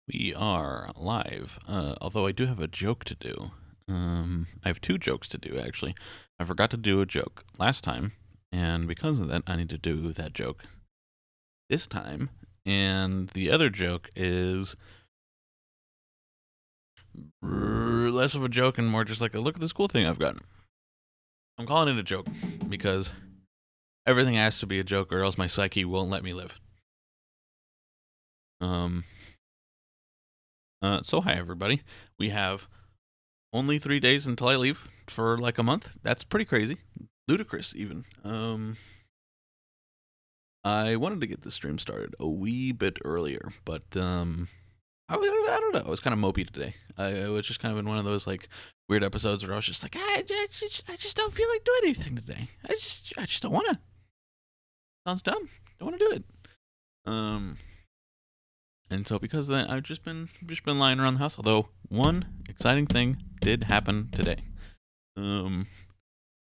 We are live, although I do have a joke to do. I have two jokes to do, actually. I forgot to do a joke last time, and because of that, I need to do that joke this time. And the other joke is less of a joke and more just like a look at this cool thing I've got. I'm calling it a joke because everything has to be a joke or else my psyche won't let me live. Um, so hi, everybody. We have only 3 days until I leave for like a month. That's pretty crazy, ludicrous even. I wanted to get the stream started a wee bit earlier, but I don't know. I was kind of mopey today. I was just kind of in one of those like weird episodes where I was just like, I just don't feel like doing anything today. I just don't want to. Sounds dumb. Don't want to do it. Um, and so because of that, I've just been lying around the house. Although one exciting thing did happen today. Um,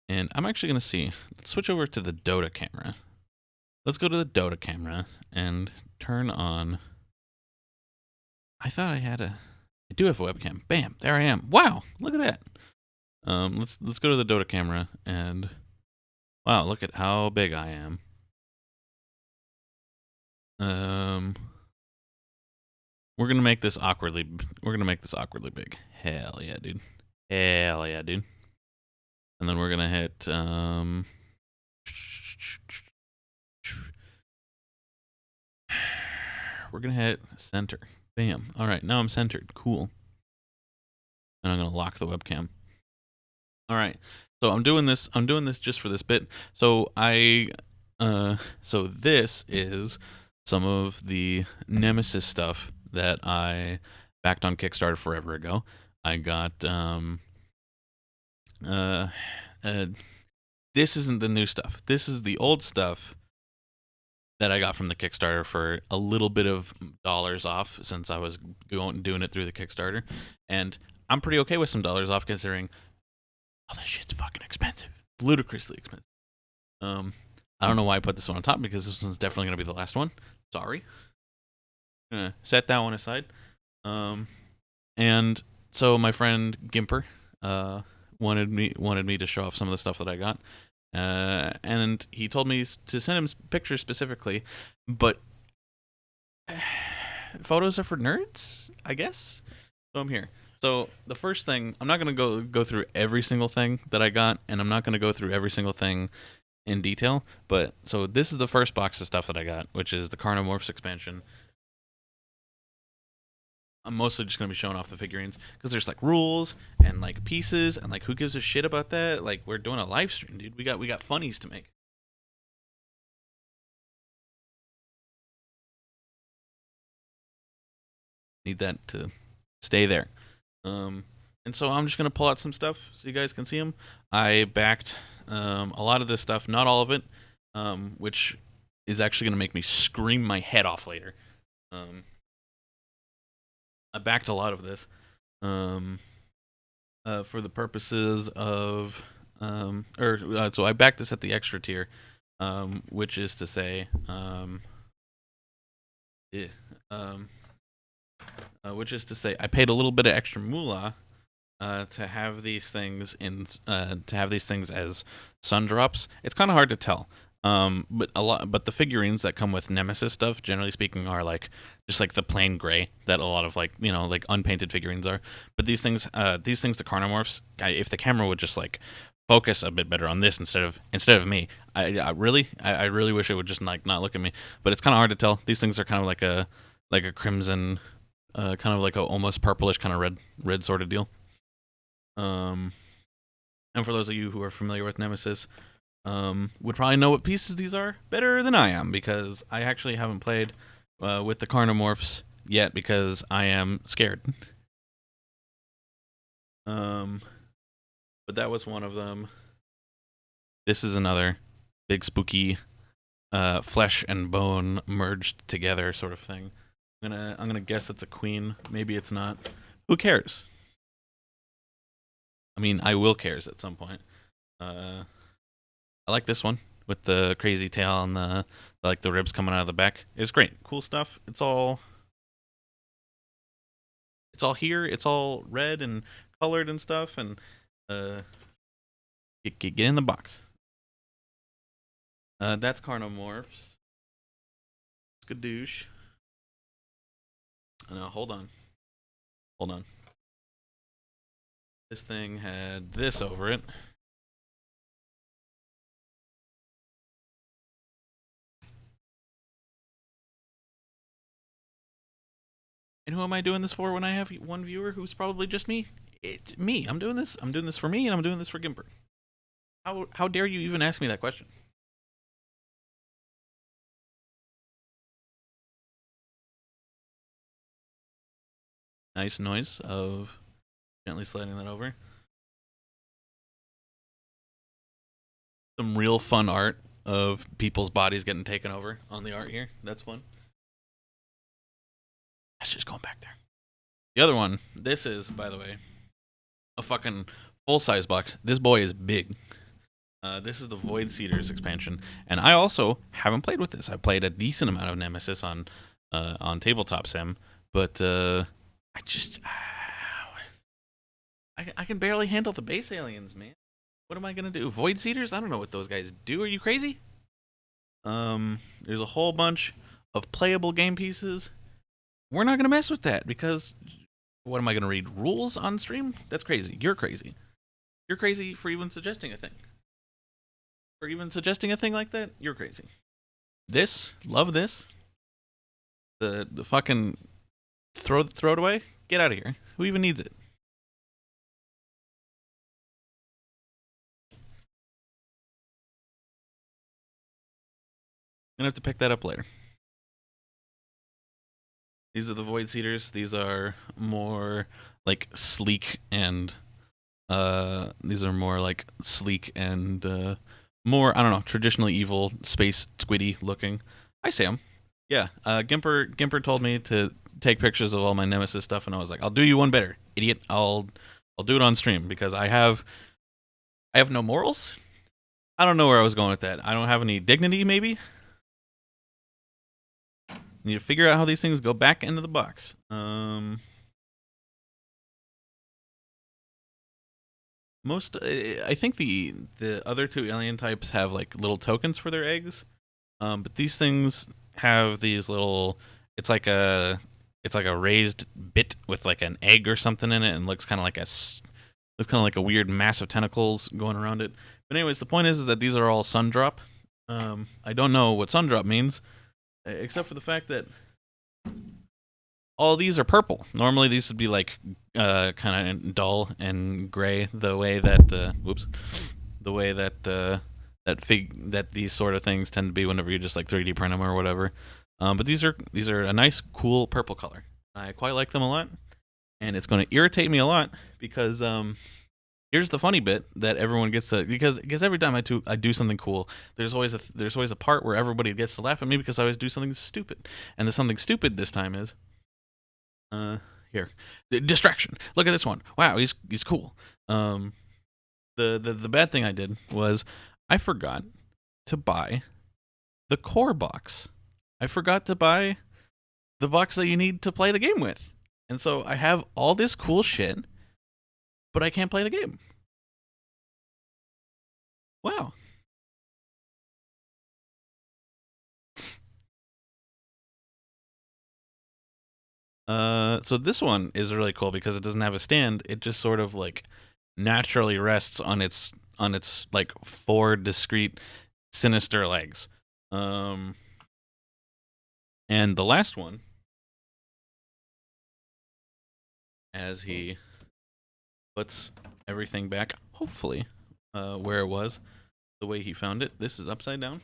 And I'm actually going to see. Let's switch over to the Dota camera. Let's go to the Dota camera and turn on. I thought I had a. I do have a webcam. Bam! There I am. Wow! Look at that. Let's go to the Dota camera and. Wow! Look at how big I am. Um, we're gonna make this awkwardly. We're gonna make this awkwardly big. Hell yeah, dude. Hell yeah, dude. And then we're gonna hit. We're gonna hit center. Bam. All right, now I'm centered. Cool. And I'm gonna lock the webcam. All right. So I'm doing this. I'm doing this just for this bit. So so this is some of the Nemesis stuff that I backed on Kickstarter forever ago. I got uh, uh this isn't the new stuff. This is the old stuff that I got from the Kickstarter for a little bit of dollars off since I was doing it through the Kickstarter, and I'm pretty okay with some dollars off considering all this shit's fucking expensive, ludicrously expensive. Um, I don't know why I put this one on top because this one's definitely gonna be the last one. Sorry. Set that one aside. Um, and so my friend Gimper wanted me to show off some of the stuff that I got. And he told me to send him pictures specifically, but photos are for nerds, I guess. So I'm here. So the first thing, I'm not gonna go through every single thing that I got, and I'm not gonna go through every single thing in detail. But so this is the first box of stuff that I got, which is the Carnomorphs expansion. I'm mostly just gonna be showing off the figurines because there's like rules and like pieces and like who gives a shit about that? Like we're doing a live stream, dude. We got funnies to make. Need that to stay there. Um, and so I'm just gonna pull out some stuff so you guys can see them. I backed a lot of this stuff, not all of it, which is actually gonna make me scream my head off later. Um, I backed a lot of this um, for the purposes of, so I backed this at the extra tier, which is to say, eh, um, I paid a little bit of extra moolah to have these things as sun drops. It's kind of hard to tell. But the figurines that come with Nemesis stuff, generally speaking, are like just like the plain gray that a lot of like like unpainted figurines are. But these things, the Carnomorphs, if the camera would just like focus a bit better on this instead of me, I really wish it would just like not look at me. But it's kind of hard to tell. These things are kind of like a crimson, kind of like a almost purplish kind of red sort of deal. Um, and for those of you who are familiar with Nemesis, would probably know what pieces these are better than I am because I actually haven't played with the Carnomorphs yet because I am scared. Um, but that was one of them. This is another big spooky flesh and bone merged together sort of thing. I'm gonna guess it's a queen. Maybe it's not. Who cares? I mean, I will cares at some point. Uh, I like this one with the crazy tail and the like the ribs coming out of the back. It's great, cool stuff. It's all It's all here. It's all red and colored and stuff. And uh, get in the box. That's Carnomorphs. Skadoosh. No, hold on. Hold on. This thing had this over it. And who am I doing this for when I have one viewer who's probably just me? It's me. I'm doing this. I'm doing this for me, and I'm doing this for Gimper. How dare you even ask me that question? Nice noise of gently sliding that over. Some real fun art of people's bodies getting taken over on the art here. That's fun. That's just going back there. The other one, this is, by the way, a fucking full-size box. This boy is big. This is the Void Seeders expansion, and I also haven't played with this. I played a decent amount of Nemesis on Tabletop Sim, but I just I can barely handle the base aliens, man. What am I gonna do? Void Seeders? I don't know what those guys do. Are you crazy? There's a whole bunch of playable game pieces. We're not gonna mess with that because what am I gonna read rules on stream? That's crazy. You're crazy. You're crazy for even suggesting a thing. For even suggesting a thing like that, you're crazy. This, love this. The fucking throw it away. Get out of here. Who even needs it? I'm gonna have to pick that up later. These are the Void Seeders. These are more like sleek and these are more like sleek and more, I don't know, traditionally evil space squiddy looking. Hi Sam. Yeah, Gimper told me to take pictures of all my Nemesis stuff, and I was like, I'll do you one better, idiot. I'll do it on stream because I have no morals. I don't know where I was going with that. I don't have any dignity, maybe. I need to figure out how these things go back into the box. I think the other two alien types have like little tokens for their eggs, but these things have these little. It's like a raised bit with like an egg or something in it, and looks kind of like a weird mass of tentacles going around it. But anyways, the point is that these are all Sundrop. I don't know what Sundrop means, except for the fact that all these are purple. Normally these would be like kind of dull and gray, the way that that these sort of things tend to be whenever you just like 3D print them or whatever. But these are a nice, cool purple color. I quite like them a lot, and it's going to irritate me a lot because here's the funny bit that everyone gets to because every time I do something cool, there's always a part where everybody gets to laugh at me because I always do something stupid, and the something stupid this time is here, the distraction. Look at this one. Wow, he's cool. The bad thing I did was I forgot to buy the core box. I forgot to buy the box that you need to play the game with. And so I have all this cool shit, but I can't play the game. Wow. So this one is really cool because it doesn't have a stand. It just sort of like naturally rests on its like four discrete sinister legs. And the last one, as he puts everything back, hopefully, where it was, the way he found it. This is upside down.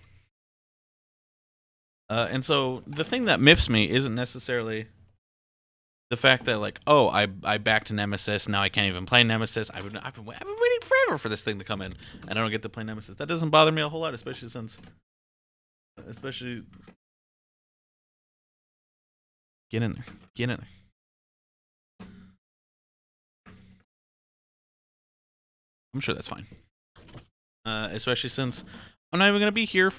And so the thing that miffs me isn't necessarily the fact that like, oh, I backed Nemesis, now I can't even play Nemesis. I've been waiting forever for this thing to come in, and I don't get to play Nemesis. That doesn't bother me a whole lot, especially get in there. I'm sure that's fine. Especially since I'm not even gonna be here in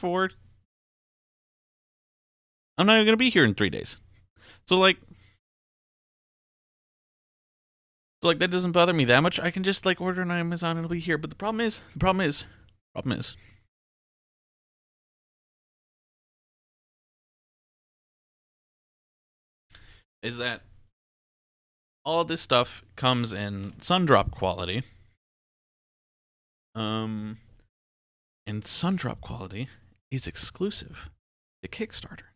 3 days. So like, So like that doesn't bother me that much. I can just like order on Amazon and it'll be here. But the problem is that all this stuff comes in Sundrop quality. Um, and Sundrop quality is exclusive to Kickstarter,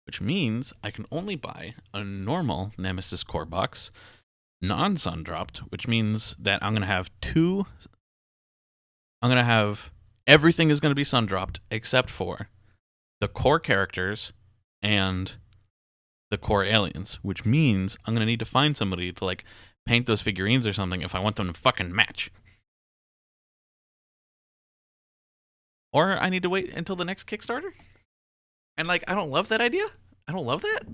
which means I can only buy a normal Nemesis core box, non-Sundropped, which means that I'm gonna have two. I'm gonna have everything is gonna be Sundropped except for the core characters and the core aliens, which means I'm gonna need to find somebody to like paint those figurines or something if I want them to fucking match. Or I need to wait until the next Kickstarter. And like, I don't love that idea. I don't love that.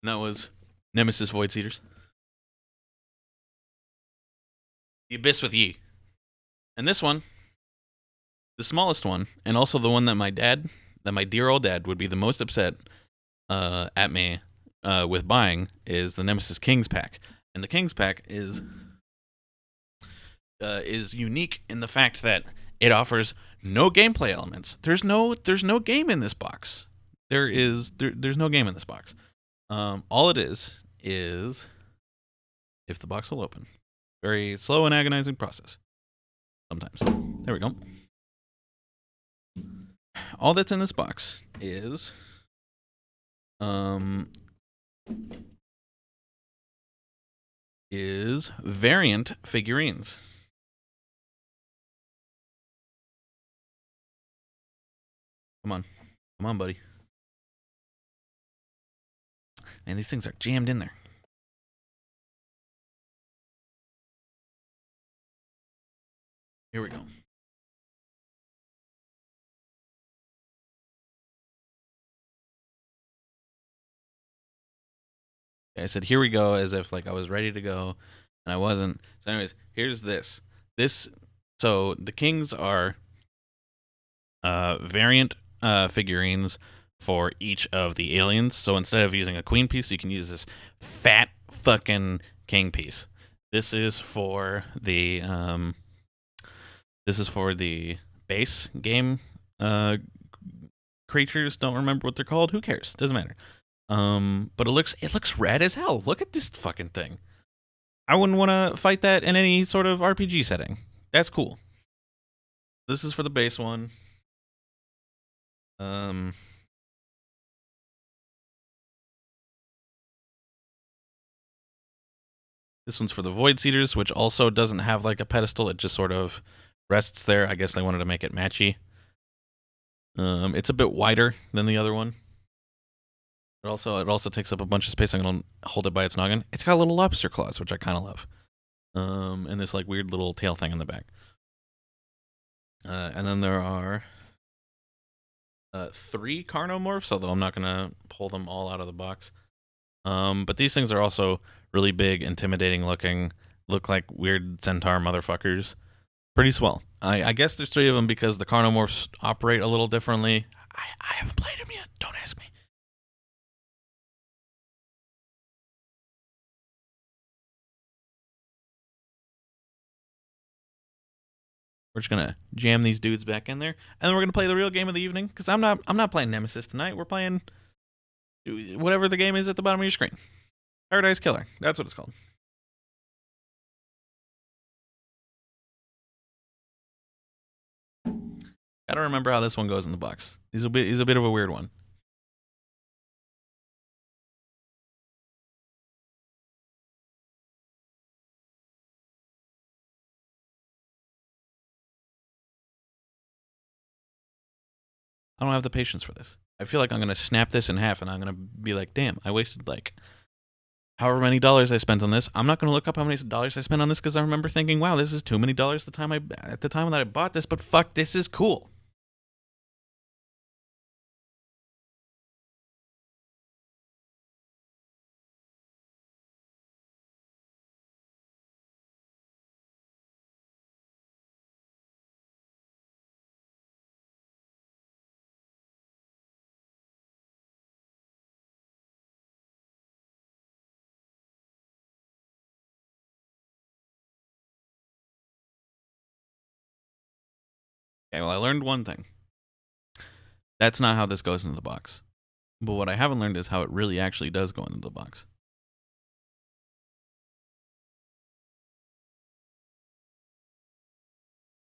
And that was Nemesis Void Seeders, the Abyss with Yi, and this one, the smallest one, and also the one that my dear old dad, would be the most upset at me with buying is the Nemesis Kings pack, and the Kings pack is unique in the fact that it offers no gameplay elements. There's no game in this box. There's no game in this box. All it is if the box will open. Very slow and agonizing process. Sometimes. There we go. All that's in this box um is variant figurines. Come on. Come on, buddy. And these things are jammed in there. Here we go. I said, here we go, as if like I was ready to go, and I wasn't. So, anyways, here's this. So the kings are variant figurines for each of the aliens. So instead of using a queen piece, you can use this fat fucking king piece. This is for the base game creatures. Don't remember what they're called. Who cares? Doesn't matter. But it looks rad as hell. Look at this fucking thing. I wouldn't want to fight that in any sort of RPG setting. That's cool. This is for the base one. Um, this one's for the Void Seeders, which also doesn't have like a pedestal. It just sort of rests there. I guess they wanted to make it matchy. It's a bit wider than the other one. It also takes up a bunch of space. I'm gonna hold it by its noggin. It's got little lobster claws, which I kind of love. And this like weird little tail thing on the back. And then there are 3 Carnomorphs, although I'm not gonna pull them all out of the box. But these things are also really big, intimidating looking, look like weird centaur motherfuckers. Pretty swell. I guess there's 3 of them because the Carnomorphs operate a little differently. I haven't played them yet. Don't ask me. We're just gonna jam these dudes back in there, and then we're gonna play the real game of the evening. Because I'm not playing Nemesis tonight. We're playing whatever the game is at the bottom of your screen. Paradise Killer. That's what it's called. Gotta remember how this one goes in the box. He's a bit of a weird one. I don't have the patience for this. I feel like I'm gonna snap this in half, and I'm gonna be like, "Damn, I wasted like however many dollars I spent on this." I'm not gonna look up how many dollars I spent on this because I remember thinking, "Wow, this is too many dollars at the time that I bought this." But fuck, this is cool. Okay, well, I learned one thing. That's not how this goes into the box. But what I haven't learned is how it really actually does go into the box.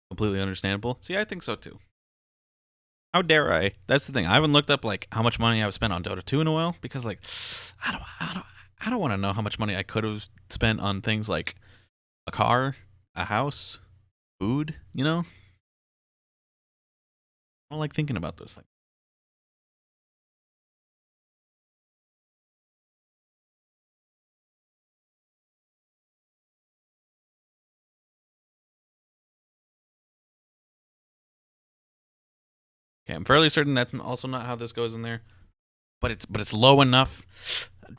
Completely understandable. See, I think so too. How dare I? That's the thing. I haven't looked up like how much money I've spent on Dota 2 in a while because like I don't want to know how much money I could have spent on things like a car, a house, food, you know? I don't like thinking about those things. Okay, I'm fairly certain that's also not how this goes in there, but it's low enough.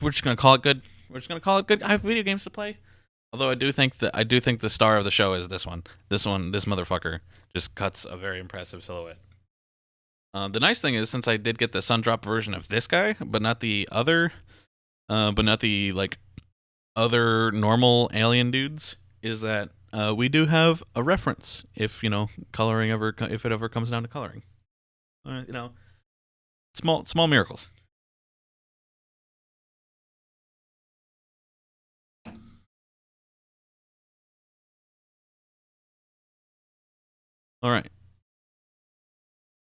We're just gonna call it good. We're just gonna call it good. I have video games to play. Although I do think the star of the show is this one. This motherfucker just cuts a very impressive silhouette. The nice thing is, since I did get the Sundrop version of this guy, but not the other, but not the like other normal alien dudes, is that we do have a reference if coloring if it ever comes down to coloring. Small miracles. All right.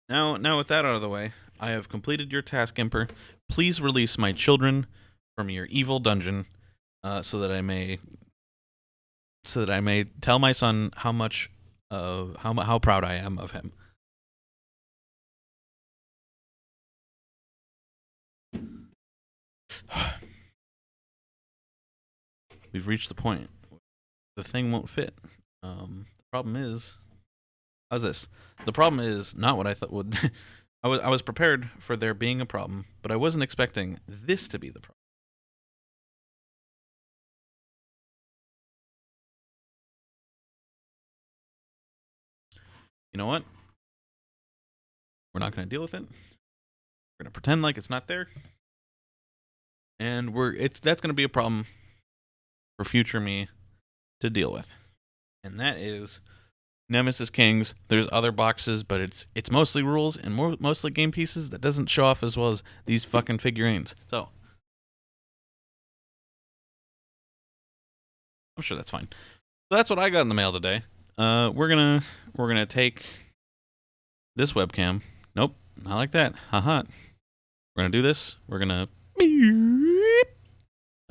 Now with that out of the way, I have completed your task, Emperor. Please release my children from your evil dungeon, so that I may tell my son how much how proud I am of him. We've reached the point. The thing won't fit. The problem is, how's this? The problem is not what I thought would. I was prepared for there being a problem, but I wasn't expecting this to be the problem. You know what? We're not going to deal with it. We're going to pretend like it's not there, and that's going to be a problem for future me to deal with, and that is Nemesis Kings. There's other boxes, but it's mostly rules and mostly game pieces that doesn't show off as well as these fucking figurines. So I'm sure that's fine. So that's what I got in the mail today. We're gonna take this webcam. Nope, not like that. Haha. We're gonna do this. We're gonna.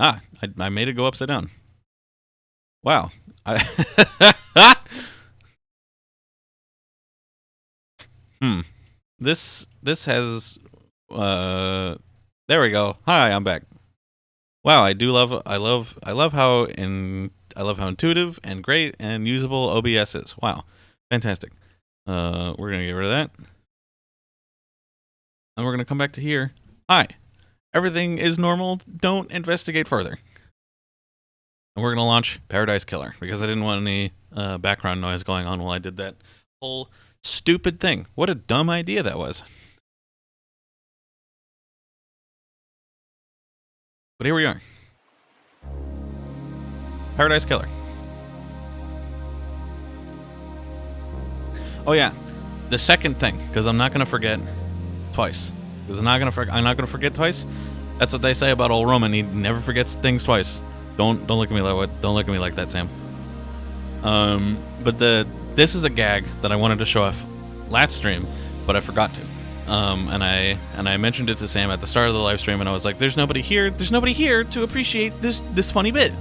I made it go upside down. Wow. This has there we go. Hi, I'm back. Wow, I love how intuitive and great and usable OBS is. Wow. Fantastic. We're going to get rid of that. And we're going to come back to here. Hi. Everything is normal. Don't investigate further. And we're going to launch Paradise Killer because I didn't want any background noise going on while I did that whole stupid thing. What a dumb idea that was. But here we are. Paradise Killer. Oh yeah, the second thing, because I'm not gonna forget twice. Because I'm not gonna forget twice. That's what they say about old Roman. He never forgets things twice. Don't look at me like that, Sam. But this is a gag that I wanted to show off last stream, but I forgot to. And I mentioned it to Sam at the start of the live stream, and I was like, "There's nobody here. There's nobody here to appreciate this funny bit."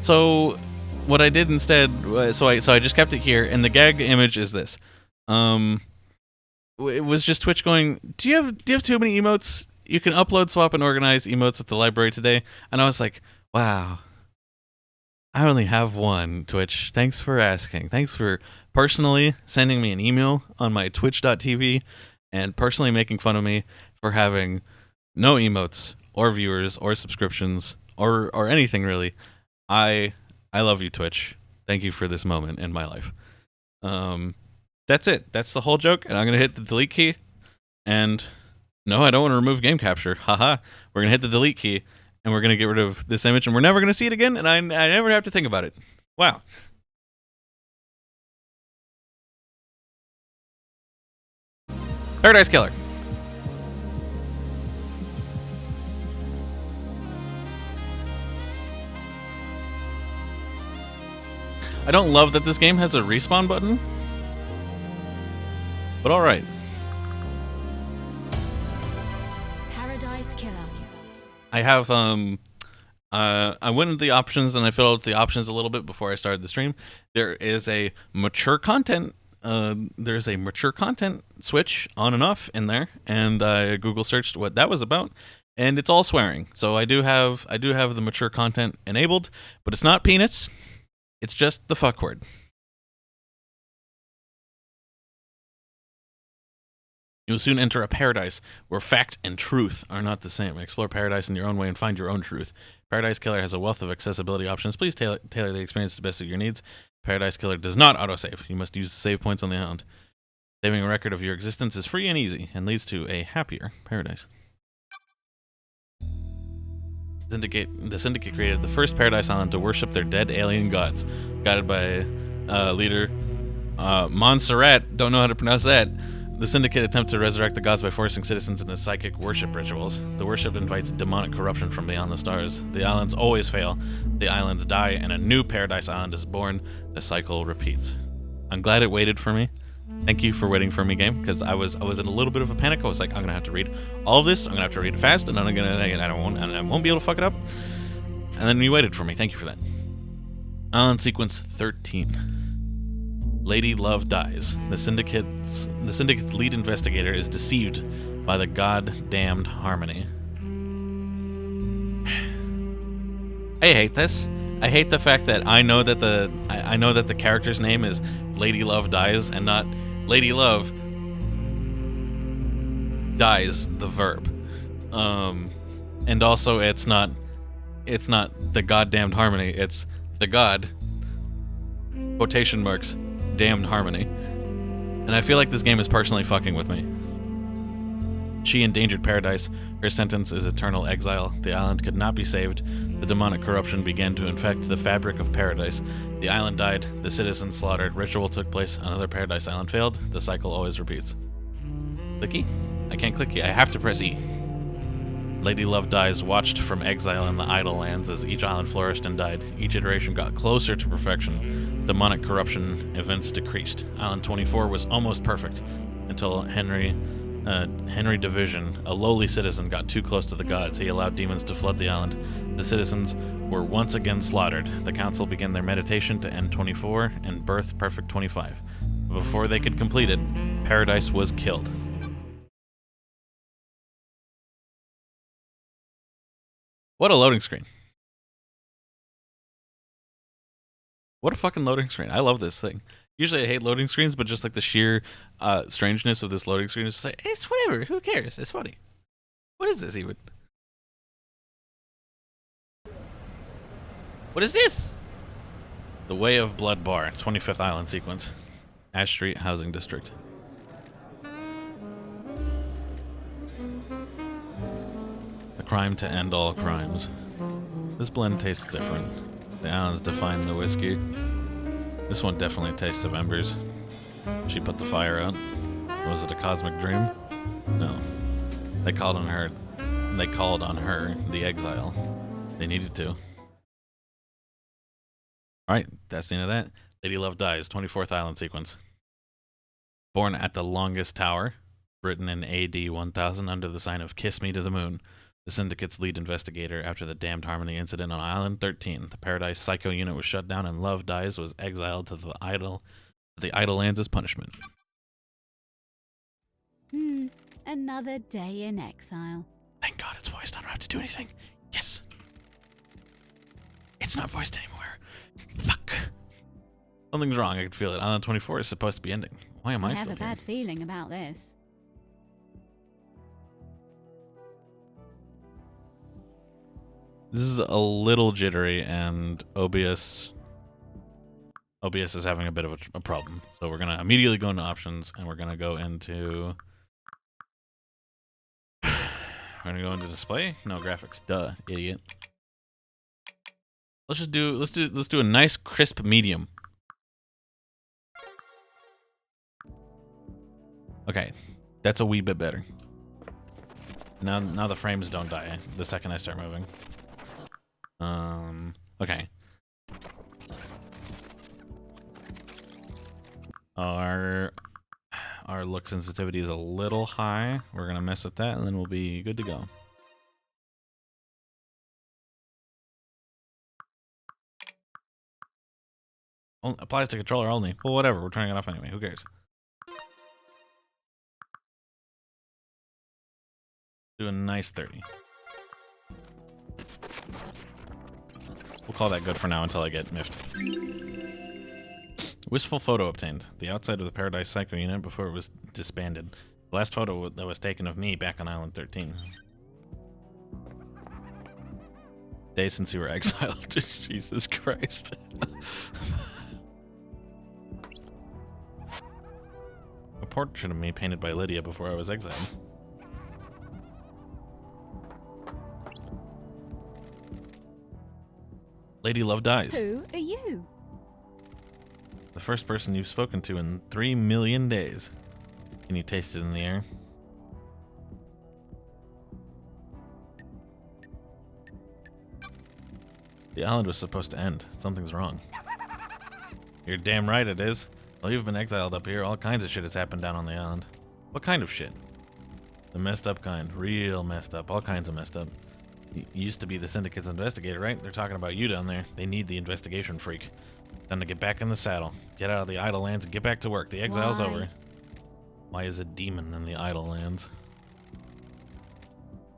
So what I did instead, so I just kept it here, and the gag image is this. It was just Twitch going, "Do you have too many emotes? You can upload, swap, and organize emotes at the library today." And I was like, "Wow, I only have one, Twitch. Thanks for asking. Thanks for personally sending me an email on my twitch.tv and personally making fun of me for having no emotes or viewers or subscriptions or anything really. I love you, Twitch. Thank you for this moment in my life." That's it. That's the whole joke, and I'm gonna hit the delete key. And no, I don't want to remove game capture. Haha. We're gonna hit the delete key, and we're gonna get rid of this image, and we're never gonna see it again. And I never have to think about it. Wow. Paradise Killer. I don't love that this game has a respawn button, but all right. Paradise Killer. I have I went into the options and I filled out the options a little bit before I started the stream. There is a mature content. There's a mature content switch on and off in there, and I Google searched what that was about, and it's all swearing. So I do have the mature content enabled, but it's not penis. It's just the fuck word. You will soon enter a paradise where fact and truth are not the same. Explore paradise in your own way and find your own truth. Paradise Killer has a wealth of accessibility options. Please tailor the experience to the best of your needs. Paradise Killer does not autosave. You must use the save points on the island. Saving a record of your existence is free and easy and leads to a happier paradise. The Syndicate created the first paradise island to worship their dead alien gods, guided by leader Montserrat. Don't know how to pronounce that. The Syndicate attempts to resurrect the gods by forcing citizens into psychic worship rituals. The worship invites demonic corruption from beyond the stars. The islands always fail. The islands die, and a new paradise island is born. The cycle repeats. I'm glad it waited for me. Thank you for waiting for me, game, because I was in a little bit of a panic. I was like, I'm gonna have to read all of this. I'm gonna have to read it fast, and I won't be able to fuck it up. And then you waited for me. Thank you for that. Island sequence 13. Lady Love dies. The Syndicate's lead investigator is deceived by the god-damned Harmony. I hate this. I hate the fact that I know that the character's name is Lady Love dies and not Lady Love dies, the verb. And also it's not the goddamned Harmony, it's the god quotation marks damned Harmony. And I feel like this game is personally fucking with me. She endangered paradise. Her sentence is eternal exile. The island could not be saved. The demonic corruption began to infect the fabric of paradise. The island died. The citizens slaughtered. Ritual took place. Another paradise island failed. The cycle always repeats. Clicky? I can't click E. I have to press E. Lady Love dies, watched from exile in the idle lands as each island flourished and died. Each iteration got closer to perfection. Demonic corruption events decreased. Island 24 was almost perfect until Henry Division, a lowly citizen, got too close to the gods. He allowed demons to flood the island. The citizens were once again slaughtered. The council began their meditation to end 24 and birth Perfect 25. Before they could complete it, Paradise was killed. What a loading screen. What a fucking loading screen. I love this thing. Usually I hate loading screens, but just like the sheer strangeness of this loading screen is just like, it's whatever. Who cares? It's funny. What is this even? What is this? The Way of Blood Bar, 25th Island sequence. Ash Street Housing District. The crime to end all crimes. This blend tastes different. The islands define the whiskey. This one definitely tastes of embers. She put the fire out. Was it a cosmic dream? No. They called on her, the exile. They needed to. Alright, that's the end of that. Lady Love dies, 24th Island sequence. Born at the Longest Tower, written in AD 1000 under the sign of Kiss Me to the Moon. The Syndicate's lead investigator after the Damned Harmony incident on Island 13. The Paradise Psycho unit was shut down and Love Dies was exiled to the idle lands as punishment. Another day in exile. Thank God it's voiced. I don't have to do anything. Yes. It's not voiced anymore. Fuck. Something's wrong. I can feel it. Island 24 is supposed to be ending. Why am I still here? I have a bad feeling about this. This is a little jittery, and OBS is having a bit of a problem. So we're going to immediately go into options, and we're going to go into... We're going to go into display? No, graphics. Duh, idiot. Let's do a nice crisp medium. Okay. That's a wee bit better. Now the frames don't die the second I start moving. Okay. Our look sensitivity is a little high. We're gonna mess with that, and then we'll be good to go. Applies to controller only. Well, whatever. We're turning it off anyway. Who cares? Do a nice 30. We'll call that good for now until I get miffed. Wistful photo obtained. The outside of the Paradise Psycho unit before it was disbanded. The last photo that was taken of me back on Island 13. Days since you were exiled. Jesus Christ. A portrait of me painted by Lydia before I was exiled. Lady Love dies. Who are you? The first person you've spoken to in 3 million days. Can you taste it in the air? The island was supposed to end. Something's wrong. You're damn right it is. Well, you've been exiled up here. All kinds of shit has happened down on the island. What kind of shit? The messed up kind. Real messed up. All kinds of messed up. You used to be the Syndicate's investigator, right? They're talking about you down there. They need the investigation freak. Time to get back in the saddle. Get out of the Idle Lands and get back to work. The exile's Why? over. Why is a demon in the Idle Lands?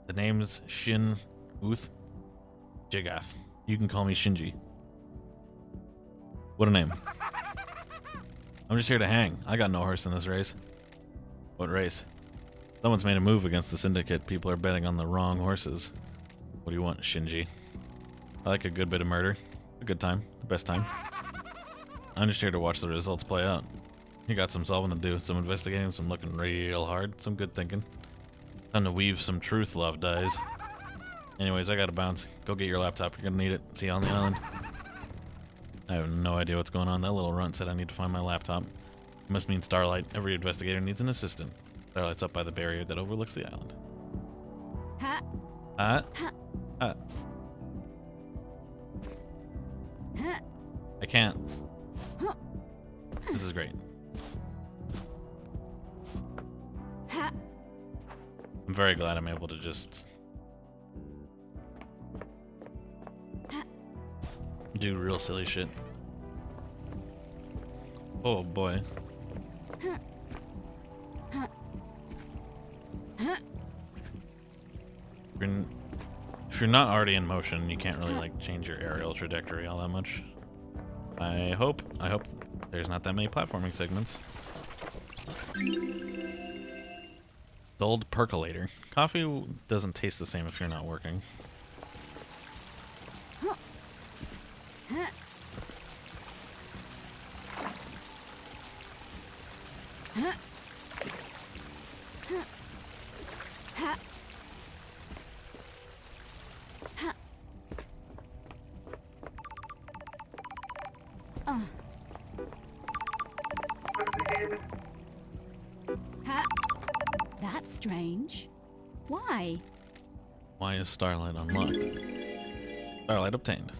The name's Shin Uth Jigath. You can call me Shinji. What a name. I'm just here to hang. I got no horse in this race. What race? Someone's made a move against the Syndicate. People are betting on the wrong horses. What do you want, Shinji? I like a good bit of murder. A good time. The best time. I'm just here to watch the results play out. You got some solving to do, some investigating, some looking real hard, some good thinking. Time to weave some truth, Love Dies. Anyways, I gotta bounce. Go get your laptop. You're gonna need it. See you on the island. I have no idea what's going on. That little runt said I need to find my laptop. It must mean Starlight. Every investigator needs an assistant. Starlight's up by the barrier that overlooks the island. Ha. Ha? Ha. Ha. Ha. I can't. Huh. This is great. Ha. I'm very glad I'm able to just do real silly shit. Oh boy. Ha. Ha. Ha. If you're not already in motion, you can't really like change your aerial trajectory all that much. I hope there's not that many platforming segments. Dulled percolator. Coffee doesn't taste the same if you're not working. Ha. Ha. Ha. Ha. Ha. Oh. Ha. That's strange. Why? Why is Starlight unlocked? Starlight obtained.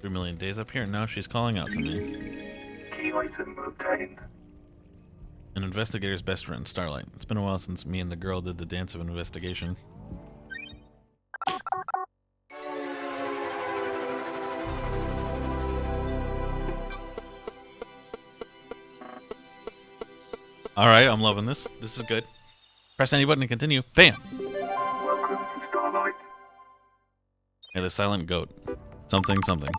3 million days up here, and now she's calling out to me. Key item obtained. An investigator's best friend, Starlight. It's been a while since me and the girl did the dance of investigation. Alright, I'm loving this. This is good. Press any button to continue. Bam! Welcome to Starlight. Hey, the silent goat. Something, something.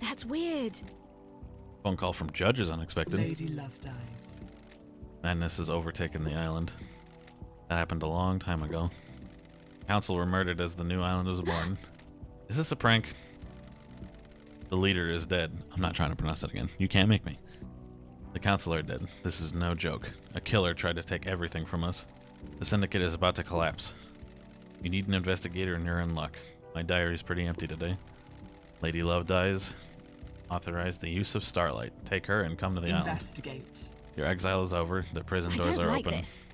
That's weird. Phone call from Judge is unexpected. Lady Love dies. Madness has overtaken the island. That happened a long time ago. Council were murdered as the new island was born. Is this a prank? The leader is dead. I'm not trying to pronounce that again. You can't make me. The council are dead. This is no joke. A killer tried to take everything from us. The syndicate is about to collapse. You need an investigator and you're in luck. My diary's pretty empty today. Lady Love dies. Authorize the use of Starlight. Take her and come to the island. Investigate. Your exile is over. The prison I doors don't are like open. this.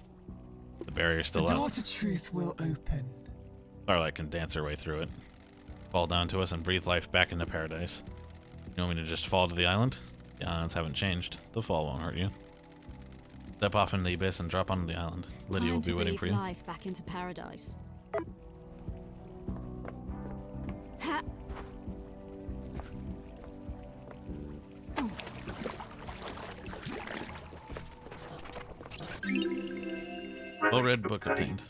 The barrier's The still door up. to truth will open. Starlight can dance her way through it. Fall down to us and breathe life back into paradise. You want me to just fall to the island? The islands haven't changed. The fall won't hurt you. Step off into the abyss and drop onto the island. Lydia will Time be to waiting breathe for you. life back into paradise. Ha! Full red book obtained.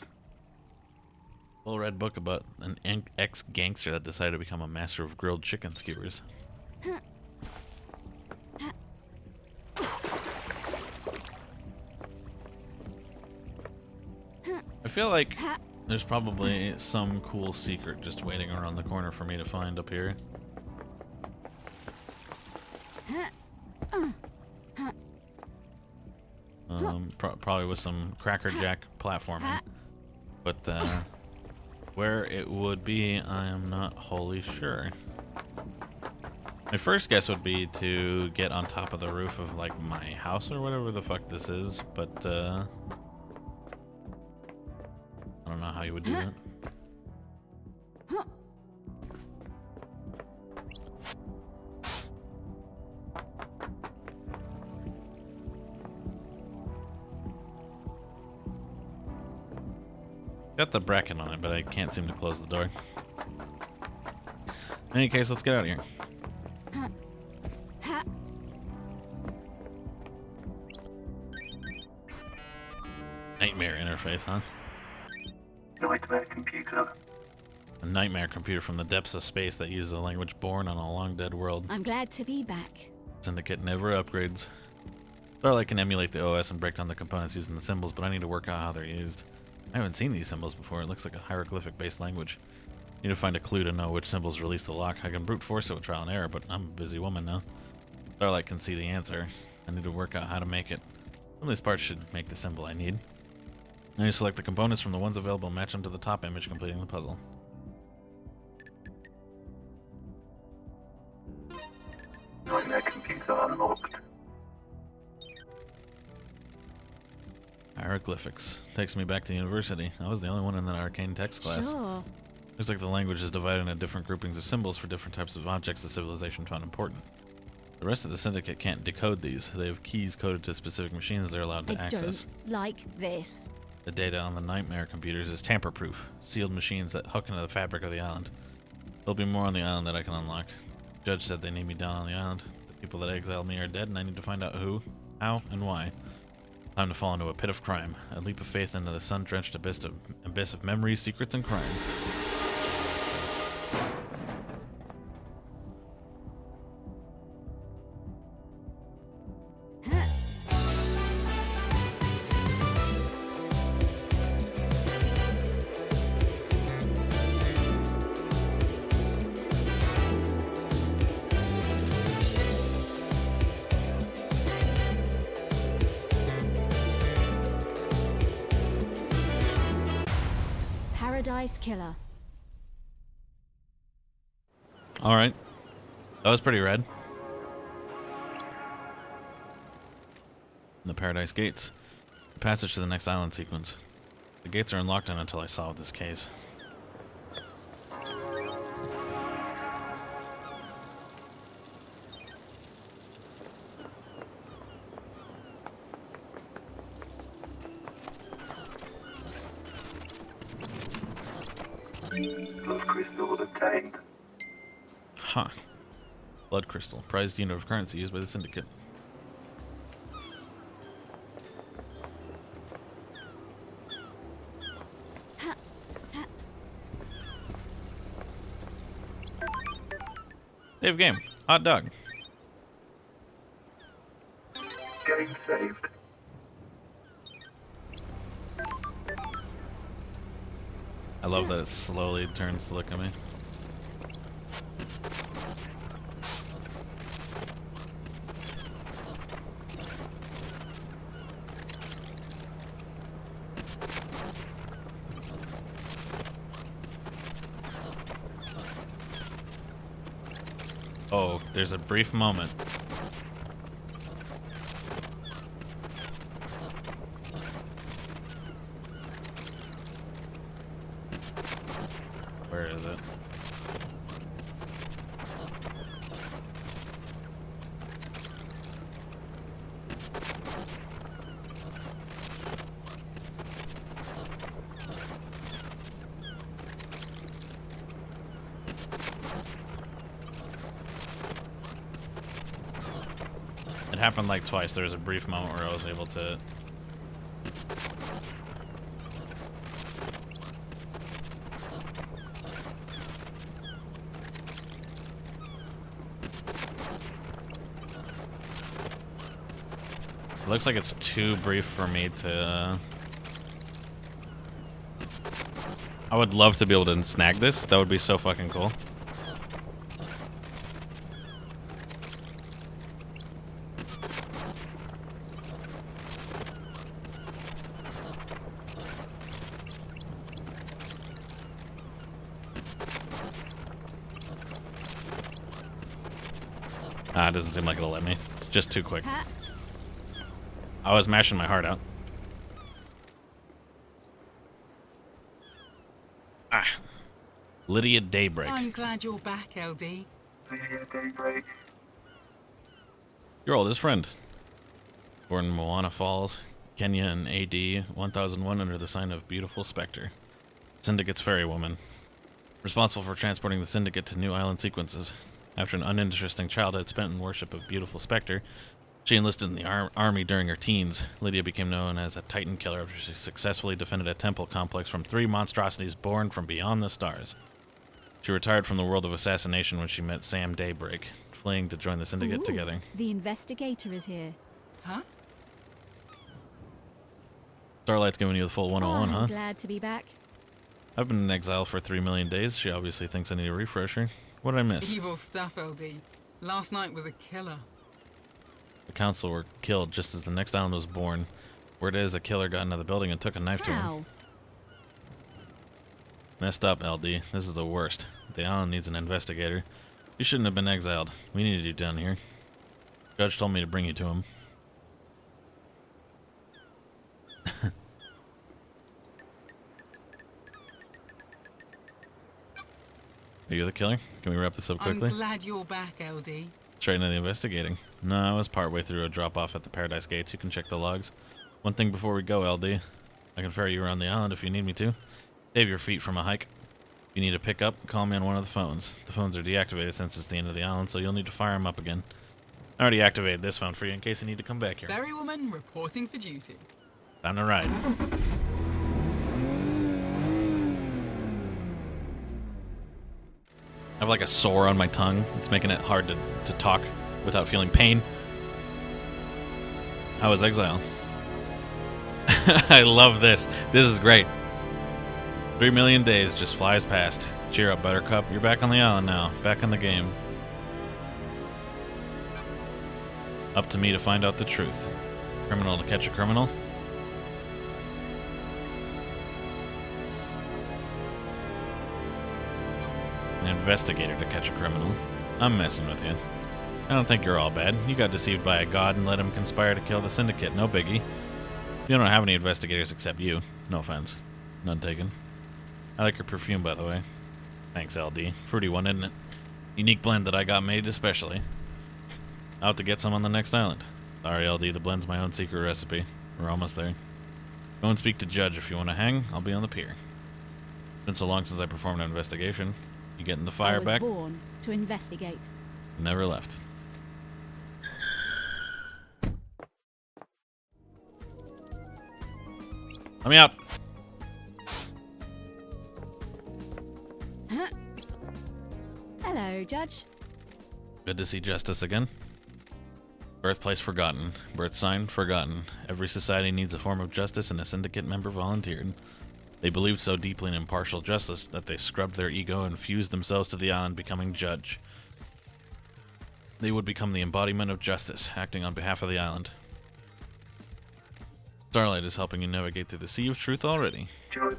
Full red book about an ex-gangster that decided to become a master of grilled chicken skewers. I feel like Ha! there's probably some cool secret just waiting around the corner for me to find up here. Probably with some crackerjack platforming. But where it would be, I am not wholly sure. My first guess would be to get on top of the roof of like my house or whatever the fuck this is, but I don't know how you would do that. Got the bracket on it, but I can't seem to close the door. In any case, let's get out of here. Ha! Nightmare interface, huh? Nightmare computer. A nightmare computer from the depths of space that uses a language born on a long dead world. I'm glad to be back. Syndicate never upgrades. Starlight can emulate the OS and break down the components using the symbols, but I need to work out how they're used. I haven't seen these symbols before. It looks like a hieroglyphic-based language. Need to find a clue to know which symbols release the lock. I can brute force it with trial and error, but I'm a busy woman now. Starlight can see the answer. I need to work out how to make it. Some of these parts should make the symbol I need. I need to select the components from the ones available and match them to the top image, completing the puzzle. Nightmare computer unlocked. Hieroglyphics. Takes me back to university. I was the only one in that arcane text class. Sure. Looks like the language is divided into different groupings of symbols for different types of objects the civilization found important. The rest of the syndicate can't decode these. They have keys coded to specific machines they're allowed to I access. don't like this. The data on the nightmare computers is tamper-proof, sealed machines that hook into the fabric of the island. There'll be more on the island that I can unlock. Judge said they need me down on the island. The people that exiled me are dead, and I need to find out who, how, and why. Time to fall into a pit of crime, a leap of faith into the sun-drenched abyss of memories, secrets, and crime. Paradise Killer. Alright. That was pretty rad. The Paradise Gates. The passage to the next island sequence. The gates are unlocked until I solve this case. Blood crystal obtained. Huh. Blood crystal. Prized unit of currency used by the syndicate. Save game. Hot dog. Game saved. I love that it slowly turns to look at me. Oh, There's a brief moment. Where is it? It happened like twice. There was a brief moment where I was able to... It looks like it's too brief for me to... I would love to be able to snag this. That would be so fucking cool. Ah, it doesn't seem like it'll let me. It's just too quick. Ha! I was mashing my heart out. Ah. Lydia Daybreak. I'm glad you're back, LD. Lydia Daybreak. Your oldest friend. Born in Moana Falls, Kenya in AD 1001 under the sign of Beautiful Spectre. Syndicate's ferrywoman. Responsible for transporting the Syndicate to new island sequences. After an uninteresting childhood spent in worship of Beautiful Spectre, she enlisted in the army during her teens. Lydia became known as a Titan killer after she successfully defended a temple complex from 3 monstrosities born from beyond the stars. She retired from the world of assassination when she met Sam Daybreak, fleeing to join the Syndicate Ooh, together. The investigator is here. Huh? Starlight's giving you the full 101, I'm huh? glad to be back. I've been in exile for 3 million days. She obviously thinks I need a refresher. What did I miss? Evil stuff, LD. Last night was a killer. The council were killed just as the next island was born. Word is a killer got into the building and took a knife to him. How? Messed up, LD. This is the worst. The island needs an investigator. You shouldn't have been exiled. We needed you down here. Judge told me to bring you to him. Are you the killer? Can we wrap this up quickly? I'm glad you're back, LD. Straight into the investigating. No, I was partway through a drop-off at the Paradise Gates. You can check the logs. One thing before we go, LD. I can ferry you around the island if you need me to. Save your feet from a hike. If you need a pickup, call me on one of the phones. The phones are deactivated since it's the end of the island, so you'll need to fire them up again. I already activated this phone for you in case you need to come back here. Ferrywoman reporting for duty. Time to ride. I have like a sore on my tongue. It's making it hard to talk without feeling pain. How was exile? I love this. This is great. 3 million days just flies past. Cheer up, Buttercup. You're back on the island now. Back in the game. Up to me to find out the truth. Criminal to catch a criminal. An investigator to catch a criminal. I'm messing with you. I don't think you're all bad. You got deceived by a god and let him conspire to kill the Syndicate. No biggie. You don't have any investigators except you. No offense. None taken. I like your perfume, by the way. Thanks, LD. Fruity one, isn't it? Unique blend that I got made especially. I'll have to get some on the next island. Sorry, LD. The blend's my own secret recipe. We're almost there. Go and speak to Judge if you want to hang. I'll be on the pier. It's been so long since I performed an investigation. You getting the fire I was back? born to investigate. Never left. Let me out. Huh? Hello, Judge. Good to see Justice again. Birthplace forgotten. Birth sign forgotten. Every society needs a form of justice, and a Syndicate member volunteered. They believed so deeply in impartial justice that they scrubbed their ego and fused themselves to the island, becoming Judge. They would become the embodiment of justice, acting on behalf of the island. Starlight is helping you navigate through the sea of truth already. Judge.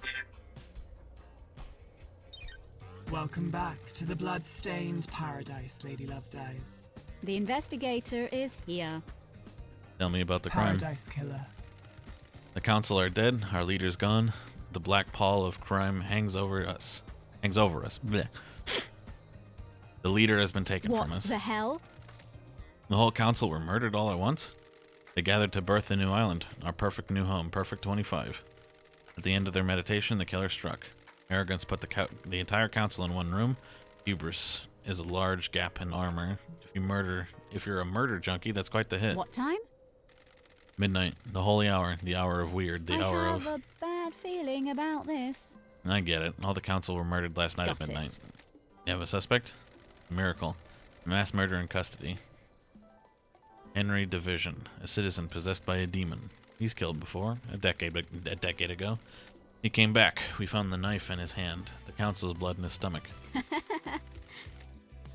Welcome back to the blood-stained paradise, Lady Lovedyes. The investigator is here. Tell me about the crime. Paradise killer. The council are dead. Our leader's gone. The black pall of crime hangs over us. Blech. The leader has been taken What from us. the hell? The whole council were murdered all at once. They gathered to birth a new island, our perfect new home, Perfect 25. At the end of their meditation, the killer struck. Arrogance put the entire council in one room. Hubris is a large gap in armor. If you're a murder junkie, that's quite the hit. What time? Midnight, the holy hour, the hour of weird, the I hour have of... a bad feeling about this. I get it. All the council were murdered last night at Got midnight. it. You have a suspect? A miracle. Mass murder in custody. Henry Division, a citizen possessed by a demon. He's killed before, a decade ago. He came back. We found the knife in his hand, the council's blood in his stomach.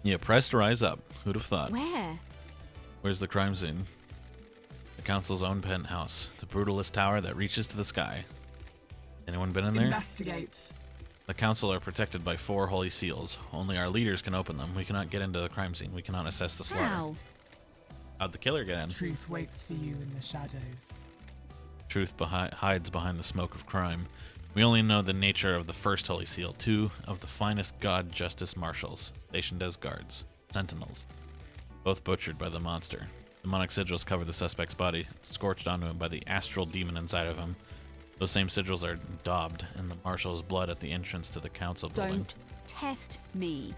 Yeah, pressed her eyes up. Who'd have thought? Where? Where's the crime scene? The council's own penthouse, the brutalist tower that reaches to the sky. Anyone been in there? Investigate. The council are protected by 4 holy seals. Only our leaders can open them. We cannot get into the crime scene. We cannot assess the slaughter. How? How'd the killer get in? Truth waits for you in the shadows. Truth hides behind the smoke of crime. We only know the nature of the first holy seal, 2 of the finest god justice marshals, stationed as guards, sentinels, both butchered by the monster. Demonic sigils cover the suspect's body, scorched onto him by the astral demon inside of him. Those same sigils are daubed in the marshal's blood at the entrance to the council building. Don't test me.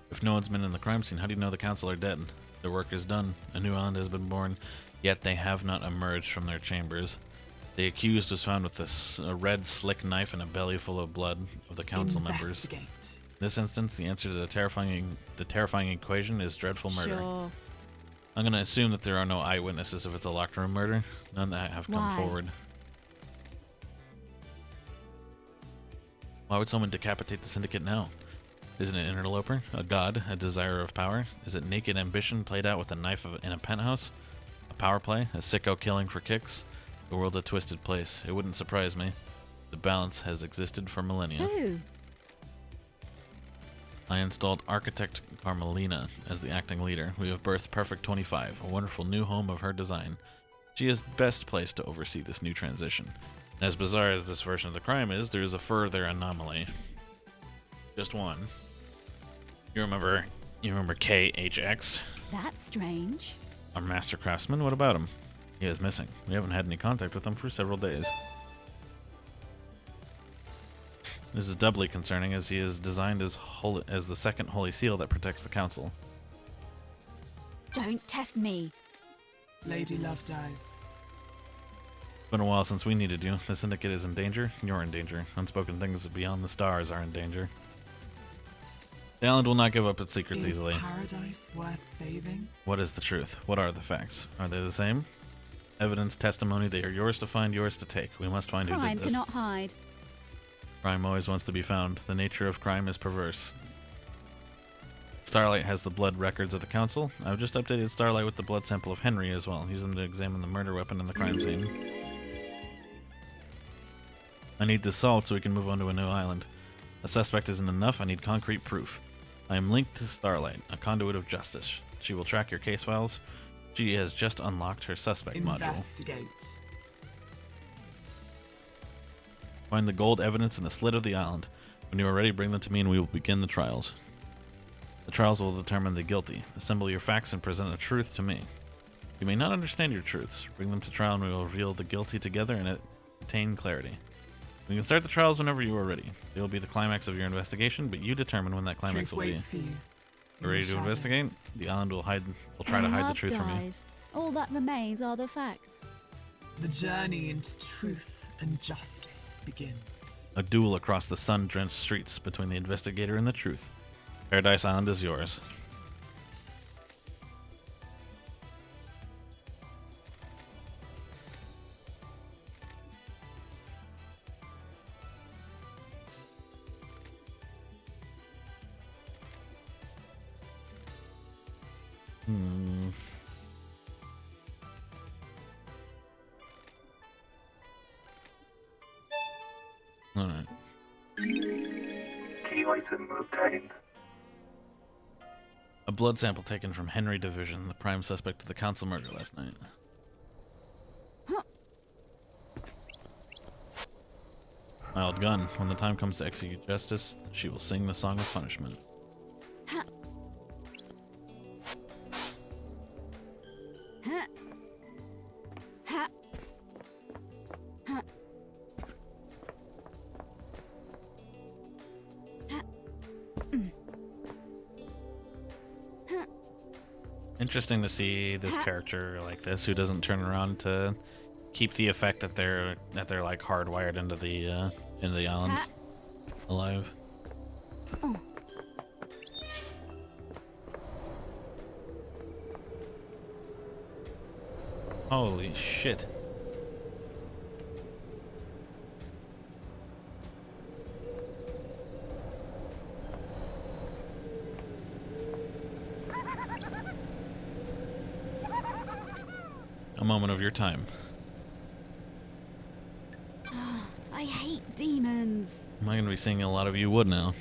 If no one's been in the crime scene, how do you know the council are dead? Their work is done. A new island has been born, yet they have not emerged from their chambers. The accused was found with a red slick knife and a belly full of blood of the council members. Investigate. In this instance, the answer to the terrifying equation is dreadful murder. Sure. I'm going to assume that there are no eyewitnesses if it's a locked room murder. None that have come Why? forward. Why would someone decapitate the syndicate now? Is it an interloper? A god? A desire of power? Is it naked ambition played out with a knife in a penthouse? A power play? A sicko killing for kicks? The world's a twisted place. It wouldn't surprise me. The balance has existed for millennia. Who? I installed Architect Carmelina as the acting leader. We have birthed Perfect 25, a wonderful new home of her design. She is best placed to oversee this new transition. As bizarre as this version of the crime is, there is a further anomaly. Just one. You remember KHX? That's strange. Our master craftsman? What about him? He is missing. We haven't had any contact with him for several days. This is doubly concerning as he is designed as the second holy seal that protects the council. Don't test me. Lady Lovedyes. It's been a while since we needed you. The syndicate is in danger. You're in danger. Unspoken things beyond the stars are in danger. The island will not give up its secrets Is easily. paradise worth saving? What is the truth? What are the facts? Are they the same? Evidence, testimony, they are yours to find, yours to take. We must find who Crime did this. cannot hide. Crime always wants to be found. The nature of crime is perverse. Starlight has the blood records of the council. I've just updated Starlight with the blood sample of Henry as well. Use them to examine the murder weapon in the crime scene. I need this solved so we can move on to a new island. A suspect isn't enough. I need concrete proof. I am linked to Starlight, a conduit of justice. She will track your case files. She has just unlocked her suspect module. Investigate. Find the gold evidence in the slit of the island. When you are ready, bring them to me and we will begin the trials. The trials will determine the guilty. Assemble your facts and present the truth to me. You may not understand your truths. Bring them to trial and we will reveal the guilty together and attain clarity. We can start the trials whenever you are ready. They will be the climax of your investigation, but you determine when that climax Truth will be. waits for you. in Ready the to investigate? shadows. The island will try to When hide the love truth from you. dies, all that remains are the facts. The journey into truth and justice begins. A duel across the sun-drenched streets between the investigator and the truth. Paradise Island is yours. Alright. Key obtained. A blood sample taken from Henry Division, the prime suspect of the council murder last night. My old gun. When the time comes to execute justice, she will sing the song of punishment. Interesting to see this character like this who doesn't turn around to keep the effect that they're like hardwired into the island alive. Holy shit. A moment of your time. I hate demons. Am I going to be seeing a lot of you wood now?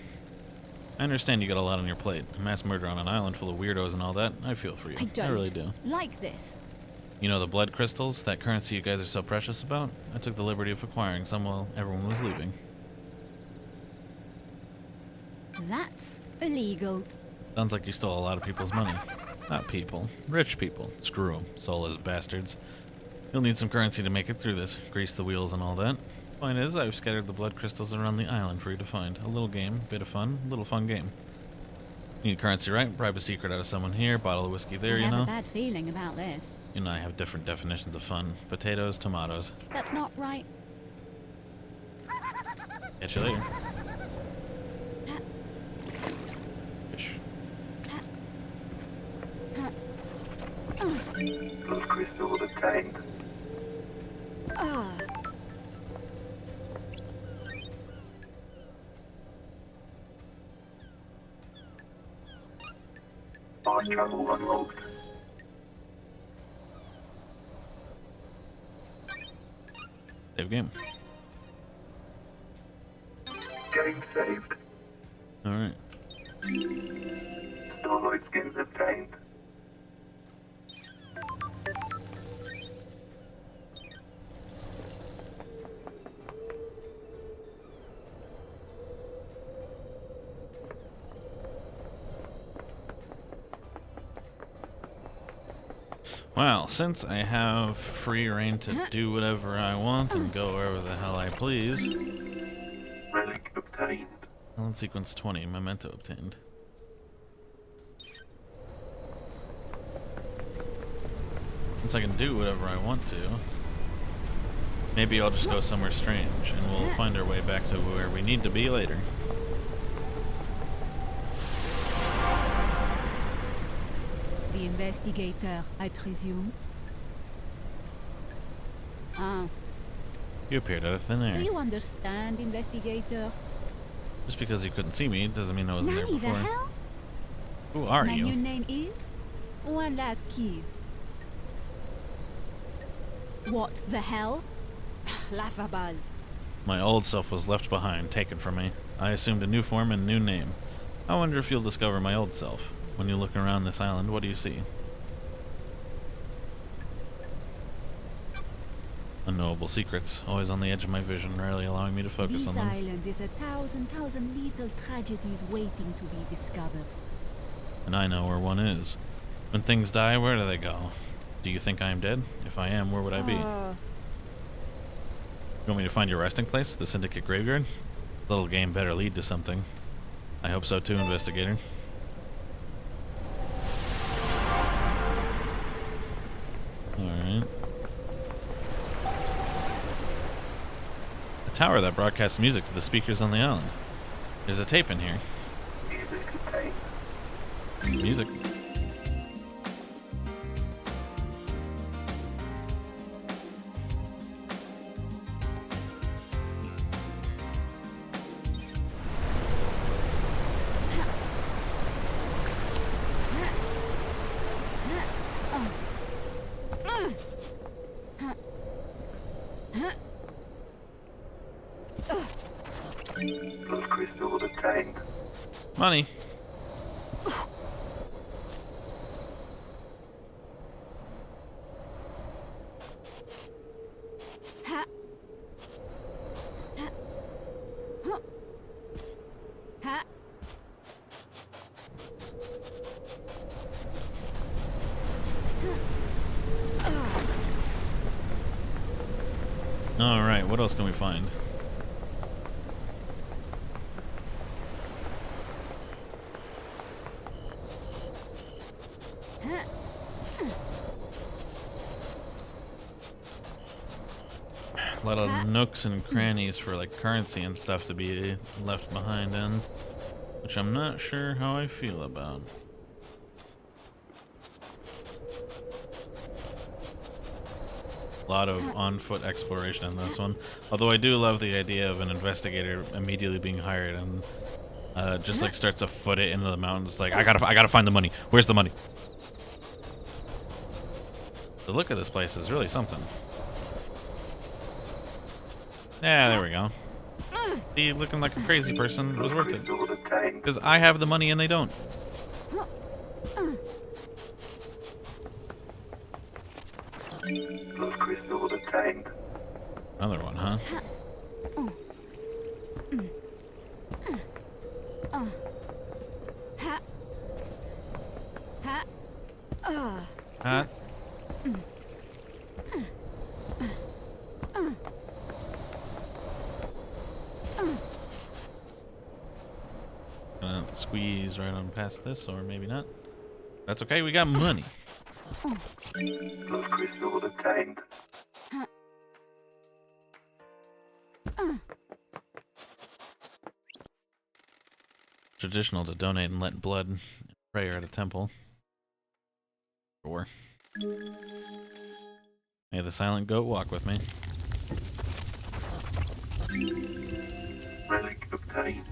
I understand you got a lot on your plate. A mass murder on an island full of weirdos and all that. I feel for you. I don't. I really do. Like this. You know the blood crystals? That currency you guys are so precious about? I took the liberty of acquiring some while everyone was leaving. That's illegal. Sounds like you stole a lot of people's money. Not people. Rich people. Screw 'em. Soulless bastards. You'll need some currency to make it through this. Grease the wheels and all that. Point is, I've scattered the blood crystals around the island for you to find. A little game, bit of fun, little fun game. Need currency, right? Bribe a secret out of someone here, bottle of whiskey there, I you have know? a bad feeling about this. You and I have different definitions of fun. Potatoes, tomatoes. That's not right. Catch you later. Fish. Blood crystal obtained. Mind travel unlocked. Save game. Game saved. Alright. Starlight skins obtained. Well, since I have free reign to do whatever I want and go wherever the hell I please. Relic obtained. Island sequence 20, memento obtained. Since I can do whatever I want to, maybe I'll just go somewhere strange and we'll find our way back to where we need to be later. The investigator, I presume. Ah, You appeared out of thin do air. you understand, investigator? Just because you couldn't see me doesn't mean I wasn't there Nanny, the before. hell? Who are My new you? name is One Last Key. What the hell? Laughable. My old self was left behind, taken from me. I assumed a new form and new name. I wonder if you'll discover my old self. When you look around this island, what do you see? Unknowable secrets, always on the edge of my vision, rarely allowing me to focus This on them. island is a thousand little tragedies waiting to be discovered. And I know where one is. When things die, where do they go? Do you think I am dead? If I am, where would I be? You want me to find your resting place, the Syndicate Graveyard? Little game better lead to something. I hope so too, investigator. Alright. A tower that broadcasts music to the speakers on the island. There's a tape in here. Music obtained. Music. Blood crystal obtained. Money. Ha. Ha. Huh. Ha. All right, what else can we find? A lot of nooks and crannies for like currency and stuff to be left behind in, which I'm not sure how I feel about. A lot of on-foot exploration in this one, although I do love the idea of an investigator immediately being hired and just like starts to foot it into the mountains. Like I gotta find the money. Where's the money? The look of this place is really something. Yeah, there we go. See, looking like a crazy person was worth it. Crystal obtained. Because I have the money and they don't. Lost crystal obtained. Another one, huh? Ha. Ha. Huh? Gonna squeeze right on past this, or maybe not. That's okay, we got money. Lost crystal obtained. Traditional to donate and let blood and prayer at a temple. Sure. May the silent goat walk with me. Relic obtained.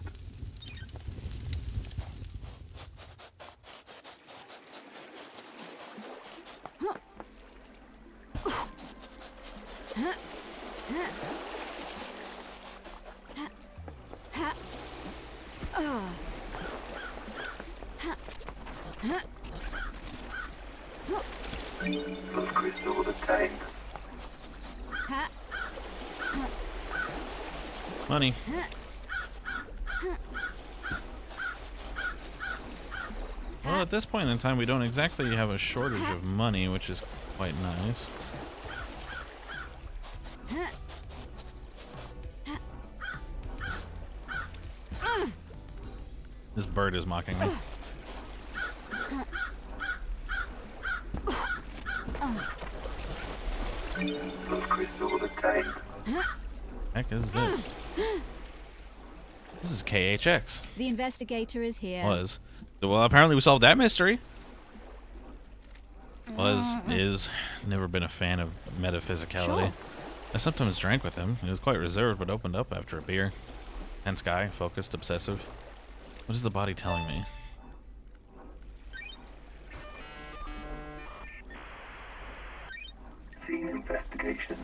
Lost crystal obtained. Money. Well, at this point in time, we don't exactly have a shortage of money, which is quite nice. This bird is mocking me. Lost crystal obtained. Heck is this? This is KHX. The investigator is here. Was. Well, apparently we solved that mystery. Is, never been a fan of metaphysicality. Sure. I sometimes drank with him. He was quite reserved, but opened up after a beer. Tense guy, focused, obsessive. What is the body telling me? Scene investigation.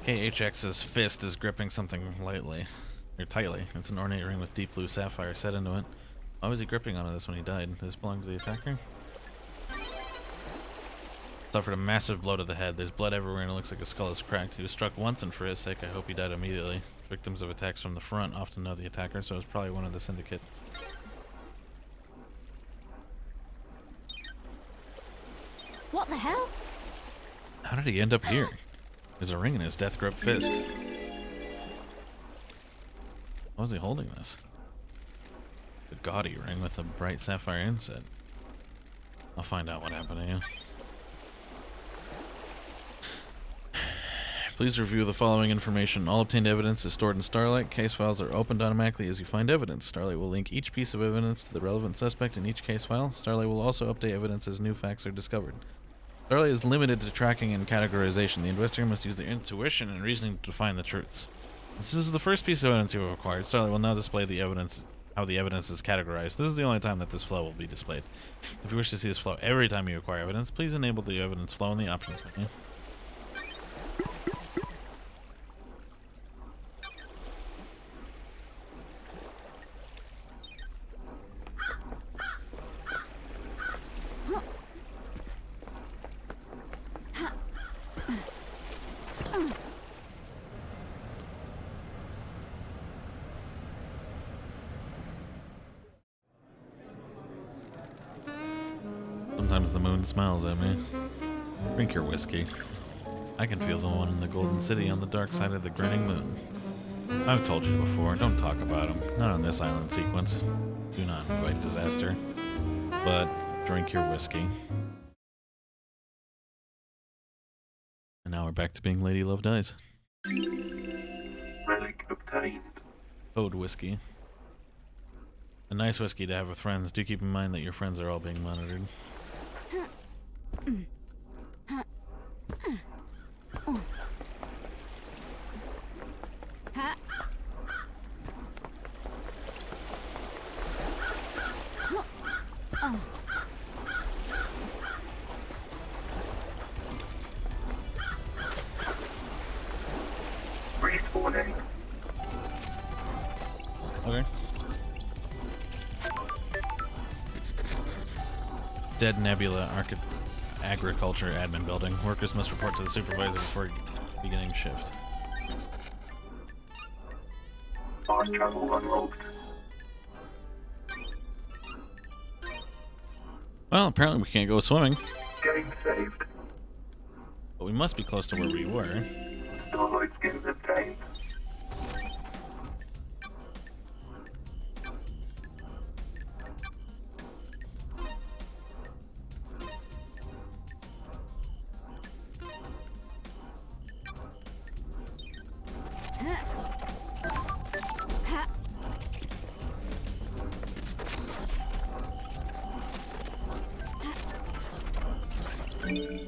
KHX's fist is gripping something lightly. Or tightly. It's an ornate ring with deep blue sapphire set into it. Why was he gripping onto this when he died? Does this belong to the attacker? Suffered a massive blow to the head. There's blood everywhere and it looks like his skull is cracked. He was struck once, and for his sake I hope he died immediately. Victims of attacks from the front often know the attacker, so it's probably one of the syndicate. What the hell? How did he end up here? There's a ring in his death grip fist. Why was he holding this? A gaudy ring with a bright sapphire inset. I'll find out what happened to you. Please review the following information. All obtained evidence is stored in Starlight. Case files are opened automatically as you find evidence. Starlight will link each piece of evidence to the relevant suspect in each case file. Starlight will also update evidence as new facts are discovered. Starlight is limited to tracking and categorization. The investigator must use their intuition and reasoning to find the truths. This is the first piece of evidence you have acquired. Starlight will now display the evidence, how the evidence is categorized. This is the only time that this flow will be displayed. If you wish to see this flow every time you acquire evidence, please enable the evidence flow in the options menu. Sometimes the moon smiles at me. Drink your whiskey. I can feel the one in the Golden City on the dark side of the grinning moon. I've told you before, don't talk about him. Not on this island sequence. Do not invite disaster. But drink your whiskey. And now we're back to being Lady Love Dies. Relic obtained. Code whiskey. A nice whiskey to have with friends. Do keep in mind that your friends are all being monitored. Respawning. Okay. Dead Nebula Agriculture Admin Building. Workers must report to the supervisor before beginning shift. Fast travel unlocked. Well, apparently we can't go swimming, Getting saved. but we must be close to where we were. Starlight skins obtained.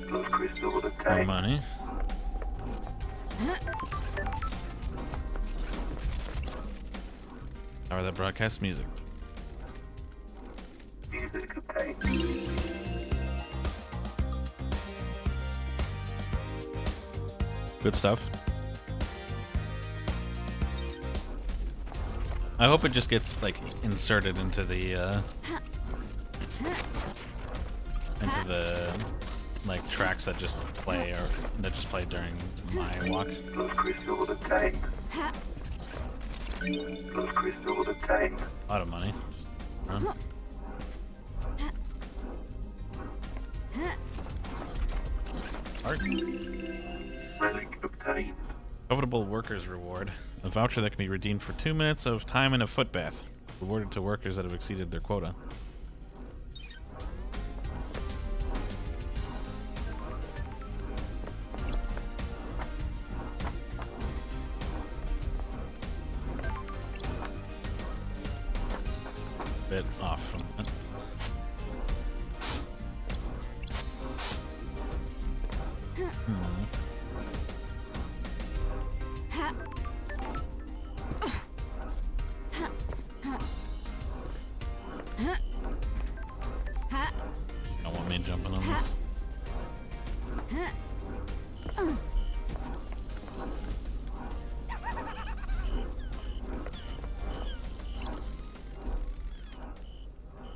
Blood crystal More obtained. money. Tower that broadcasts music. Music obtained. Good stuff. I hope it just gets like inserted into the like tracks that just play or that just play during my walk. Blood crystal obtained. Blood crystal obtained. A lot of money. Run. Art. Relic obtained. Covetable workers reward. A voucher that can be redeemed for 2 minutes of time in a foot bath. Rewarded to workers that have exceeded their quota. Bit off from that. Don't want me jumping on this.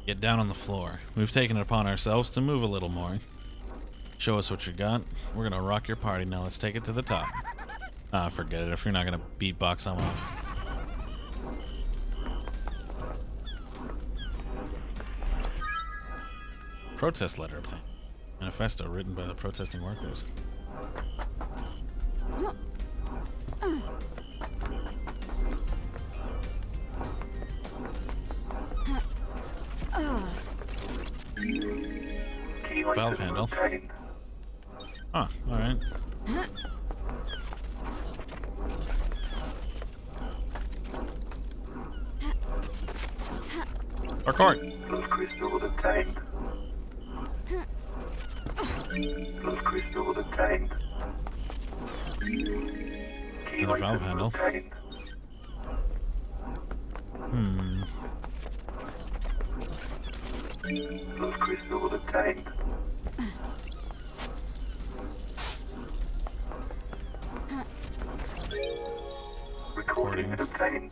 Get down on the floor. We've taken it upon ourselves to move a little more. Show us what you got. We're gonna rock your party now. Let's take it to the top. Ah, forget it. If you're not gonna beatbox, I'm off. Protest letter obtained. Manifesto written by the protesting workers. Key Valve item handle. obtained. Huh, alright. Parkour! Blood crystal obtained. Blood crystal obtained. Key Another valve item handle. obtained. Blood crystal obtained. Recording obtained.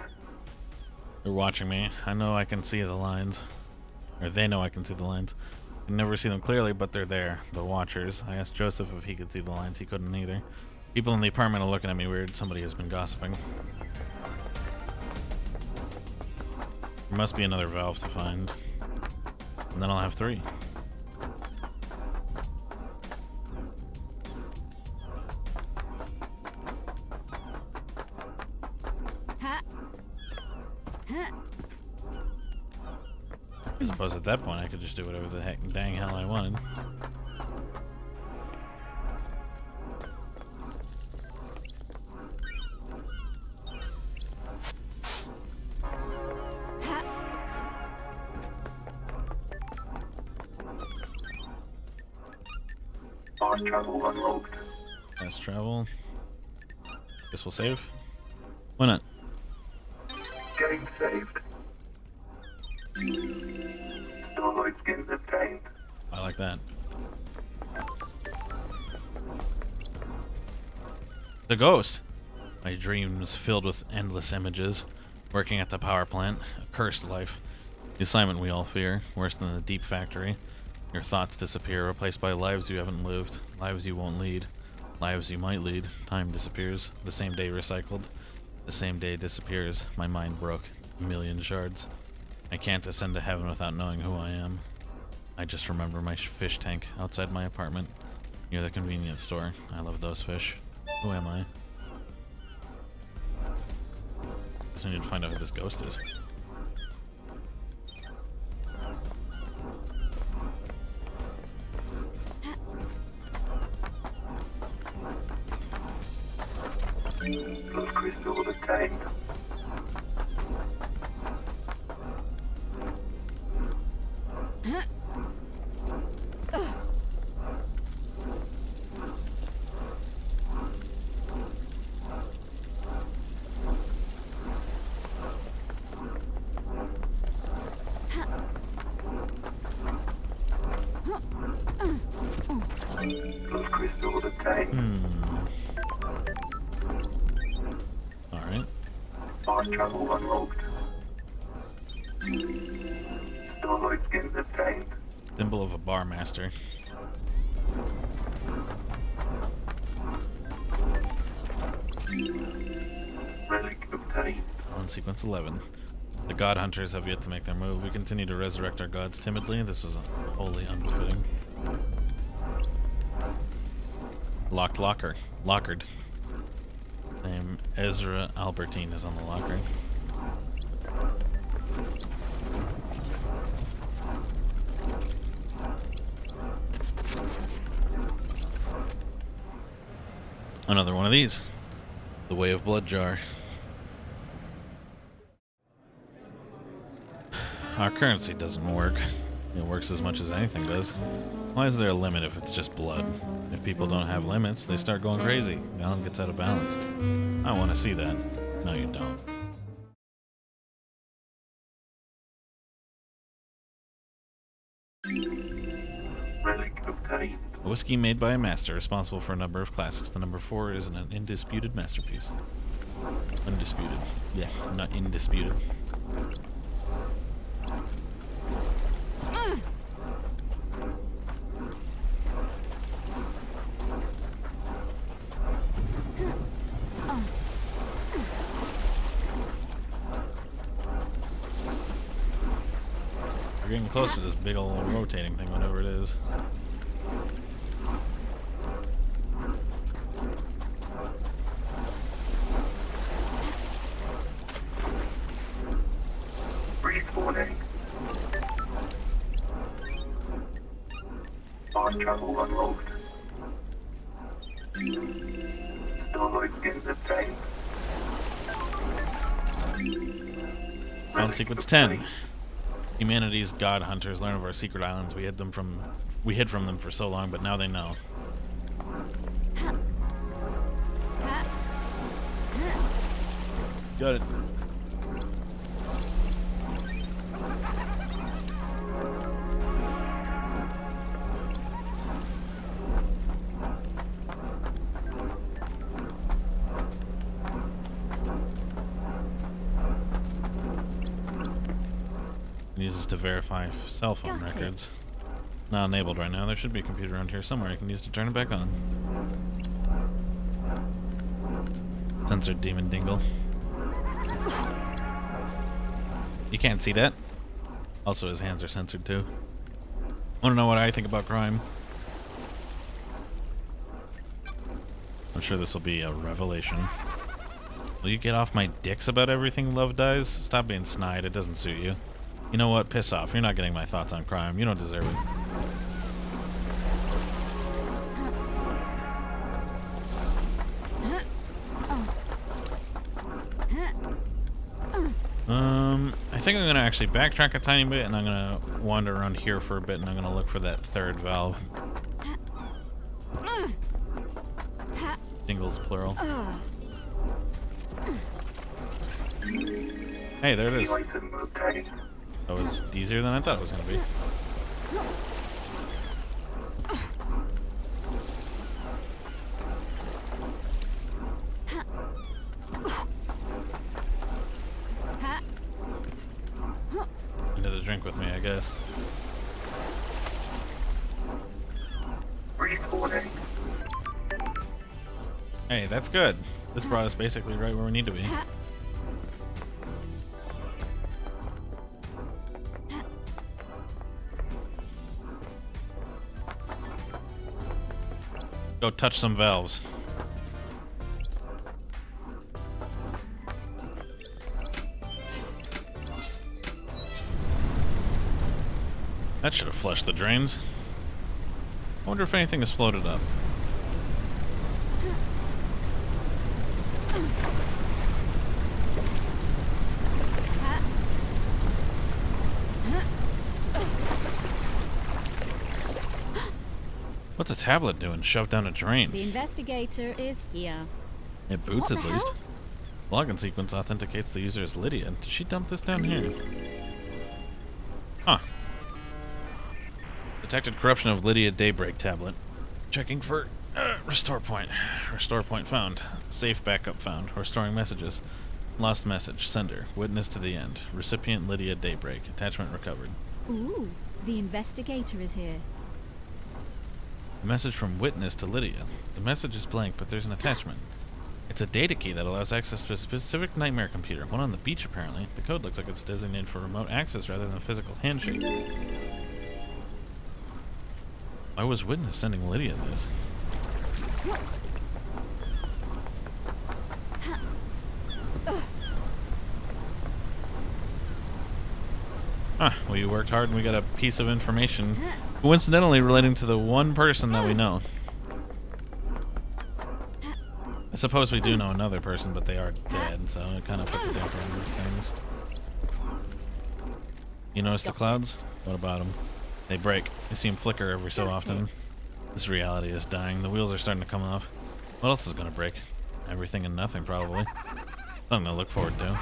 They're watching me. I know I can see the lines. Or they know I can see the lines. I can never see them clearly, but they're there. The watchers. I asked Joseph if he could see the lines. He couldn't either. People in the apartment are looking at me weird. Somebody has been gossiping. There must be another valve to find. And then I'll have 3. I suppose at that point I could just do whatever the heck dang hell I wanted. Fast travel unlocked. Fast travel. This will save. Why not? Game saved. Starlight skins obtained. I like that. The ghost! My dreams filled with endless images. Working at the power plant. A cursed life. The assignment we all fear. Worse than the deep factory. Your thoughts disappear, replaced by lives you haven't lived. Lives you won't lead. Lives you might lead. Time disappears. The same day recycled. The same day disappears. My mind broke. A million shards. I can't ascend to heaven without knowing who I am. I just remember my fish tank outside my apartment, near the convenience store. I love those fish. Who am I? Guess I need to find out who this ghost is. Plus crystal obtained. Plus crystal obtained. Alright. Fast travel unlocked. Starlight skins obtained. Symbol of a bar master. Relic obtained. On sequence 11. The god hunters have yet to make their move. We continue to resurrect our gods timidly. This was wholly unbefitting. Locked locker. Lockered. Name Ezra Albertine is on the locker. Another one of these. The Way of Blood Jar. Our currency doesn't work. It works as much as anything does. Why is there a limit if it's just blood? If people don't have limits, they start going crazy. Balance gets out of balance. I want to see that. No, you don't. Relic obtained. A whiskey made by a master, responsible for a number of classics. The number 4 is an indisputed masterpiece. Undisputed. Yeah, not indisputed. We're getting close to this big old rotating thing, whatever it is. Respawning. Fast travel unlocked. Starlight skins obtained. On sequence 10. Humanity's god hunters learn of our secret islands. We hid from them for so long, but now they know. Got it. Uses to verify cell phone Got records. Not enabled right now. There should be a computer around here somewhere I can use to turn it back on. Censored demon dingle. You can't see that. Also, his hands are censored too. Want to know what I think about crime? I'm sure this will be a revelation. Will you get off my dicks about everything, Love Dies? Stop being snide. It doesn't suit you. You know what? Piss off. You're not getting my thoughts on crime. You don't deserve it. I think I'm gonna actually backtrack a tiny bit, and I'm gonna wander around here for a bit, and I'm gonna look for that third valve. Singles plural. Hey, there it is. The item obtained. That was easier than I thought it was gonna be. Into the drink with me, I guess. Respawning. Hey, that's good. This brought us basically right where we need to be. Go touch some valves. That should have flushed the drains. I wonder if anything has floated up. What's a tablet doing? Shoved down a drain. The investigator is here. It boots What at the least. hell? Login sequence authenticates the user as Lydia. Did she dump this down here? Huh. Detected corruption of Lydia Daybreak tablet. Checking for restore point. Restore point found. Safe backup found. Restoring messages. Lost message. Sender. Witness to the end. Recipient Lydia Daybreak. Attachment recovered. Ooh, the investigator is here. A message from Witness to Lydia. The message is blank, but there's an attachment. It's a data key that allows access to a specific nightmare computer. One on the beach, apparently. The code looks like it's designated for remote access rather than a physical handshake. Why was Witness sending Lydia this? Huh, well, you worked hard and we got a piece of information coincidentally relating to the one person that we know. I suppose we do know another person, but they are dead, so it kind of puts a damper on things. You notice the clouds? What about them? They break. You see them flicker every so That's often. it. This reality is dying. The wheels are starting to come off. What else is going to break? Everything and nothing, probably. Something to look forward to.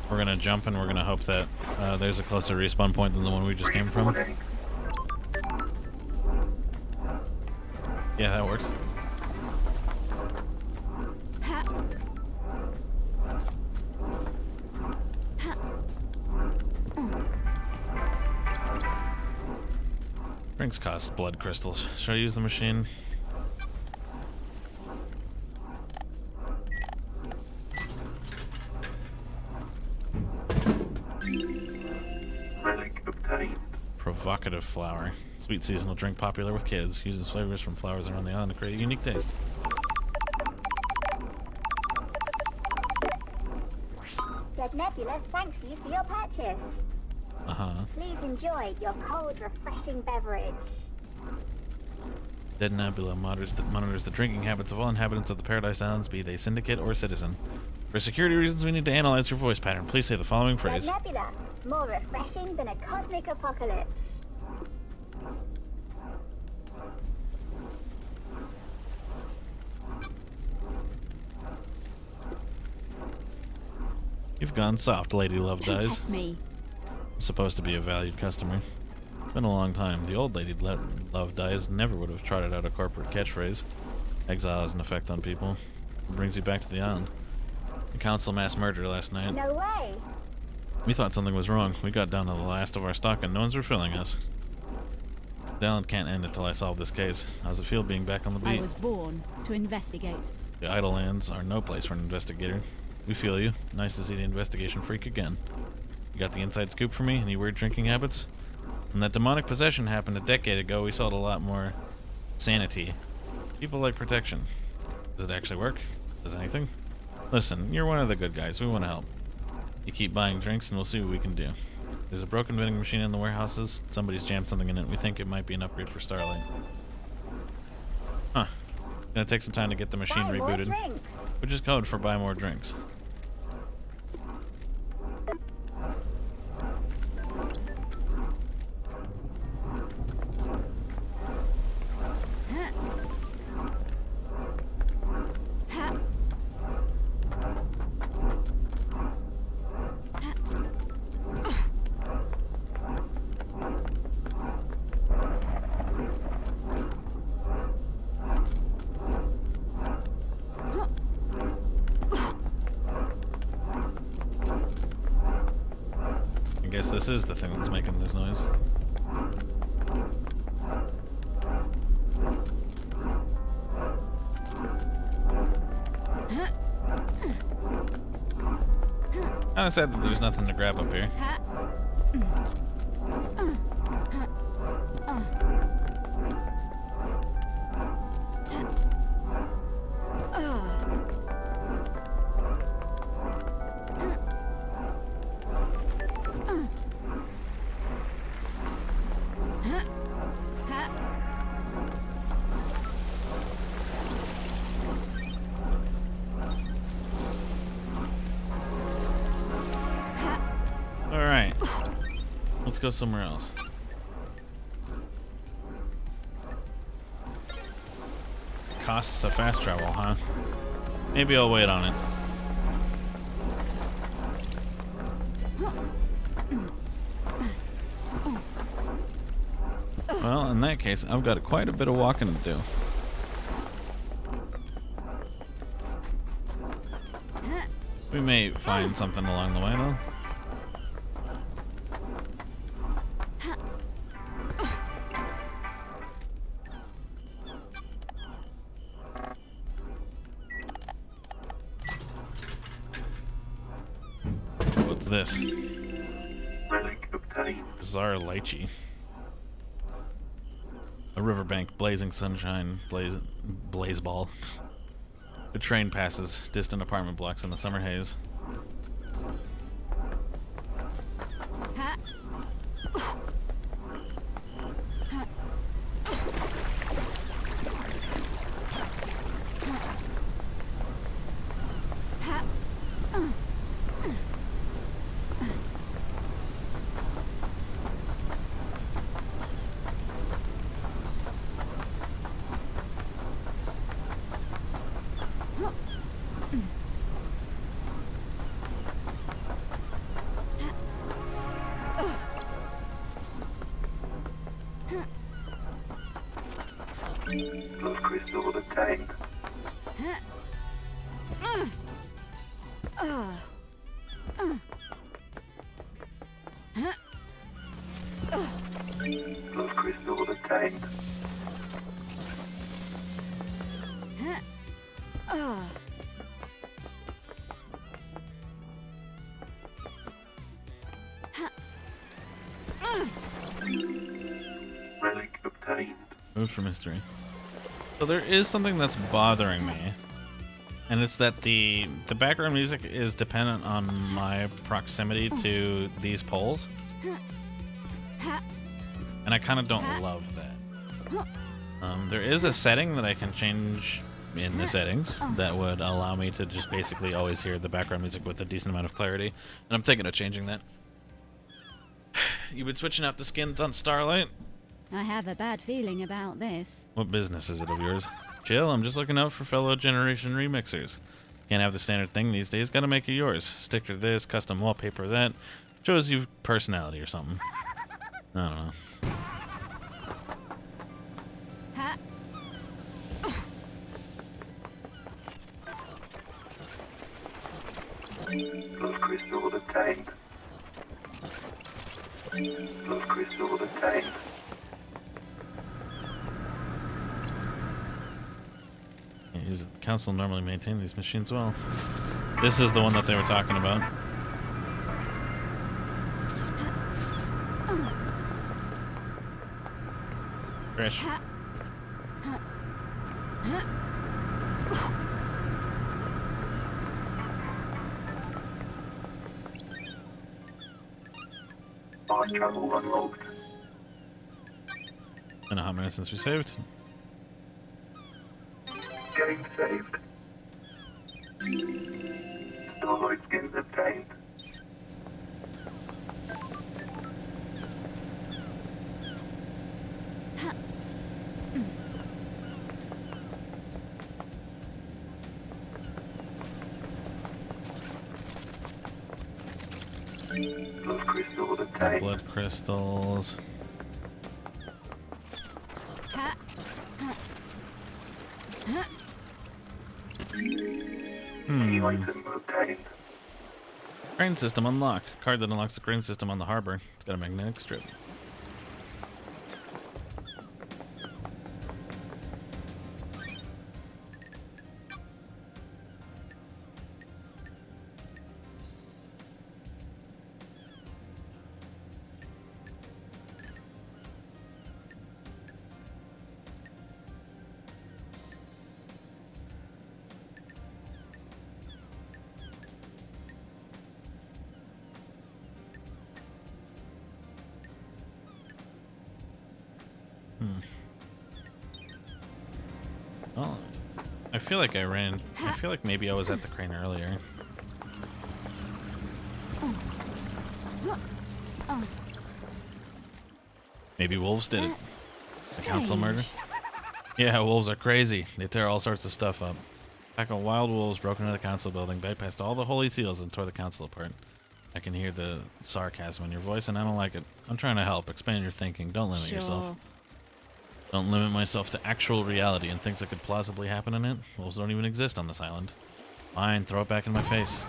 We're gonna jump and we're gonna hope that there's a closer respawn point than the one we just came from. Respawning. Yeah, that works. Drinks cost blood crystals. Should I use the machine? Relic obtained. Provocative flower. Sweet seasonal drink popular with kids. Uses flavors from flowers around the island to create a unique taste. Red Nebula thanks you for your purchase. Uh-huh. Please enjoy your cold, refreshing beverage. Dead Nebula monitors the drinking habits of all inhabitants of the Paradise Islands, be they syndicate or citizen. For security reasons, we need to analyze your voice pattern. Please say the following Red phrase. Nebula, more refreshing than a cosmic apocalypse. You've gone soft, Lady Love Don't Dies. test me. I'm supposed to be a valued customer. It's been a long time. The old Lady Love Dies never would have trotted out a corporate catchphrase. Exile has an effect on people. It brings you back to the island. The council mass murder last night. No way. We thought something was wrong. We got down to the last of our stock and no one's refilling us. The island can't end until I solve this case. How's it feel being back on the I beat? was born to investigate. The idle lands are no place for an investigator. We feel you. Nice to see the investigation freak again. You got the inside scoop for me? Any weird drinking habits? When that demonic possession happened a decade ago, we saw a lot more sanity. People like protection. Does it actually work? Does anything? Listen, you're one of the good guys. We want to help. You keep buying drinks and we'll see what we can do. There's a broken vending machine in the warehouses. Somebody's jammed something in it. We think it might be an upgrade for Starlight. Huh. Gonna take some time to get the machine Buy more rebooted. drinks. Which is code for buy more drinks. I guess this is the thing that's making this noise. Kinda sad that there's nothing to grab up here. Alright. Let's go somewhere else. Costs a fast travel, huh? Maybe I'll wait on it. Well, in that case, I've got quite a bit of walking to do. We may find something along the way, though. What's this? Relic obtained. Bizarre lychee. A riverbank, blazing sunshine, blaze ball. A train passes, distant apartment blocks in the summer haze. Blood crystal obtained. Blood crystal obtained. Relic obtained. Moves from history. So there is something that's bothering me, and it's that the background music is dependent on my proximity to these poles, and I kind of don't love that. There is a setting that I can change in the settings that would allow me to just basically always hear the background music with a decent amount of clarity, and I'm thinking of changing that. You been switching out the skins on Starlight? I have a bad feeling about this. What business is it of yours? Chill, I'm just looking out for fellow generation remixers. Can't have the standard thing these days, gotta make it yours. Sticker this, custom wallpaper that. Shows you personality or something. I don't know. Blood crystal obtained. Blood crystal obtained. The council normally maintain these machines well. This is the one that they were talking about. Fresh. Fast travel unlocked. Been a hot minute since we saved. Game saved. Starlight skins obtained. Blood crystal obtained. Blood crystals. Ha. New item obtained. Crane system unlock. Card that unlocks the crane system on the harbor. It's got a magnetic strip. Well, I feel like I ran. I feel like maybe I was at the crane earlier. Maybe wolves did it. That's The council strange. murder? Yeah, wolves are crazy. They tear all sorts of stuff up. A pack of wild wolves broke into the council building, bypassed all the holy seals, and tore the council apart. I can hear the sarcasm in your voice, and I don't like it. I'm trying to help. Expand your thinking. Don't limit yourself. Don't limit myself to actual reality and things that could plausibly happen in it. Wolves don't even exist on this island. Fine, throw it back in my face.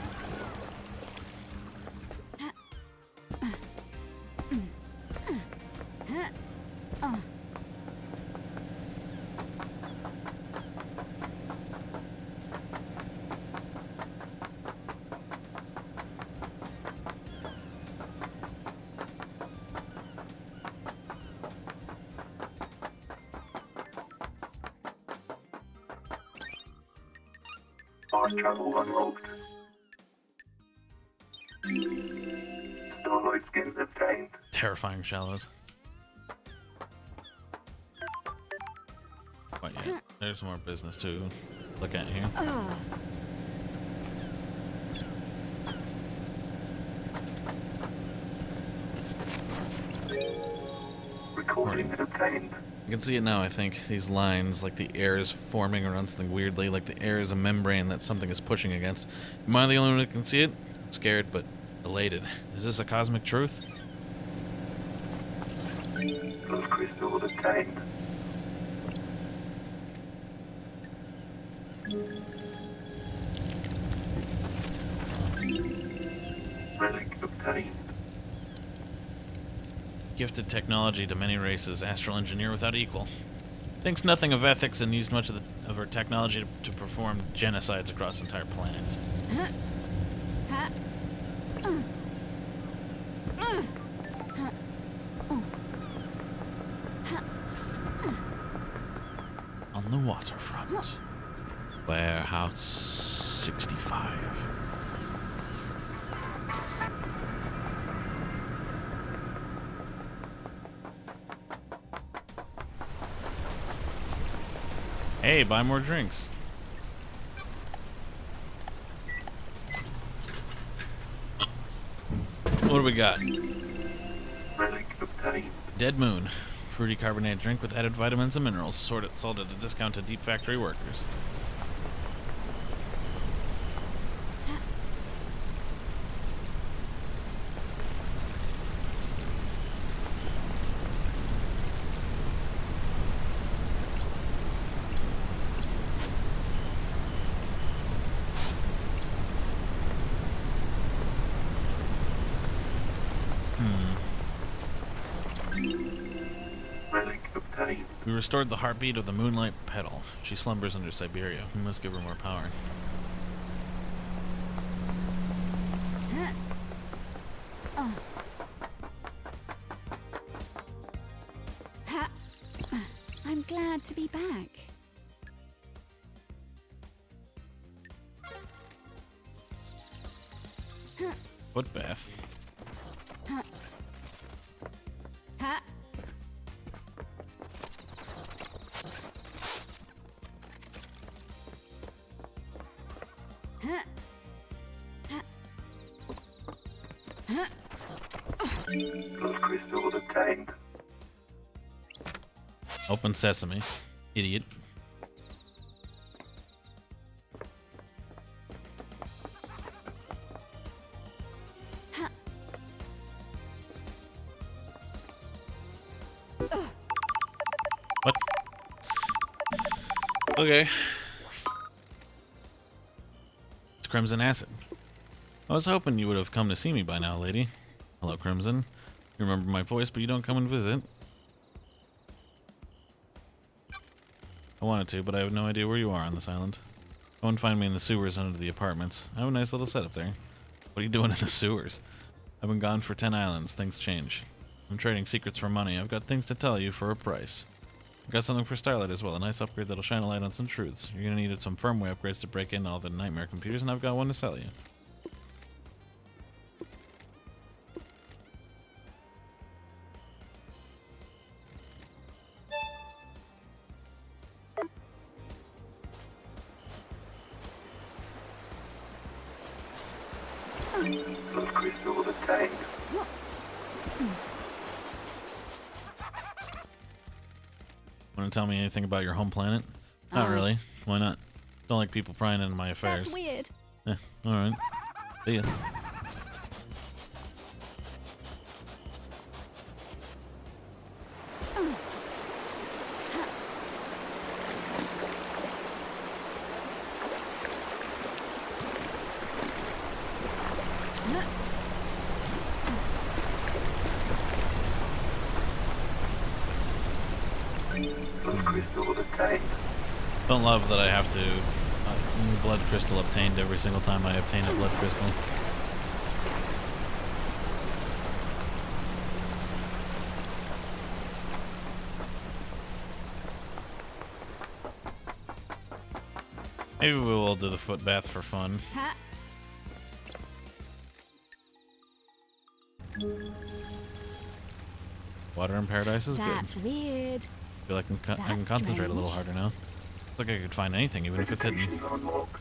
Fast travel unlocked. Starlight skins obtained. Terrifying shallows. But yeah, there's more business to look at here. Recording obtained. You can see it now, I think. These lines, like the air is forming around something weirdly, like the air is a membrane that something is pushing against. Am I the only one who can see it? I'm scared, but elated. Is this a cosmic truth? Blood crystal obtained. Relic obtained. Gifted technology to many races, astral engineer without equal. Thinks nothing of ethics and used much of her technology to perform genocides across entire planets. On the waterfront. Warehouse 65. Hey, buy more drinks. What do we got? Relic obtained. Dead Moon. Fruity carbonated drink with added vitamins and minerals. Sold at a discount to deep factory workers. Relic obtained. We restored the heartbeat of the Moonlight Petal. She slumbers under Siberia. We must give her more power. I'm glad to be back. Foot bath. Ha! Huh. Those crystals obtained. Open sesame. Idiot. What? Okay. It's Crimson Acid. I was hoping you would have come to see me by now, lady. Hello, Crimson. You remember my voice, but you don't come and visit. I wanted to, but I have no idea where you are on this island. Go and find me in the sewers under the apartments. I have a nice little setup there. What are you doing in the sewers? I've been gone for 10 islands. Things change. I'm trading secrets for money. I've got things to tell you for a price. I've got something for Starlight as well. A nice upgrade that'll shine a light on some truths. You're gonna need some firmware upgrades to break into all the nightmare computers, and I've got one to sell you. Those crystals obtained. Want to tell me anything about your home planet? Not really. Why not? Don't like people prying into my affairs. That's weird. Alright. See ya. Those crystals obtained. Don't love that I have to blood crystal obtained every single time I obtain a blood crystal. Maybe we will do the foot bath for fun. Ha! Water in paradise is good. That's weird. I feel like I can That's concentrate a little strange. harder now. Looks like I could find anything, even if it's hidden. Vegetation unlocked.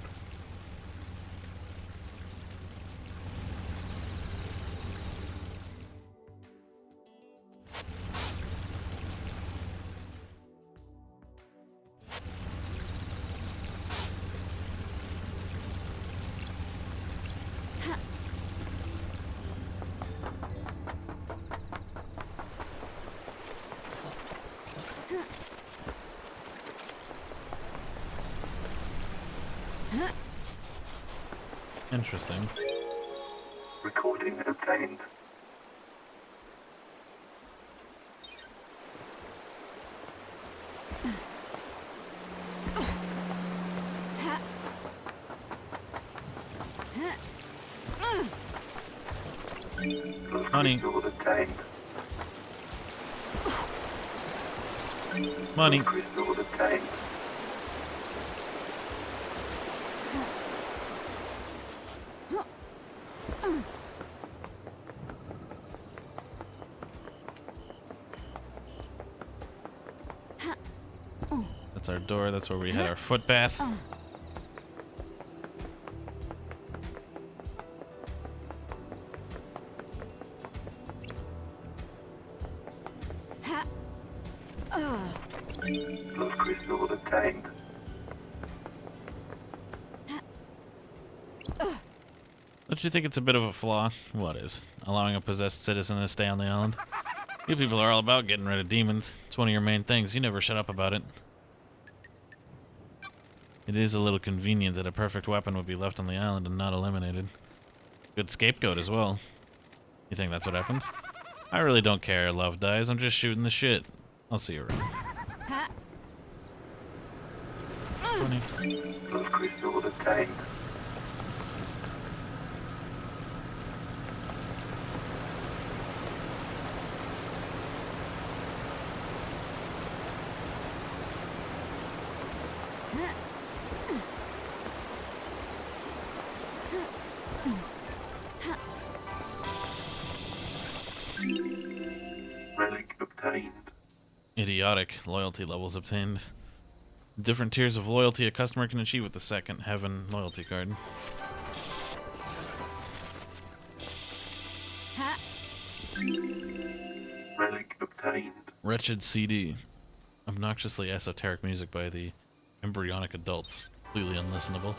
Interesting. Recording obtained. Ha! Ha! Those Money. crystals obtained. Money. Those crystals obtained. That's our door. That's where we had our foot bath. Ha! Those crystals obtained. Don't you think it's a bit of a flaw? What is? Allowing a possessed citizen to stay on the island? You people are all about getting rid of demons. It's one of your main things. You never shut up about it. It is a little convenient that a perfect weapon would be left on the island and not eliminated. Good scapegoat as well. You think that's what happened? I really don't care, Love Dies. I'm just shooting the shit. I'll see you around. Ha! 20. Those crystals obtained. symbiotic loyalty levels obtained. Different tiers of loyalty a customer can achieve with the second Heaven loyalty card. Ha! Relic obtained. Wretched CD. Obnoxiously esoteric music by the embryonic adults. Completely unlistenable.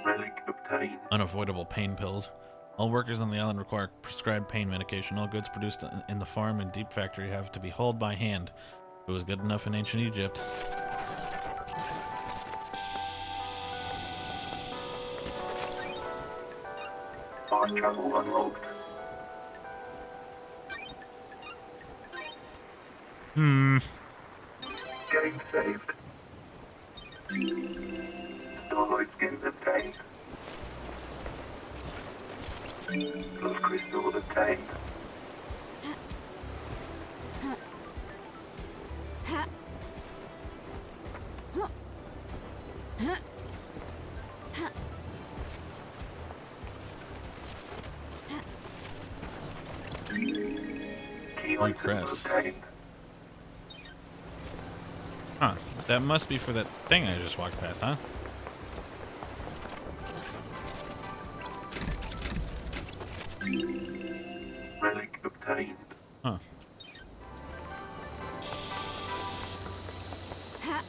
Relic obtained. Unavoidable pain pills. All workers on the island require prescribed pain medication. All goods produced in the farm and deep factory have to be hauled by hand. It was good enough in ancient Egypt. Fast travel unlocked. Game saved. Starlight skins obtained. Blood crystal obtained. Ha! Huh. Ha! Ha! Key Blue items crest. obtained. Huh. That must be for that thing I just walked past, huh? Relic obtained. Huh. Ha!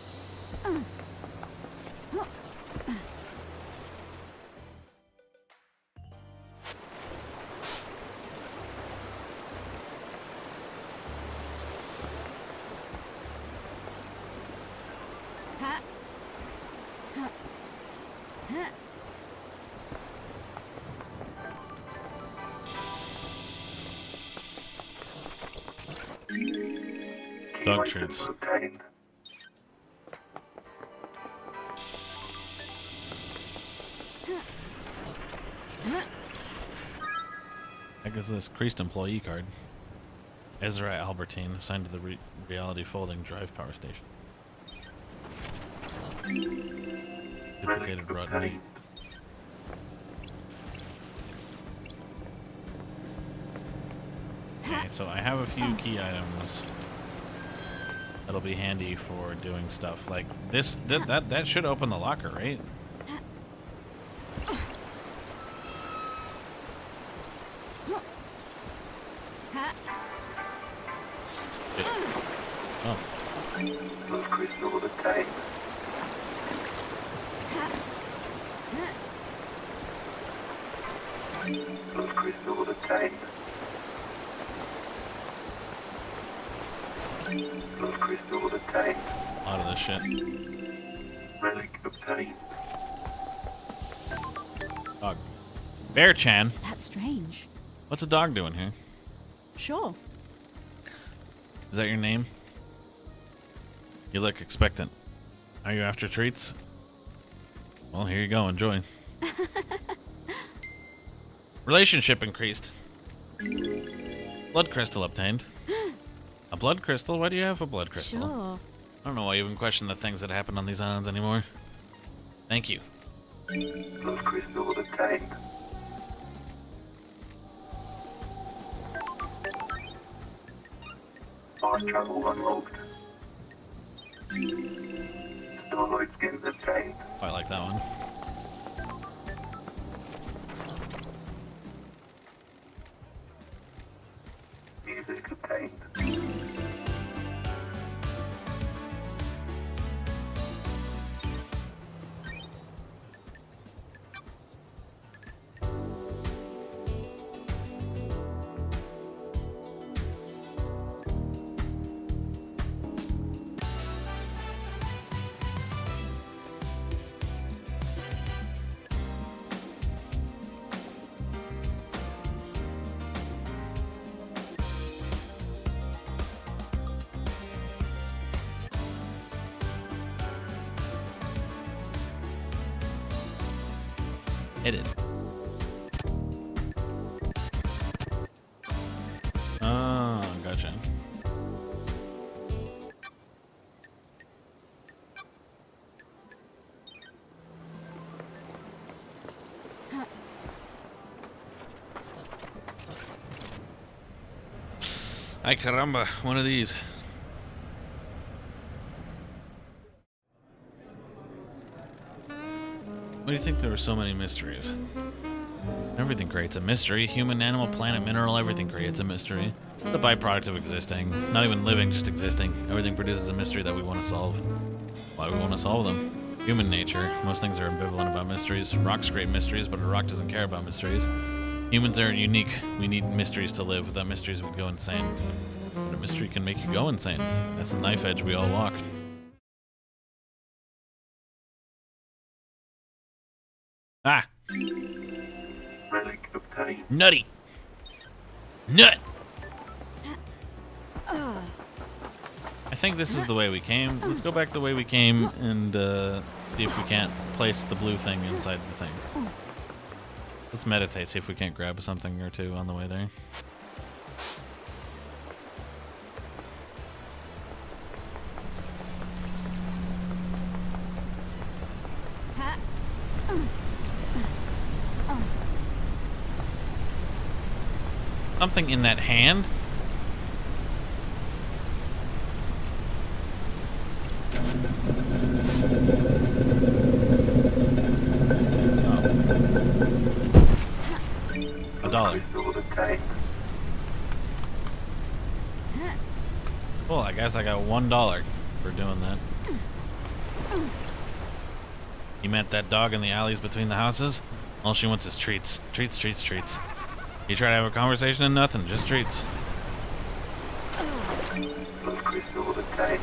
Ha! Ha! Ha! Key Dog items treats. obtained. Heck is this creased employee card? Ezra Albertine, assigned to the reality folding drive power station. Duplicated rotten meat. Okay, so I have a few key items that'll be handy for doing stuff like this. That should open the locker, right? Ha! Shit. Oh, Blood crystal obtained. Ha! Ha! Blood crystal obtained. Blood crystal obtained. a lot of this shit. Relic obtained. Dog. Bear-chan, That's strange. what's a dog doing here? Sure. Is that your name? You look expectant. Are you after treats? Well, here you go. Enjoy. Relationship increased. Blood crystal obtained. A blood crystal? Why do you have a blood crystal? Sure. I don't know why you even question the things that happen on these islands anymore. Thank you. Blood crystal obtained. Fast travel unlocked. Starlight skins obtained. I like that one. Music obtained. Edit. Oh, gotcha. Ay caramba, one of these. Why do you think there were so many mysteries? Everything creates a mystery. Human, animal, planet, mineral, everything creates a mystery. It's a byproduct of existing. Not even living, just existing. Everything produces a mystery that we want to solve. Why do we want to solve them? Human nature. Most things are ambivalent about mysteries. Rocks create mysteries, but a rock doesn't care about mysteries. Humans are unique. We need mysteries to live. Without mysteries, we'd go insane. But a mystery can make you go insane. That's the knife edge we all walk. Ah! Relic obtained. Nutty! Nut! I think this is the way we came. Let's go back the way we came and see if we can't place the blue thing inside the thing. Let's meditate, see if we can't grab something or two on the way there. Something in that hand? Oh. $1. Crystal obtained. Well, I guess I got $1 for doing that. You met that dog in the alleys between the houses? All she wants is treats. Treats, treats, treats. You try to have a conversation and nothing, just treats. Those crystal obtained.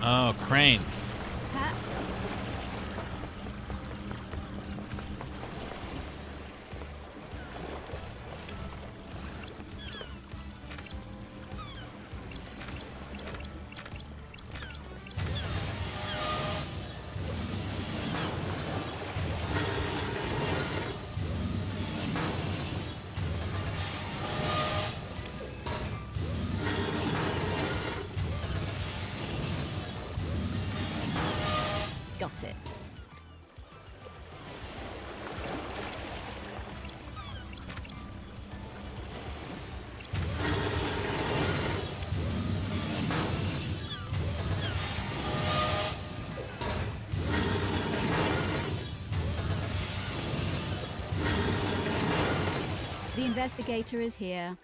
Oh, crane. Got it. The investigator is here.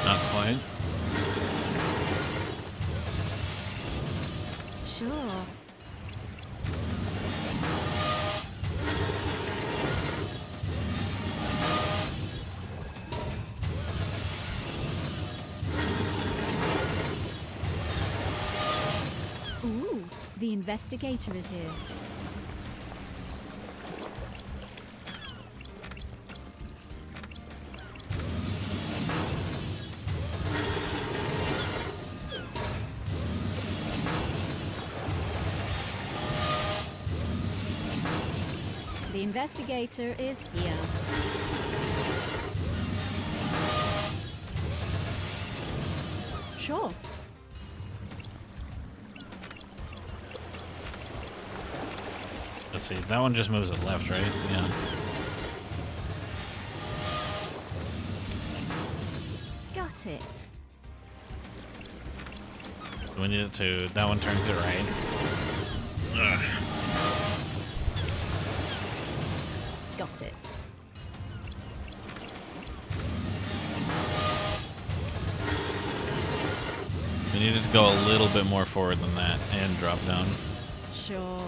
Not quite. Sure. Ooh, the investigator is here. The investigator is here. Sure. Let's see. That one just moves it left, right? Yeah. Got it. We need it to. That one turns it right. Ugh. Got it. We needed to go a little bit more forward than that and drop down. Sure.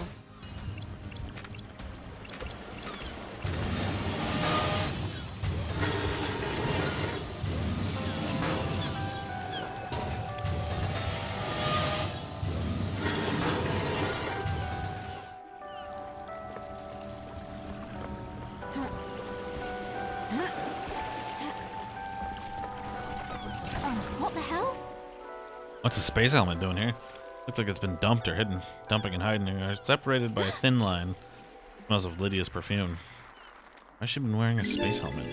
What the hell? What's a space helmet doing here? Looks like it's been dumped or hidden. Dumping and hiding here. Separated by a thin line. Smells of Lydia's perfume. Why's she been wearing a space helmet?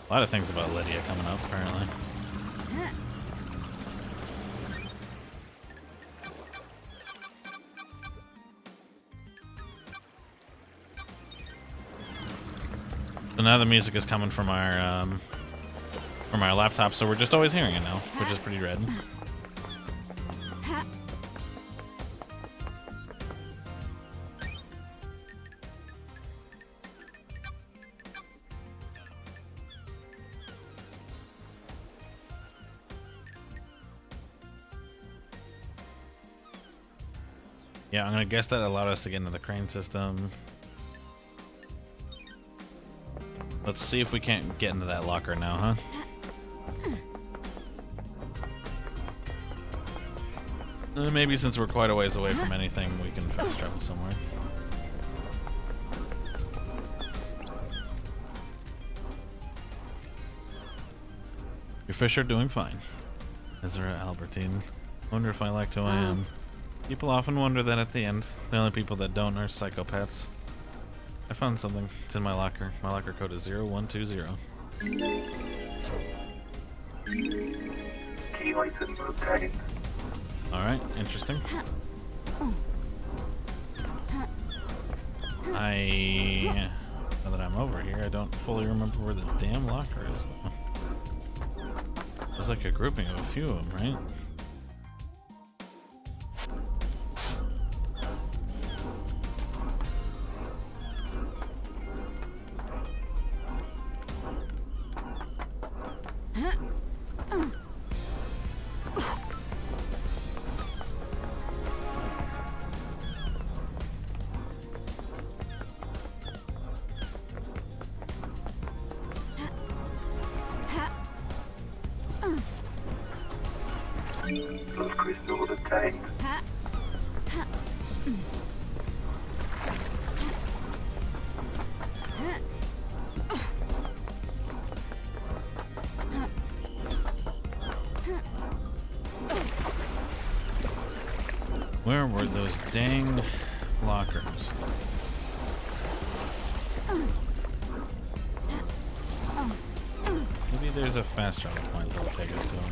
A lot of things about Lydia coming up, apparently. So now the music is coming from our laptop, so we're just always hearing it now, which is pretty rad. Yeah, I'm gonna guess that allowed us to get into the crane system. Let's see if we can't get into that locker now, huh? Maybe since we're quite a ways away from anything, we can fast travel somewhere. Your fish are doing fine. Ezra Albertine. Wonder if I liked who I am. People often wonder that at the end. The only people that don't are psychopaths. I found something. It's in my locker. My locker code is 0120. Key item obtained. Alright, interesting. Now that I'm over here, I don't fully remember where the damn locker is, though. There's like a grouping of a few of them, right? Blood crystal obtained. Where were those dang lockers? Maybe there's a fast travel point that'll take us to them.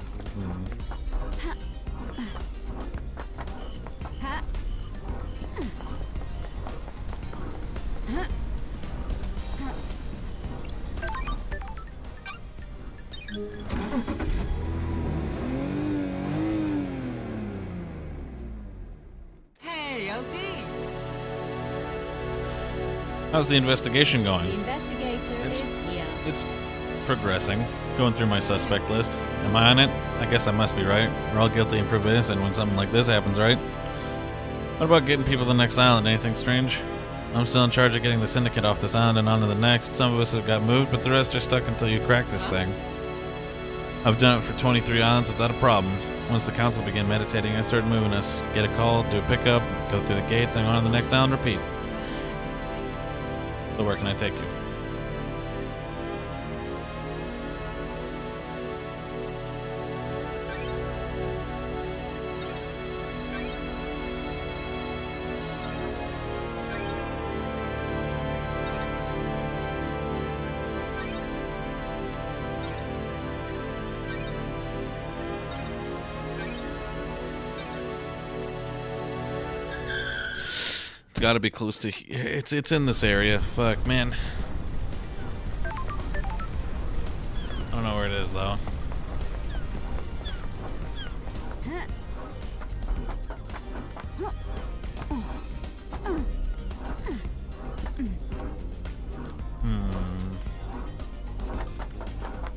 Hey, LD! How's the investigation The going? investigator It's- is here. It's progressing. Going through my suspect list. Am I on it? I guess I must be, right? We're all guilty and proven innocent when something like this happens, right? What about getting people to the next island? Anything strange? I'm still in charge of getting the syndicate off this island and onto the next. Some of us have got moved, but the rest are stuck until you crack this thing. I've done it for 23 islands without a problem. Once the council begin meditating, I start moving us. Get a call, do a pickup, go through the gates, and on to the next island, repeat. So where can I take you? got to be close to. It's in this area. Fuck, man. I don't know where it is though.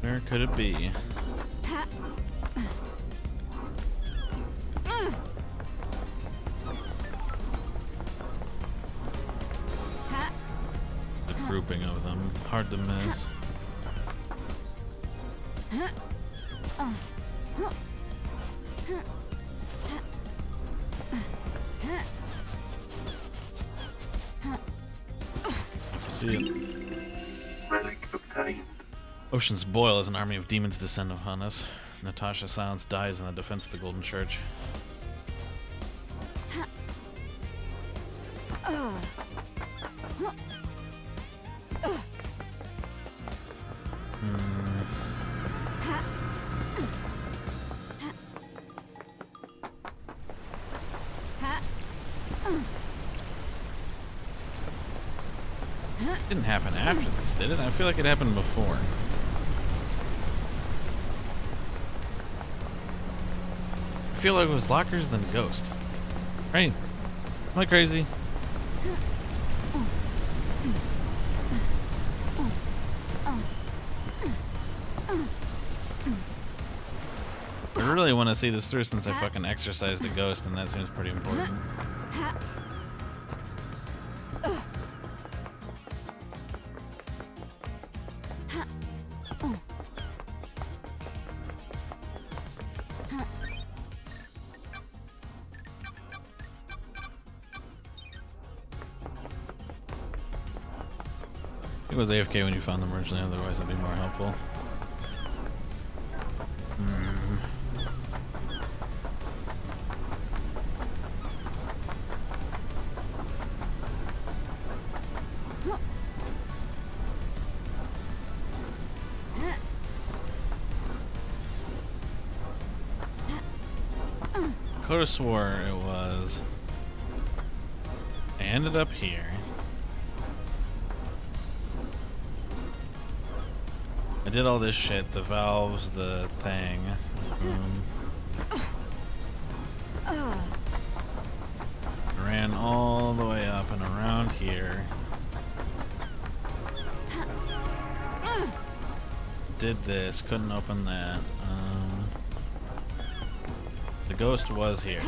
Where could it be? The grouping of them, hard to miss. See it. Relic obtained. Oceans boil as an army of demons descend upon us. Natasha Silence dies in the defense of the Golden Church. It didn't happen after this, did it? I feel like it happened before. I feel like it was lockers then ghost. Right? Am I crazy? I really want to see this through since I fucking exercised a ghost, and that seems pretty important. It was AFK when you found them originally, otherwise it'd be more helpful. I could have swore it was. I ended up here. I did all this shit, the valves, the thing. Ran all the way up and around here. Did this, couldn't open that. The ghost was here.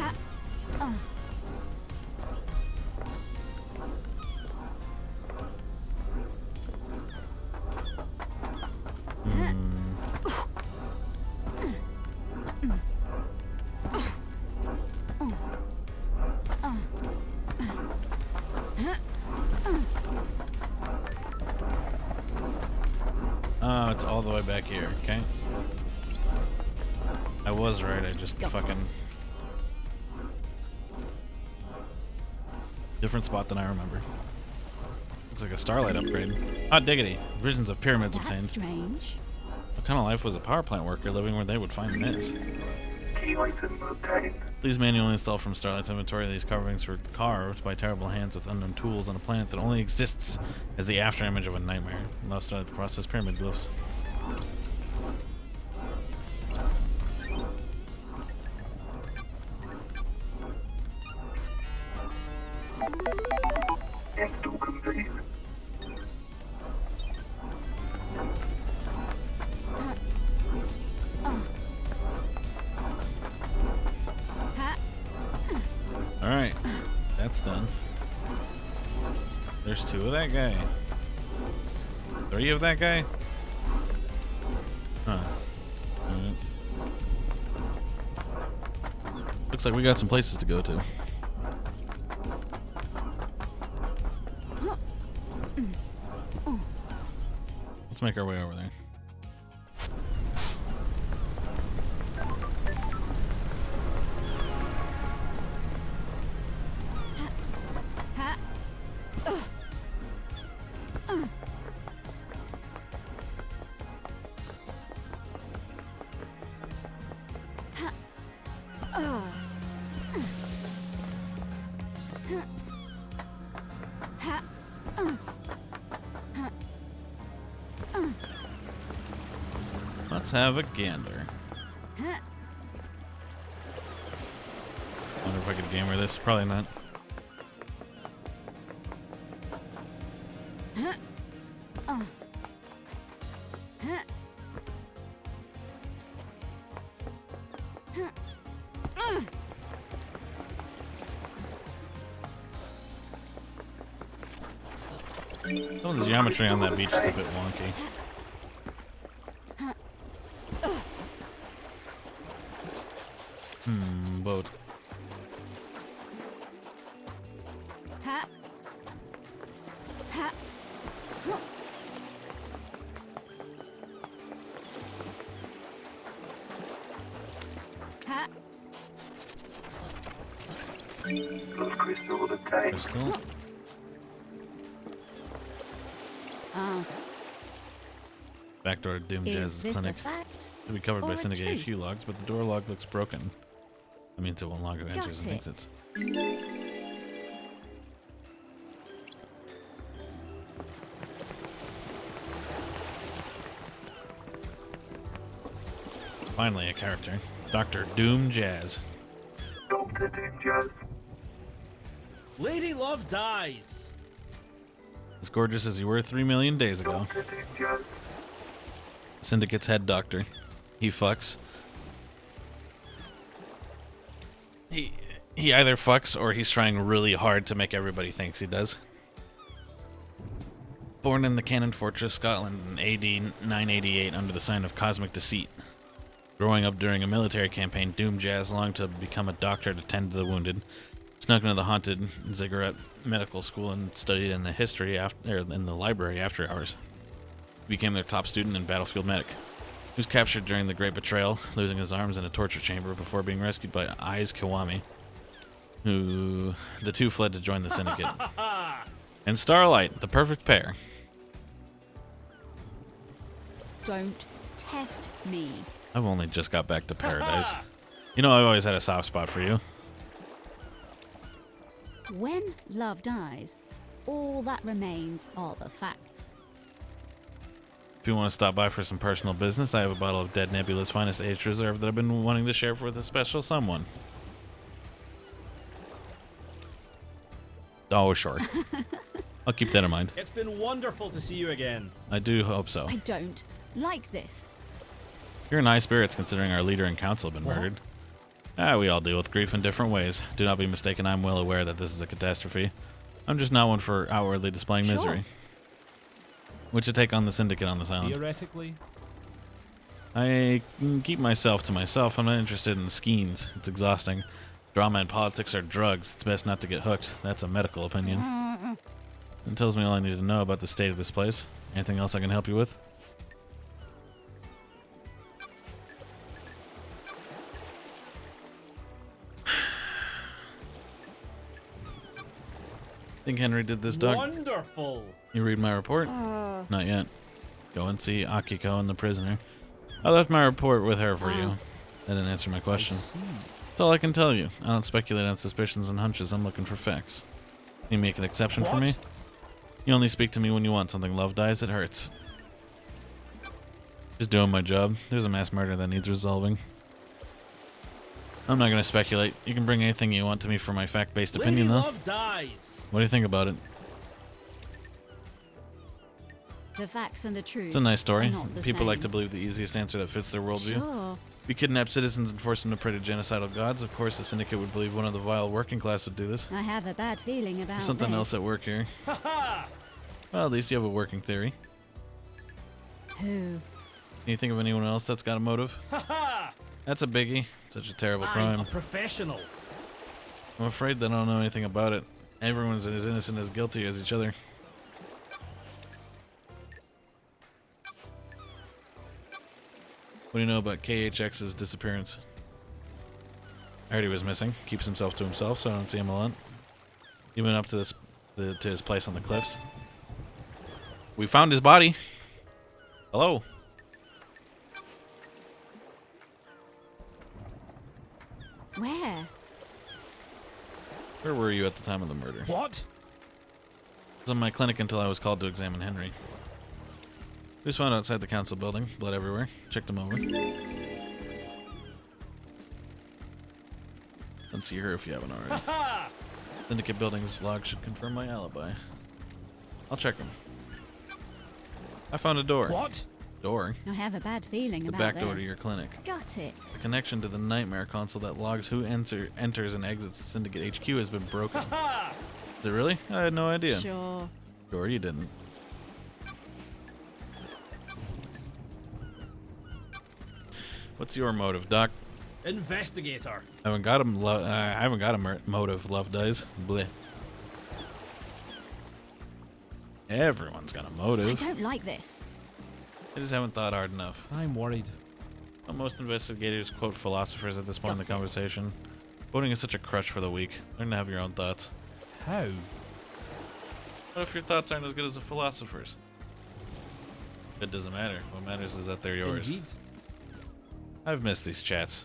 Oh, it's all the way back here, okay? I was right, I just fucking... Different spot than I remember. Looks like a starlight upgrade. Hot diggity. Visions of pyramids That's obtained. strange. What kind of life was a power plant worker living where they would find this? Key item obtained. Please manually install from Starlight's inventory. These carvings were carved by terrible hands with unknown tools on a planet that only exists as the after image of a nightmare. Allow Starlight to process pyramid glyphs. Install complete. Alright, that's done. There's 2 of that guy. 3 of that guy? Huh. Alright. Looks like we got some places to go to. Let's make our way over there. Let's have a gander. Wonder if I could gamer this. Probably not. Some of the geometry on that beach is a bit wonky. Boat. Ha. Ha. Ha. Blood crystal obtained. Crystal. Oh, Backdoor to Doom is Jazz's this clinic. a fact? To be covered by or a Syndicate treat? HQ logs, but the door log looks broken. I mean, to one log of enters and it. exits. Finally, a character. Dr. Doom Jazz. Dr. Doom Jazz. Lady Love dies. As gorgeous as you were 3 million days ago. Dr. Doom Jazz. Syndicate's head doctor. He fucks. He either fucks or he's trying really hard to make everybody thinks he does. Born in the Cannon Fortress, Scotland in AD 988 under the sign of Cosmic Deceit. Growing up during a military campaign, Doom Jazz longed to become a doctor to tend to the wounded. Snuck into the haunted Ziggurat Medical School and studied in the history in the library after hours. He became their top student and battlefield medic. He was captured during the Great Betrayal, losing his arms in a torture chamber before being rescued by Aiz Kiwami, who the two fled to join the Syndicate. And Starlight, the perfect pair. Don't test me. I've only just got back to Paradise. You know, I've always had a soft spot for you. When love dies, all that remains are the facts. If you want to stop by for some personal business, I have a bottle of Dead Nebula's finest aged reserve that I've been wanting to share with a special someone. Oh, sure. I'll keep that in mind. It's been wonderful to see you again. I do hope so. I don't like this. You're in high spirits considering our leader and council have been murdered. We all deal with grief in different ways. Do not be mistaken, I'm well aware that this is a catastrophe. I'm just not one for outwardly displaying Sure. misery. What's your take on the Syndicate on this island? Theoretically, I can keep myself to myself. I'm not interested in the skeins. It's exhausting. Drama and politics are drugs. It's best not to get hooked. That's a medical opinion. It tells me all I need to know about the state of this place. Anything else I can help you with? Think Henry did this, Doug? wonderful. You read my report? Not yet. Go and see Akiko and the prisoner. I left my report with her for you. That didn't answer my question. That's all I can tell you. I don't speculate on suspicions and hunches. I'm looking for facts. Can you make an exception for What? me? You only speak to me when you want something. Love dies, it hurts. Just doing my job. There's a mass murder that needs resolving. I'm not going to speculate. You can bring anything you want to me for my fact-based Lady opinion, though. Love dies. What do you think about it? The facts and the truth. It's a nice story. are not the People like same. to believe the easiest answer that fits their worldview. Sure. We kidnap citizens and force them to pray to genocidal gods. Of course, the Syndicate would believe one of the vile working class would do this. I have a bad feeling about There's something this. else at work here. Ha ha! Well, at least you have a working theory. Who? Can you think of anyone else that's got a motive? Ha ha! That's a biggie. Such a terrible I'm crime. a professional. I'm afraid they don't know anything about it. Everyone's as innocent as guilty as each other. What do you know about KHX's disappearance? I heard he was missing. Keeps himself to himself, so I don't see him a lot. He went up to to his place on the cliffs. We found his body. Hello. Where? Where were you at the time of the murder? What? I was in my clinic until I was called to examine Henry. We just found outside the council building. Blood everywhere. Checked them over. Don't see her if you haven't already. Ha! Syndicate building's log should confirm my alibi. I'll check them. I found a door. What? Door. I have a bad feeling The about back this. door to your clinic. Got it. The connection to the nightmare console that logs who enters and exits Syndicate HQ has been broken. Ha! Is it really? I had no idea. Sure. Sure, you didn't. What's your motive, Doc? Investigator. I haven't got him. I haven't got a motive. Love dies. Bleh. Everyone's got a I motive. don't like this. I just haven't thought hard enough. I'm worried. Well, most investigators quote philosophers at this point in the Got it. conversation. Quoting is such a crutch for the weak. Learn to have your own thoughts. How? What if your thoughts aren't as good as a philosopher's? It doesn't matter. What matters is that they're yours. Indeed. I've missed these chats.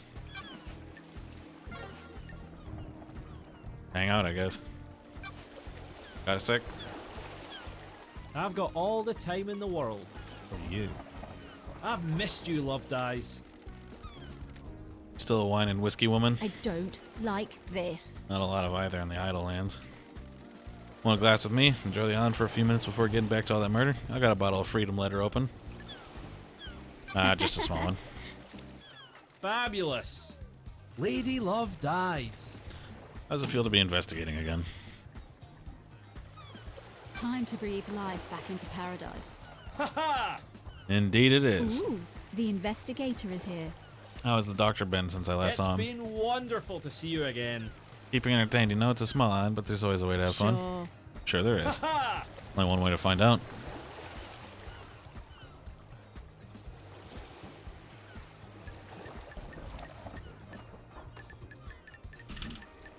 Hang out, I guess. Got a sec? I've got all the time in the world for you. I've missed you, Love Dies. Still a wine and whiskey woman? I don't like this. Not a lot of either in the idle lands. Want a glass with me? Enjoy the island for a few minutes before getting back to all that murder? I got a bottle of Freedom Letter open. Just a small one. Fabulous. Lady Love Dies. How does it feel to be investigating again? Time to breathe life back into paradise. Ha ha! Indeed it is. Ooh, the investigator is here. How has the doctor been since I last It's saw him? been wonderful to see you again. Keeping entertained. You know it's a small island, but there's always a way to have fun. Sure. Sure there is. Ha! Only one way to find out.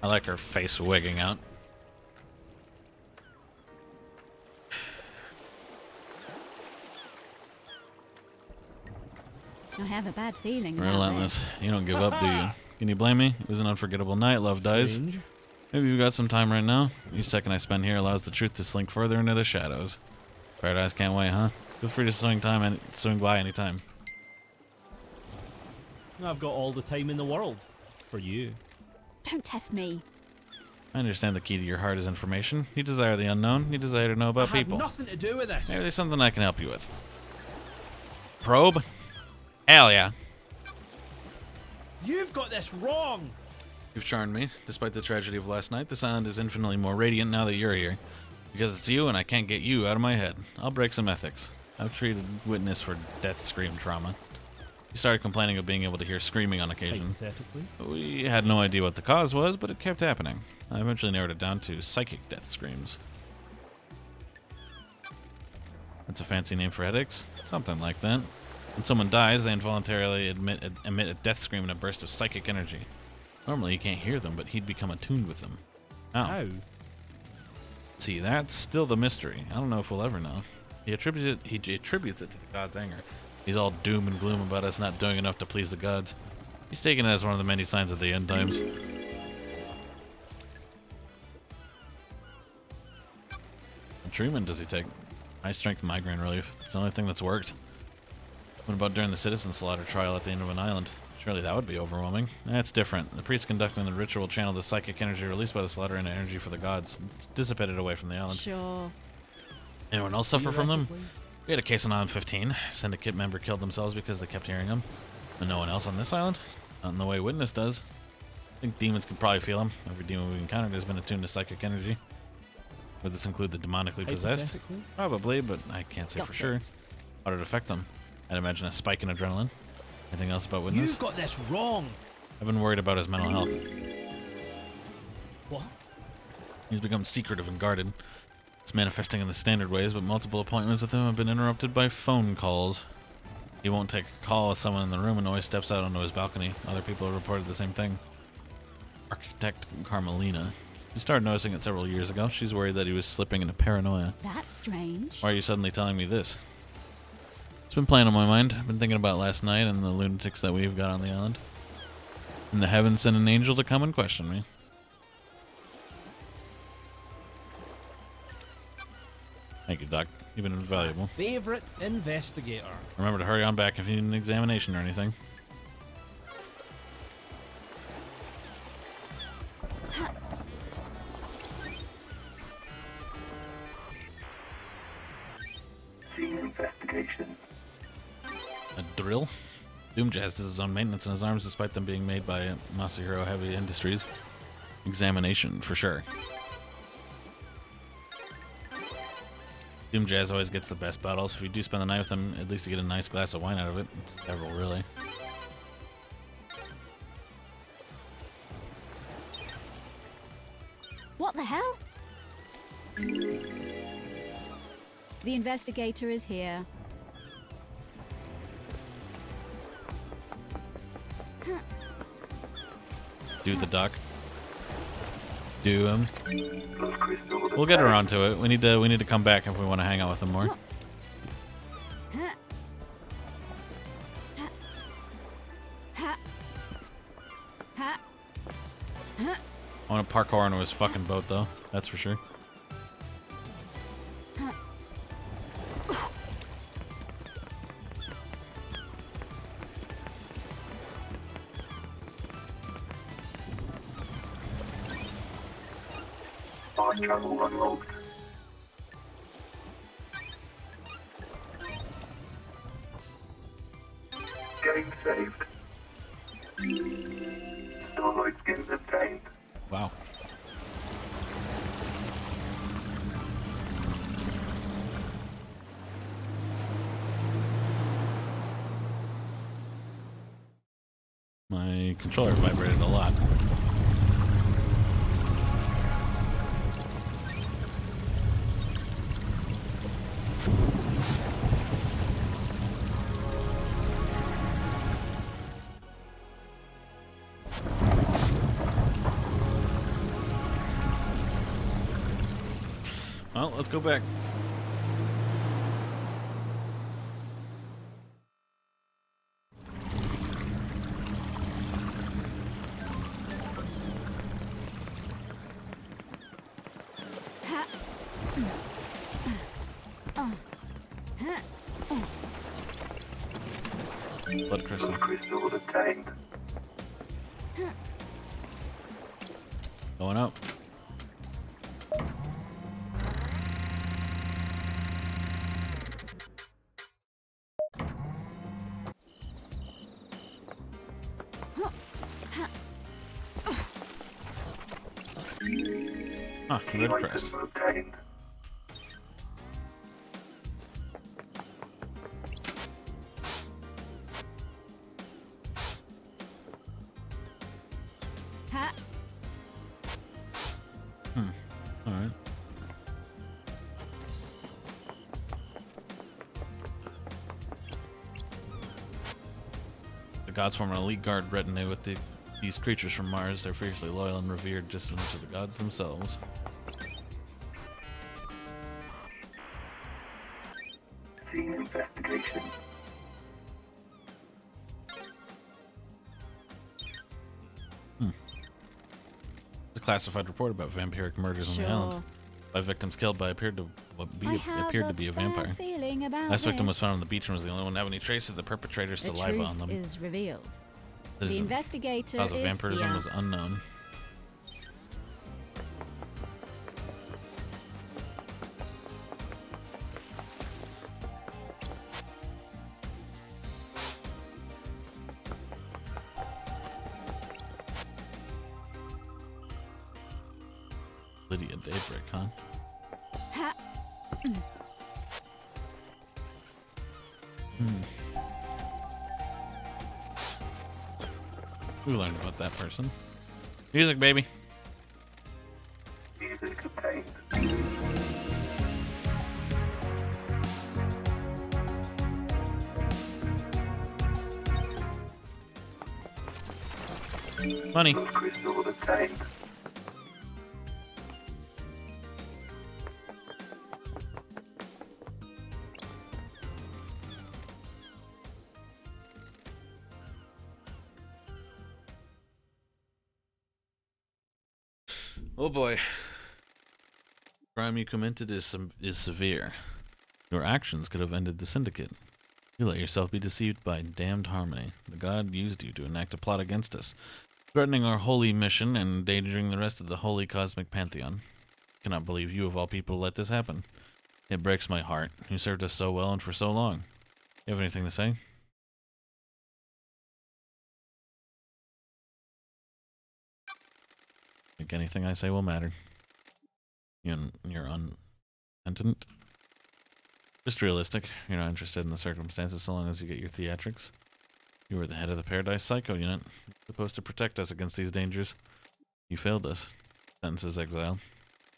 I like her face wigging out. I have a bad feeling about Relentless. this. You don't give up, do you? Can you blame me? It was an unforgettable night. Love dies. Strange. Maybe we've got some time right now. Each second I spend here allows the truth to slink further into the shadows. Paradise can't wait, huh? Feel free to swing by anytime. I've got all the time in the world for you. Don't test me. I understand the key to your heart is information. You desire the unknown. You desire to know about I had people. nothing to do with this. Maybe there's something I can help you with. Probe? Hell yeah. You've got this wrong. You've charmed me. Despite the tragedy of last night, this island is infinitely more radiant now that you're here. Because it's you and I can't get you out of my head. I'll break some ethics. I've treated witness for death scream trauma. He started complaining of being able to hear screaming on occasion. Hypothetically. We had no idea what the cause was, but it kept happening. I eventually narrowed it down to psychic death screams. That's a fancy name for headaches? Something like that. When someone dies, they involuntarily emit a death scream in a burst of psychic energy. Normally you can't hear them, but he'd become attuned with them. How? See, that's still the mystery. I don't know if we'll ever know. He attributes it to the god's anger. He's all doom and gloom about us not doing enough to please the gods. He's taken it as one of the many signs of the end times. What treatment does he take? High strength migraine relief. It's the only thing that's worked. What about during the citizen slaughter trial at the end of an island? Surely that would be overwhelming. That's different. The priest conducting the ritual channeled the psychic energy released by the slaughter into energy for the gods. It's dissipated away from the island. Sure. Anyone else suffer from them? Theoretically. We had a case on Island 15. Syndicate member killed themselves because they kept hearing them. And no one else on this island? Not in the way Witness does. I think demons can probably feel them. Every demon we've encountered has been attuned to psychic energy. Would this include the demonically possessed? Hypothetically. Probably, but I can't say Got for sure. it. How did it affect them? I'd imagine a spike in adrenaline. Anything else about Witness? You've got this wrong. I've been worried about his mental health. What? He's become secretive and guarded. It's manifesting in the standard ways, but multiple appointments with him have been interrupted by phone calls. He won't take a call with someone in the room and always steps out onto his balcony. Other people have reported the same thing. Architect Carmelina. She started noticing it several years ago. She's worried that he was slipping into paranoia. That's strange. Why are you suddenly telling me this? It's been playing on my mind. I've been thinking about last night and the lunatics that we've got on the island. And the heavens sent an angel to come and question me. Thank you, Doc. You've been invaluable. Favorite investigator. Remember to hurry on back if you need an examination or anything. Senior investigation. A drill? Doomjazz does his own maintenance in his arms despite them being made by Masahiro Heavy Industries. Examination, for sure. Doomjazz always gets the best bottles. If you do spend the night with him, at least you get a nice glass of wine out of it. It's several, really. What the hell? The investigator is here. Do the Doc. Do him. Those crystals will We'll get tank. around to it. We need to come back if we want to hang out with him more. I want to parkour into his fucking boat, though. That's for sure. Fine travel unlocked. Game saved. Starlight skins obtained. Wow. My controller vibrated a lot. Well, let's go back. Blood crystal. Those crystals obtained. Going up. Ah, red crest. Items obtained. Ha! Alright. The gods form an elite guard retinue with these creatures from Mars. They're fiercely loyal and revered just as much as the gods themselves. Senior investigation. A classified report about vampiric murders on the island. By victims killed by appeared to be a vampire. Feeling about Last victim was this. found on the beach and was the only one to have any trace of the perpetrator's The saliva truth on them. is revealed. The The investigator cause of is vampirism here. was unknown. Lydia Daybreak, huh? Ha! We learned about that person. Music, baby. Music obtained. Money. Those crystals obtained. Oh boy. Crime you committed is severe. Your actions could have ended the syndicate. You let yourself be deceived by damned harmony. The god used you to enact a plot against us, threatening our holy mission and endangering the rest of the holy cosmic pantheon. I cannot believe you of all people let this happen. It breaks my heart. You served us so well and for so long. You have anything to say? Think anything I say will matter. You're unrepentant. Just realistic. You're not interested in the circumstances so long as you get your theatrics. You were the head of the Paradise Psycho Unit. You're supposed to protect us against these dangers. You failed us. Sentence is exile.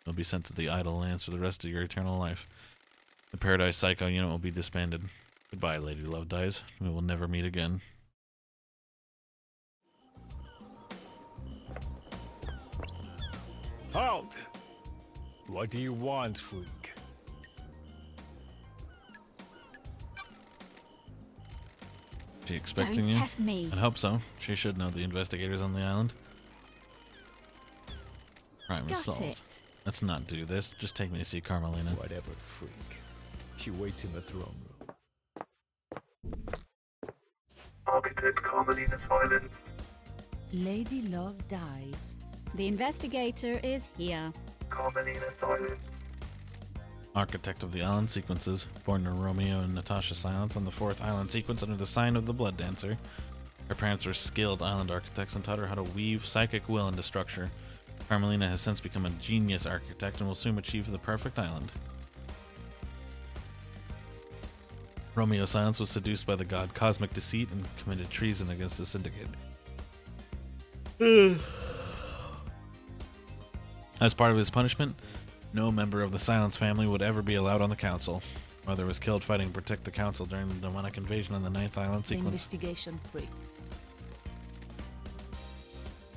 You'll be sent to the Idle Lands for the rest of your eternal life. The Paradise Psycho Unit will be disbanded. Goodbye, Lady Love Dies. We will never meet again. Halt! What do you want, freak? She expecting Don't you? test me. I hope so. She should know the investigators on the island. Crime is Got solved. it. Let's not do this. Just take me to see Carmelina. Whatever, freak. She waits in the throne room. Architect Carmelina Silence. Lady Love dies. The investigator is here. Carmelina Silence. Architect of the island sequences, born to Romeo and Natasha Silence on the 4th island sequence under the sign of the Blood Dancer. Her parents were skilled island architects and taught her how to weave psychic will into structure. Carmelina has since become a genius architect and will soon achieve the perfect island. Romeo Silence was seduced by the god Cosmic Deceit and committed treason against the Syndicate. As part of his punishment, no member of the Silence family would ever be allowed on the council. Mother was killed fighting to protect the council during the demonic invasion on the 9th island The sequence. investigation freak.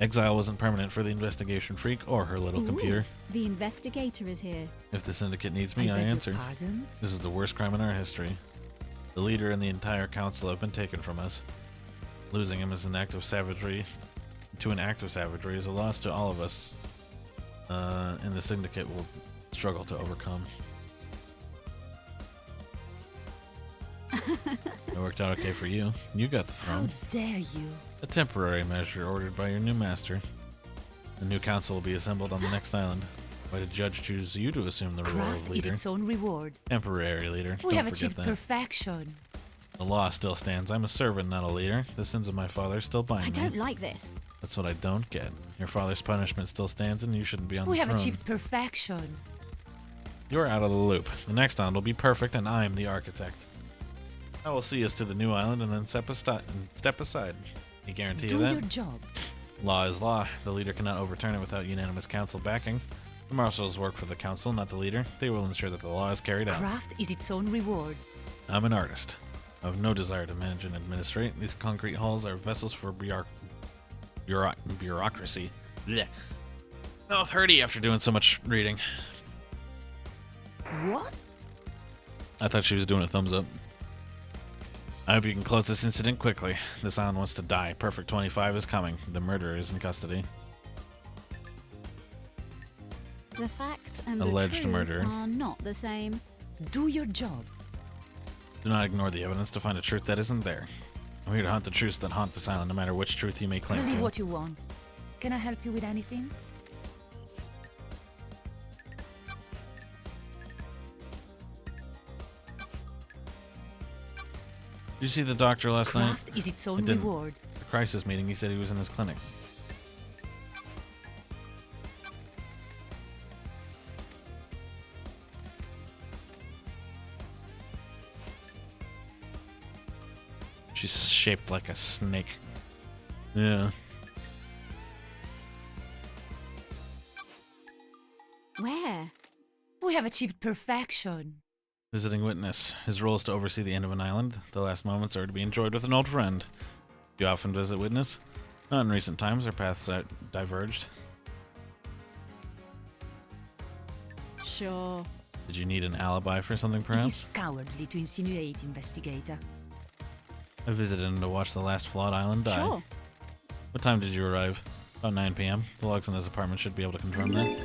Exile wasn't permanent for the investigation freak or her little Ooh, computer. The investigator is here. If the Syndicate needs me, I beg your answer. pardon? This is the worst crime in our history. The leader and the entire council have been taken from us. Losing him is an act of savagery. To an act of savagery is a loss to all of us. And the Syndicate will struggle to overcome. It worked out okay for you. You got the How throne. dare you? A temporary measure ordered by your new master. The new council will be assembled on the next island. Why did Judge choose you to assume the role of Craft is leader? its own reward. Temporary leader. We Don't have forget achieved that. perfection. The law still stands. I'm a servant, not a leader. The sins of my father still bind I me. don't like this. That's what I don't get. Your father's punishment still stands, and you shouldn't be on We the have throne. achieved perfection. You're out of the loop. The next island will be perfect, and I'm the architect. I will see us to the new island and then step aside. You guarantee Do you that? your job. Law is law. The leader cannot overturn it without unanimous council backing. The marshals work for the council, not the leader. They will ensure that the law is carried out. Craft is its own reward. I'm an artist. I have no desire to manage and administrate. These concrete halls are vessels for bureaucracy. Blech. Mouth hurty after doing so much reading. What? I thought she was doing a thumbs up. I hope you can close this incident quickly. This island wants to die. Perfect 25 is coming. The murderer is in custody. The facts and Alleged the truth murderer. are not the same. Do your job. Do not ignore the evidence to find a truth that isn't there. I'm here to hunt the truths that haunt this island, no matter which truth you may claim Really to. what you want. Can I help you with anything? Did you see the doctor last night? Craft is its I own didn't. reward. The crisis meeting, he said he was in his clinic. She's shaped like a snake. Yeah. Where? We have achieved perfection. Visiting witness. His role is to oversee the end of an island. The last moments are to be enjoyed with an old friend. Do you often visit witness? Not in recent times. Our paths are diverged. Sure. Did you need an alibi for something, It perhaps? is cowardly to insinuate, investigator. I visited him to watch the last flawed island die. Sure. What time did you arrive? About 9 p.m. The logs in his apartment should be able to confirm that.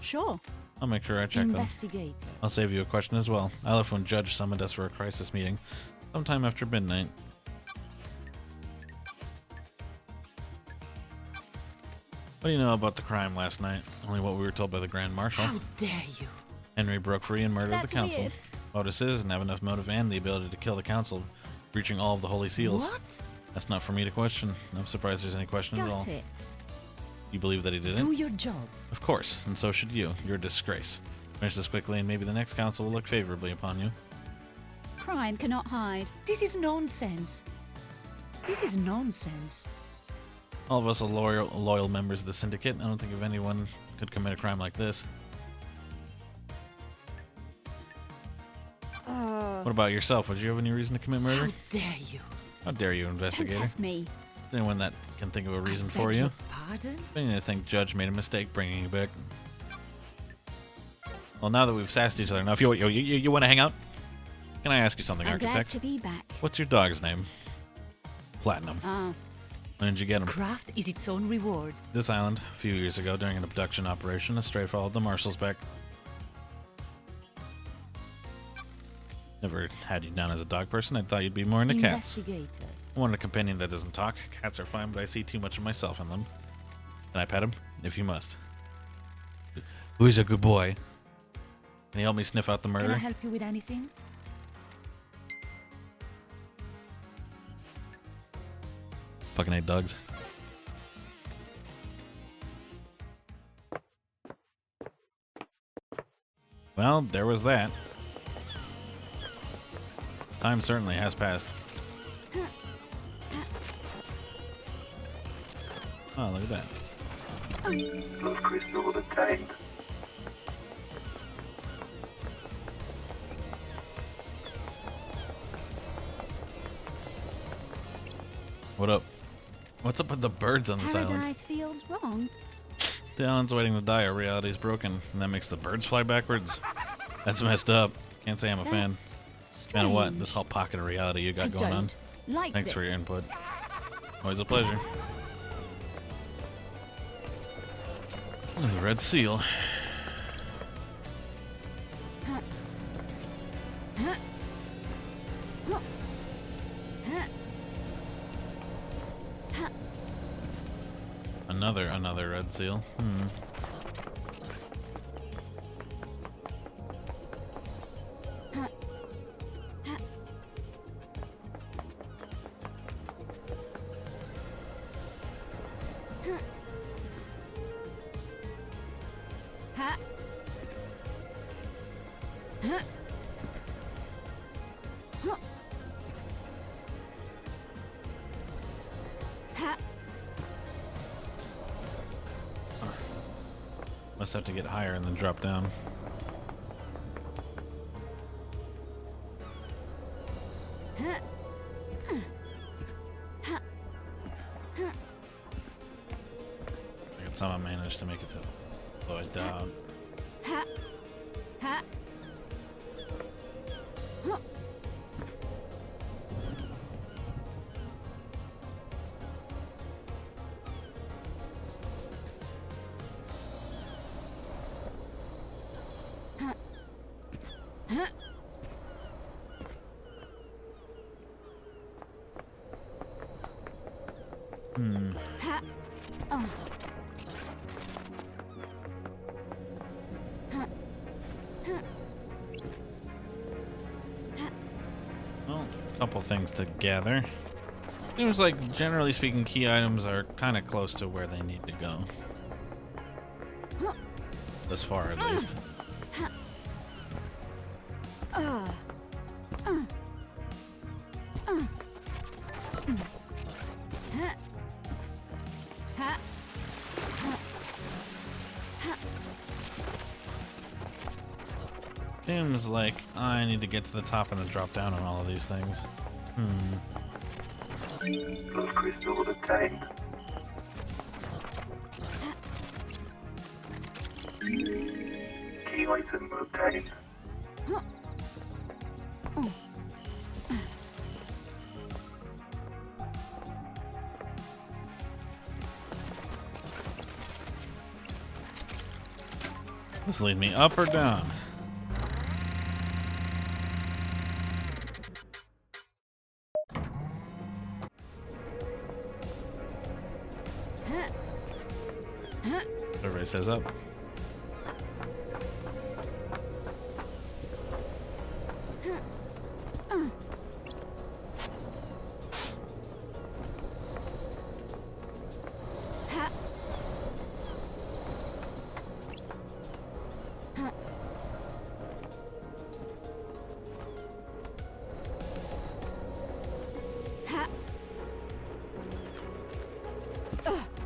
Sure. I'll make sure I check them. Investigator. I'll save you a question as well. I left when Judge summoned us for a crisis meeting, sometime after midnight. What do you know about the crime last night? Only what we were told by the Grand Marshal. How dare you? Henry broke free and murdered That's the council. weird. Otis doesn't have enough motive and the ability to kill the council, breaching all of the holy seals. What? That's not for me to question. I'm surprised there's any question at all. Got it. You believe that he did it? Do your job. Of course, and so should you. You're a disgrace. Finish this quickly, and maybe the next council will look favorably upon you. Crime cannot hide. This is nonsense. This is nonsense. All of us are loyal members of the syndicate. I don't think if anyone could commit a crime like this. What about yourself? Would you have any reason to commit murder? How dare you? How dare you, Don't investigator? test me. Is anyone that can think of a reason I for beg you? your pardon? I think Judge made a mistake bringing you back. Well, now that we've sassed each other enough, you want to hang out? Can I ask you something, I'm glad Architect? to be back. What's your dog's name? Platinum. Ah, When did you get him? Craft is its own reward. This island, a few years ago, during an abduction operation, a stray followed the marshals back. Never had you down as a dog person. I thought you'd be more into cats. Investigator. I want a companion that doesn't talk. Cats are fine, but I see too much of myself in them. Can I pet him? If you must. Who's a good boy? Can you help me sniff out the Can I murder? help you with anything? Fucking hate dogs. Well, there was that. Time certainly has passed. Oh, look at that. Blood crystal obtained. What up? What's up with the birds on this island? paradise feels wrong. The island's waiting to die, our reality's broken, and that makes the birds fly backwards? That's messed up. Can't say I'm a fan. That's Fan of what? strange. This whole pocket of reality you got I going on. don't like Thanks this. for your input. Always a pleasure. The red seal. Huh. Huh. Huh. Huh. Huh. Another red seal. Huh. Huh. Huh. Huh. Huh. Huh. Huh. Must have to get higher and then drop down. Huh. Huh. Huh. I could somehow manage to make it to blow it down. Ha. Ha. Huh. Huh. Huh. Ha. Oh. Huh. Huh. Well, a couple things to gather. Seems like, generally speaking, key items are kind of close to where they need to go. Huh. This far, at least. Uh. Huh. Ha. Huh. Ha. Seems like I need to get to the top and then drop down on all of these things. Blood crystal obtained. Key item obtained. Huh. Oh. This lead me up or down? Everybody says up.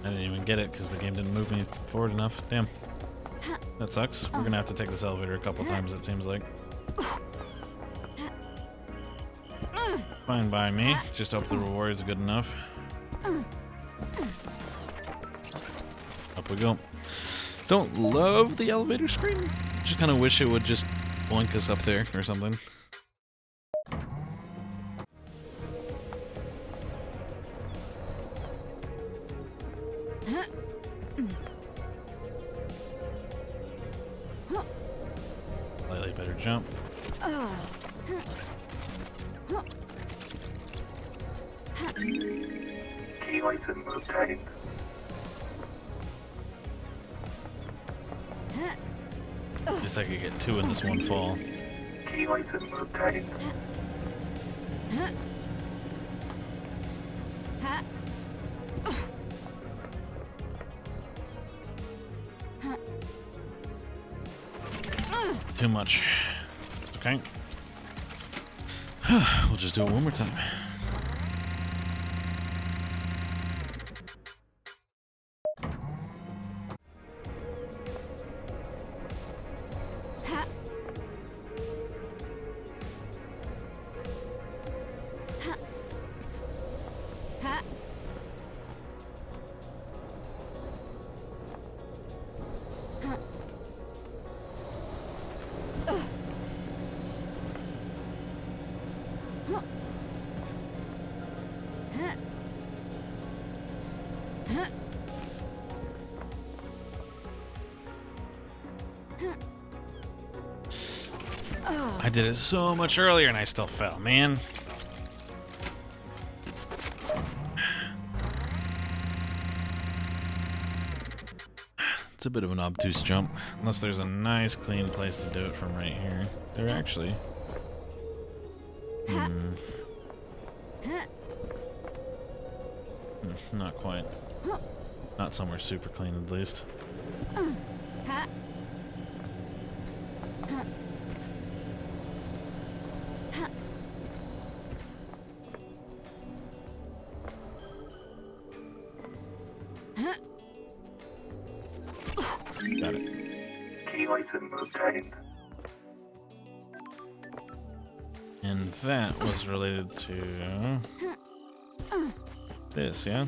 I didn't even get it because the game didn't move me forward enough. Damn. That sucks. We're gonna have to take this elevator a couple times, it seems like. Fine by me. Just hope the reward is good enough. Up we go. Don't love the elevator screen. Just kind of wish it would just blink us up there or something. Slightly better jump. Key item obtained. Guess I could get 2 in this one fall. Key item obtained. Too much. Okay. We'll just do it one more time. I did it so much earlier and I still fell, man. It's a bit of an obtuse jump, unless there's a nice clean place to do it from right here. There actually. Not quite. Not somewhere super clean at least. Got it. Key item obtained. And that was related to this, yeah?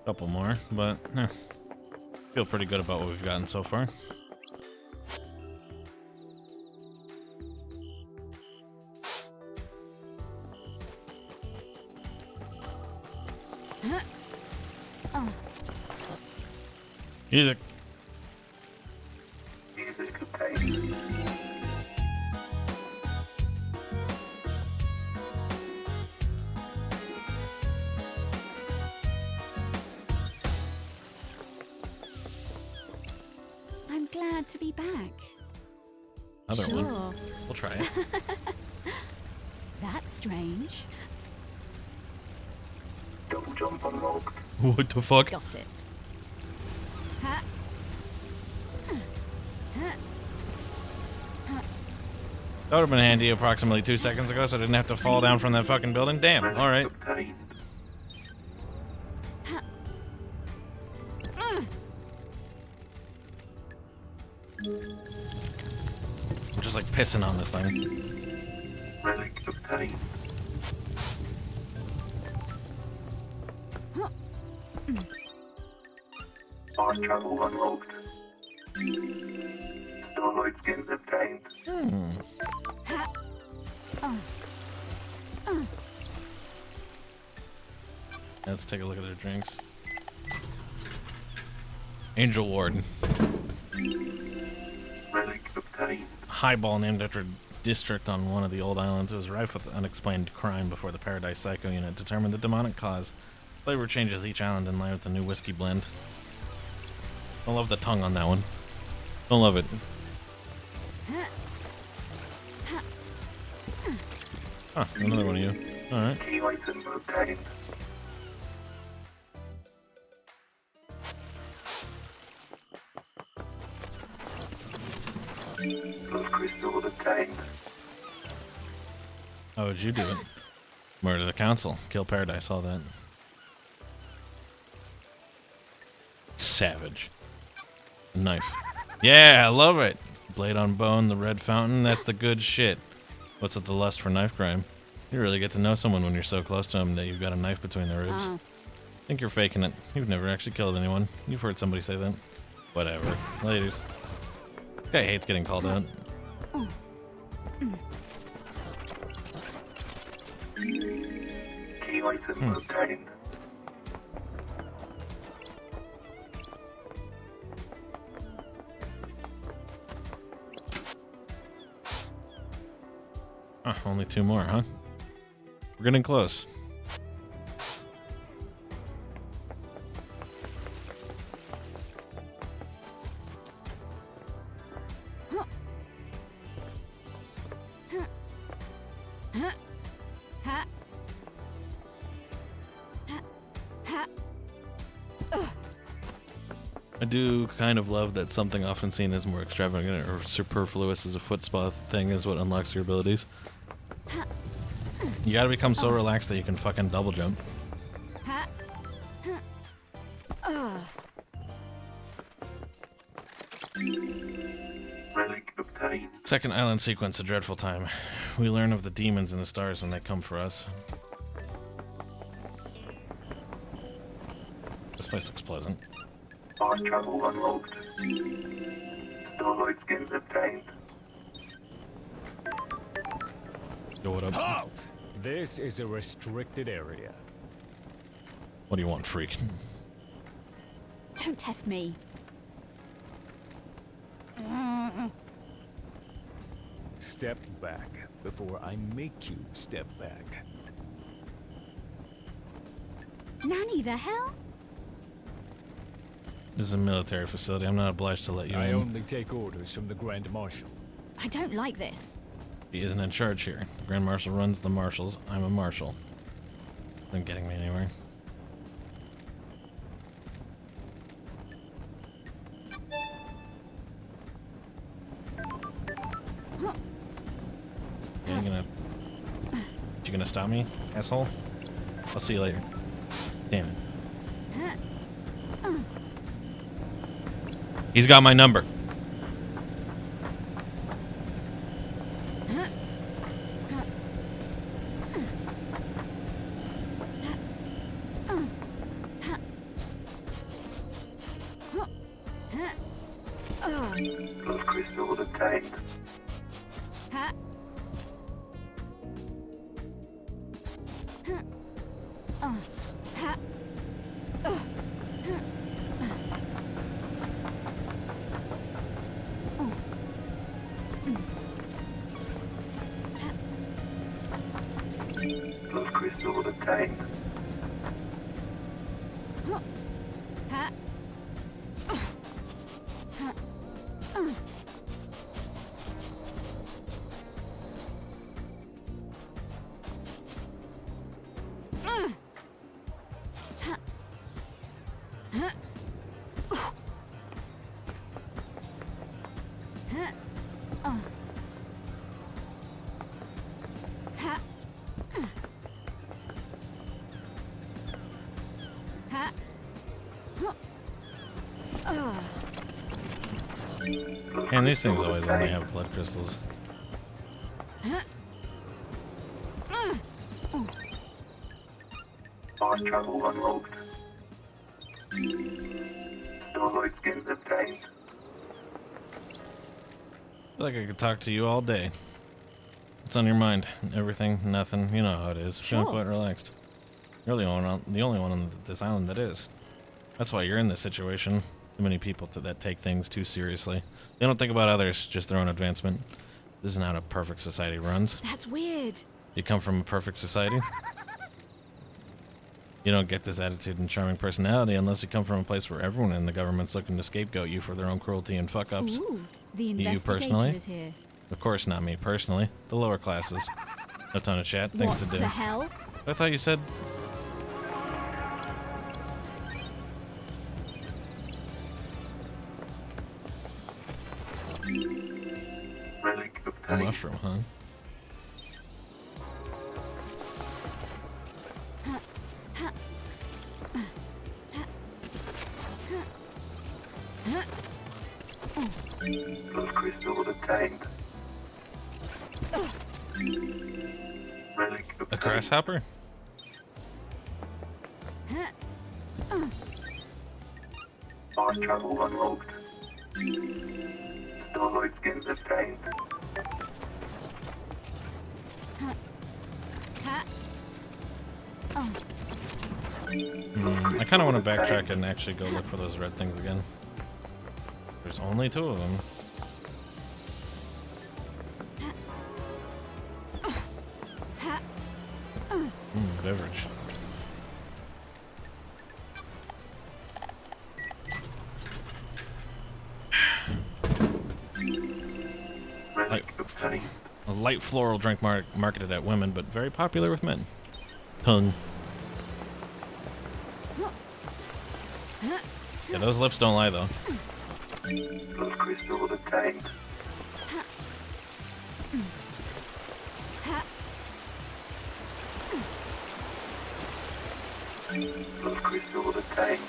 Couple more, but feel pretty good about what we've gotten so far. Music. Music obtained. I'm glad to be back. Another Sure. one. We'll try it. That's strange. Double jump unlocked. What the fuck? Got it. That would have been handy approximately 2 seconds ago, so I didn't have to fall down from that fucking building. Damn, alright. Obtained. I'm just like pissing on this thing. Relic obtained. Fast travel unlocked. Starlight skins obtained. Let's take a look at their drinks. Angel Ward. Relic obtained. Highball named after a district on one of the old islands. It was rife with unexplained crime before the Paradise Psycho Unit determined the demonic cause. Flavor changes each island in line with the new whiskey blend. Don't love the tongue on that one. Don't love it. Huh, another one of you. Alright. Key item obtained. Plus crystal obtained. How would you do it? Murder the council. Kill Paradise, all that. Savage. Knife. Yeah, I love it. Blade on bone, the red fountain, that's the good shit. What's with the lust for knife crime? You really get to know someone when you're so close to them that you've got a knife between their ribs. Think you're faking it. You've never actually killed anyone. You've heard somebody say that. Whatever. Ladies. This guy hates getting called out. Key item obtained. Only 2 more, huh? We're getting close. I do kind of love that something often seen as more extravagant or superfluous as a foot spa thing is what unlocks your abilities. You gotta become so relaxed that you can fucking double jump. Relic obtained. Second island sequence, a dreadful time. We learn of the demons in the stars and they come for us. This place looks pleasant. Fast travel unlocked. Starlight skins obtained. Yo, what up? Halt! This is a restricted area. What do you want, freak? Don't test me. Step back before I make you step back. Nanny, the hell? This is a military facility. I'm not obliged to let you I in. only take orders from the Grand Marshal. I don't like this. He isn't in charge here. The Grand Marshal runs the marshals. I'm a marshal. Isn't getting me anywhere. You gonna stop me, asshole? I'll see you later. Damn it. He's got my number. Plus crystal obtained. Plus crystal obtained. And these things always only have blood crystals. Fast travel unlocked. Starlight skins obtained. I feel like I could talk to you all day. What's on your mind? Everything, nothing. You know how it is. Feeling Sure. quite relaxed. You're the only one on this island that is. That's why you're in this situation. Too many people that take things too seriously. They don't think about others, just their own advancement. This isn't how a perfect society runs. That's weird. You come from a perfect society? You don't get this attitude and charming personality unless you come from a place where everyone in the government's looking to scapegoat you for their own cruelty and fuck-ups. Ooh, the You investigator personally? is here. Of course not me, personally. The lower classes. No time to chat, things What to do. the hell? I thought you said... Relic A obtained. mushroom, huh? Plus crystal obtained. Relic A obtained. grasshopper? Fast travel unlocked. Starlight skins obtained. I kind of want to backtrack and actually go look for those red things again. There's only 2 of them. Beverage. Relic obtained. A light floral drink marketed at women, but very popular with men. Tongue. Yeah, those lips don't lie, though. Plus crystal obtained. Plus crystal obtained.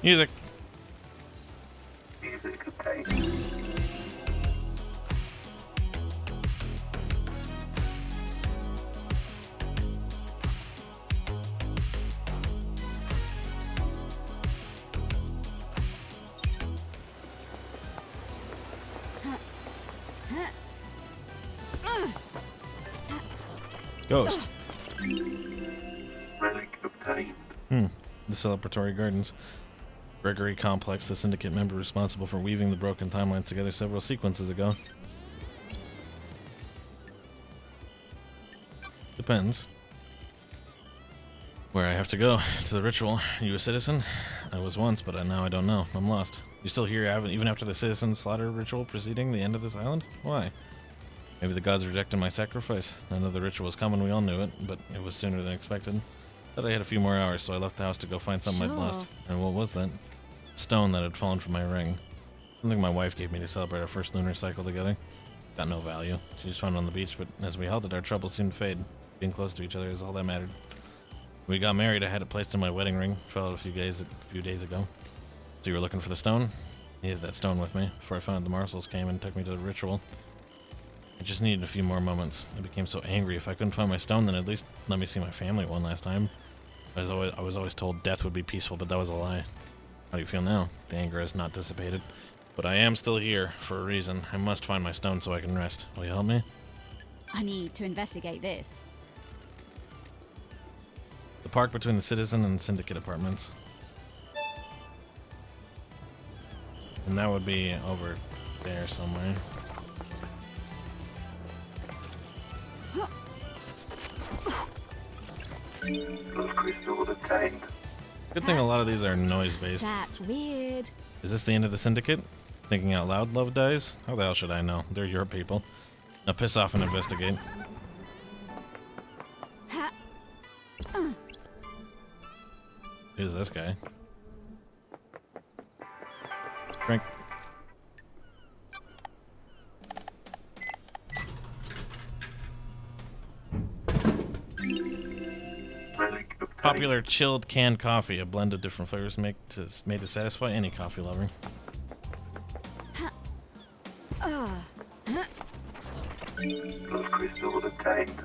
Music. Music obtained. Ghost. Relic obtained. The celebratory gardens. Gregory Complex, the syndicate member responsible for weaving the broken timelines together several sequences ago. Depends. Where I have to go to the ritual. You a citizen? I was once, but now I don't know. I'm lost. You still here even after the citizen slaughter ritual preceding the end of this island? Why? Maybe the gods rejected my sacrifice. I know the ritual was coming, we all knew it, but it was sooner than expected. Thought I had a few more hours, so I left the house to go find something I'd lost. And what was that? Stone that had fallen from my ring. Something my wife gave me to celebrate our first lunar cycle together. Got no value. She just found it on the beach, but as we held it, our troubles seemed to fade. Being close to each other is all that mattered. When we got married, I had it placed in my wedding ring. Fell out a few days ago. So you were looking for the stone? Needed that stone with me. Before I found it, the Marshalls came and took me to the ritual. I just needed a few more moments. I became so angry. If I couldn't find my stone, then at least let me see my family one last time. I was always told death would be peaceful, but that was a lie. How do you feel now? The anger has not dissipated. But I am still here, for a reason. I must find my stone so I can rest. Will you help me? I need to investigate this. The park between the Citizen and Syndicate apartments. And that would be over there somewhere. Plus crystal obtained. Good thing a lot of these are noise-based. That's weird. Is this the end of the Syndicate? Thinking out loud, love dies? How the hell should I know? They're your people. Now piss off and investigate. Who's this guy? Drink. Relic obtained. Popular chilled canned coffee, a blend of different flavors made to satisfy any coffee lover. Blood crystal obtained.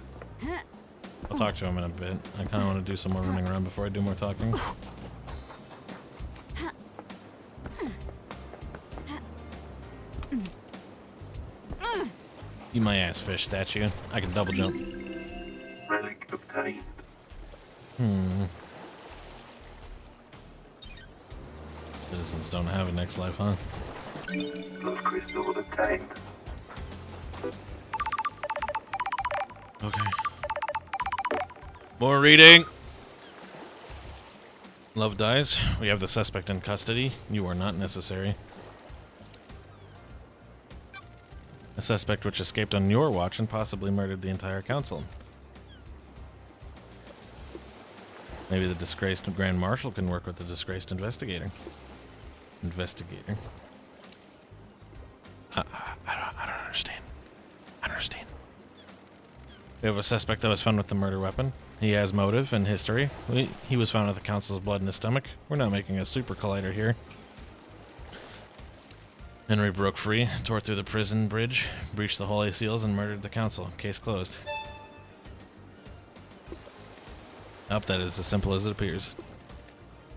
I'll talk to him in a bit. I kind of want to do some more running around before I do more talking. Eat my ass, fish statue. I can double jump. Relic obtained. Citizens don't have a next life, huh? Blood crystal obtained. Okay. More reading. Love dies. We have the suspect in custody. You are not necessary. A suspect which escaped on your watch and possibly murdered the entire council. Maybe the disgraced Grand Marshal can work with the disgraced investigator. I don't understand. I don't understand. We have a suspect that was found with the murder weapon. He has motive and history. He was found with the council's blood in his stomach. We're not making a super collider here. Henry broke free, tore through the prison bridge, breached the Holy Seals, and murdered the council. Case closed. That is as simple as it appears.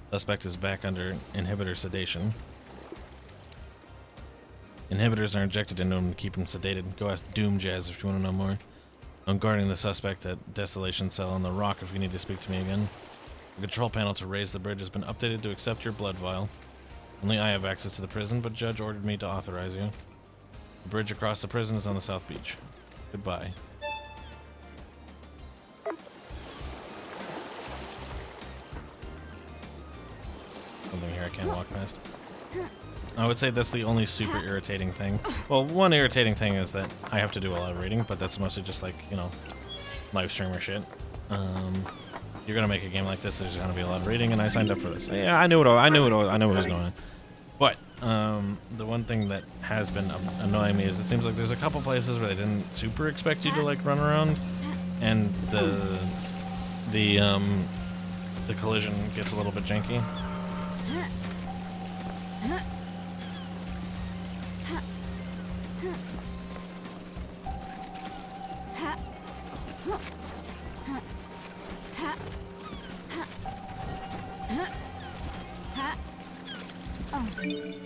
Suspect is back under inhibitor sedation. Inhibitors are injected into him to keep him sedated. Go ask Doom Jazz if you want to know more. I'm guarding the suspect at Desolation Cell on the Rock if you need to speak to me again. The control panel to raise the bridge has been updated to accept your blood vial. Only I have access to the prison, but Judge ordered me to authorize you. The bridge across the prison is on the South Beach. Goodbye. Something here I can't walk past. I would say that's the only super irritating thing. Well, one irritating thing is that I have to do a lot of reading, but that's mostly just like, you know, live streamer shit. You're gonna make a game like this, there's gonna be a lot of reading, and I signed up for this. Yeah, I knew what was going on. But the one thing that has been annoying me is it seems like there's a couple places where they didn't super expect you to like run around, and the collision gets a little bit janky.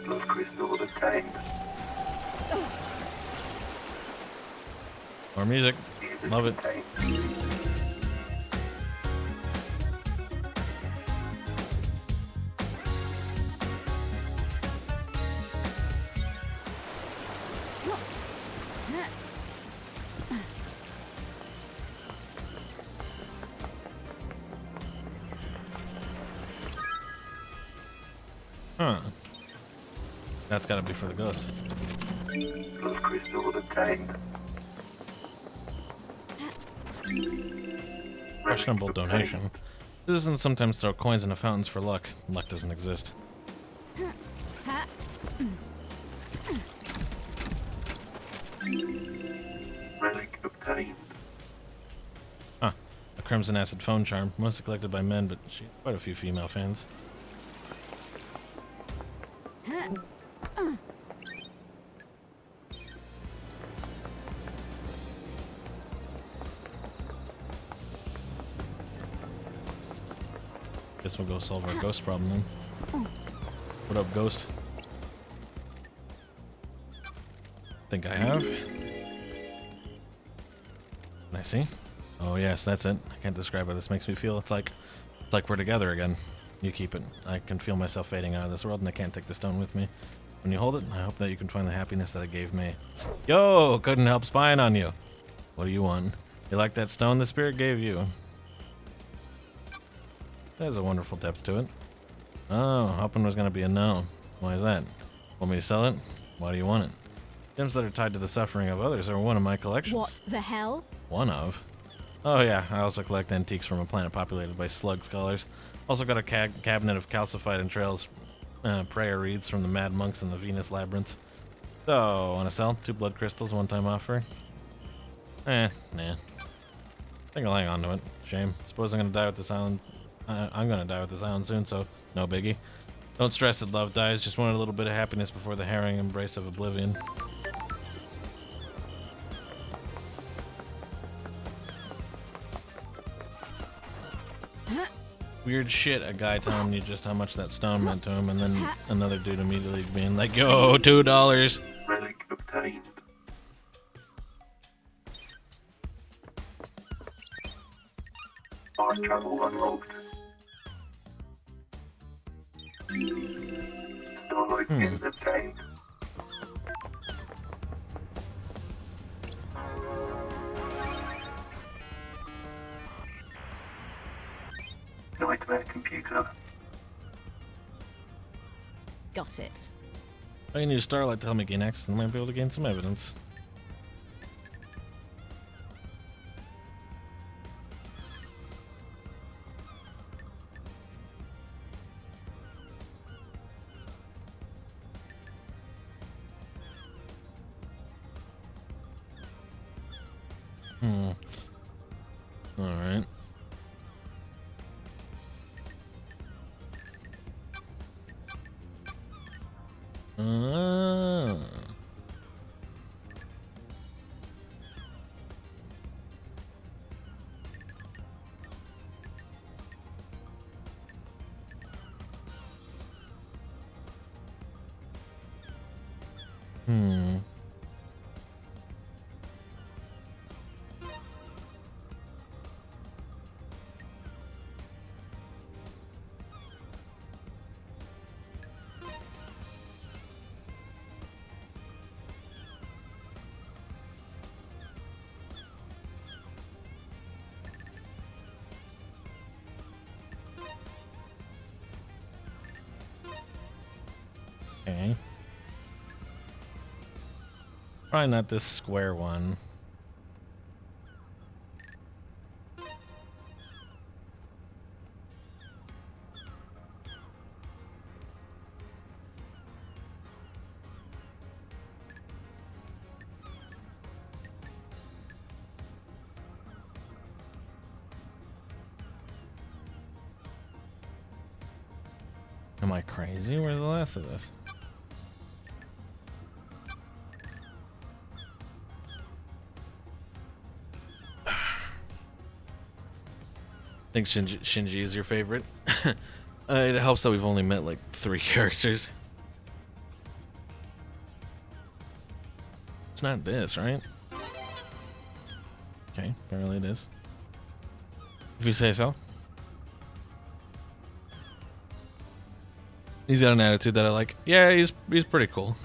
Blood crystal obtained. More music. Love it. Huh. That's gotta be for the ghost. Blood crystal obtained. Questionable donation. Citizens sometimes throw coins into fountains for luck. Luck doesn't exist. Relic obtained. Huh. A Crimson Acid phone charm. Mostly collected by men, but she has quite a few female fans. Guess we'll go solve our ghost problem then. What up, ghost? Think I have? Can I see? Oh yes, that's it. I can't describe how this makes me feel. It's like we're together again. You keep it. I can feel myself fading out of this world, and I can't take the stone with me. When you hold it, I hope that you can find the happiness that it gave me. Yo, couldn't help spying on you. What do you want? You like that stone the spirit gave you? There's a wonderful depth to it. Oh, hoping was going to be a no. Why is that? Want me to sell it? Why do you want it? Gems that are tied to the suffering of others are one of my collections. What the hell? One of? Oh yeah, I also collect antiques from a planet populated by slug scholars. Also got a cabinet of calcified entrails, prayer reeds from the Mad Monks in the Venus Labyrinth. So, wanna sell? 2 blood crystals, one-time offer? Nah. Think I'll hang on to it. Shame. Suppose I'm gonna die with this island I'm gonna die with this island soon, so no biggie. Don't stress that love dies. Just wanted a little bit of happiness before the harrowing embrace of oblivion. Weird shit, a guy telling you just how much that stone meant to him, and then another dude immediately being like, yo, $2. Relic obtained. Fast travel unlocked. Starlight Pins obtained. Nightmare computer. Got it. I can use Starlight to help me gain access and might be able to gain some evidence. Alright. Okay. Probably not this square one. Am I crazy? Where's the last of this? I think Shinji is your favorite. It helps that we've only met like 3 characters. It's not this, right? Okay, apparently it is. If you say so. He's got an attitude that I like. Yeah, he's pretty cool.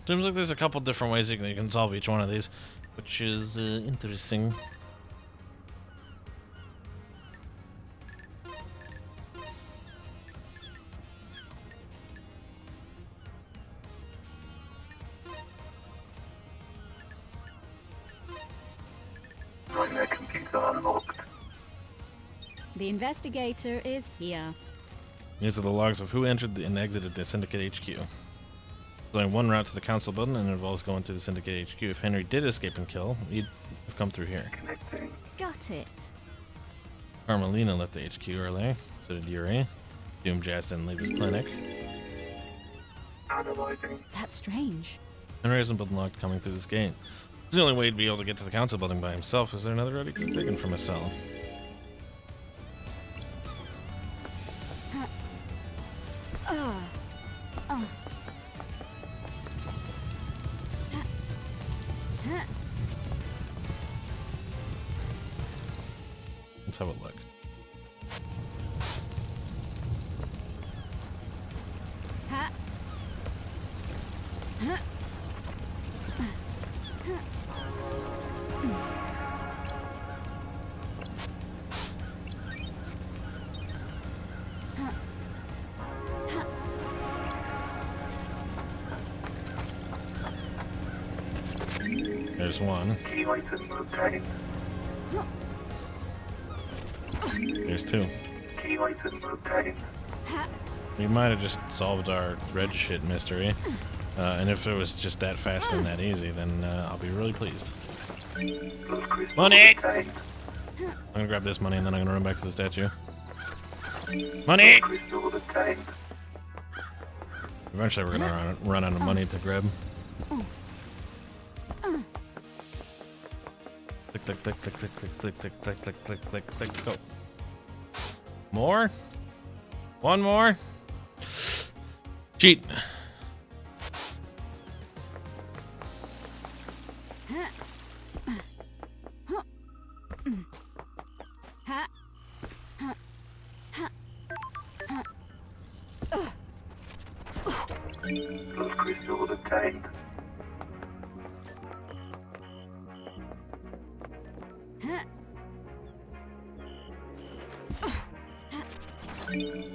Seems like there's a couple different ways you can solve each one of these, which is interesting. Nightmare computer unlocked. The investigator is here. These are the logs of who entered and exited the Syndicate HQ. There's only one route to the council building, and it involves going to the Syndicate HQ. If Henry did escape and kill, he'd have come through here. Connecting. Got it. Carmelina left the HQ earlier, so did Yuri. Doom Jazz didn't leave his clinic. Analyzing. That's strange. Henry hasn't been locked coming through this gate. the only way he'd be able to get to the council building by himself. Is there another road he could have taken from his cell? Let's have a look. There's one. Key item obtained. There's two. Key item obtained. We might have just solved our red shit mystery. And if it was just that fast and that easy, then I'll be really pleased. Those crystals Money! obtained. I'm gonna grab this money and then I'm gonna run back to the statue. Money! Crystals obtained. Eventually we're gonna run out of money to grab. Click, click, click, click, click, click, click, click, click, click, click, click, go. More? One more? Cheat. Those crystals obtained.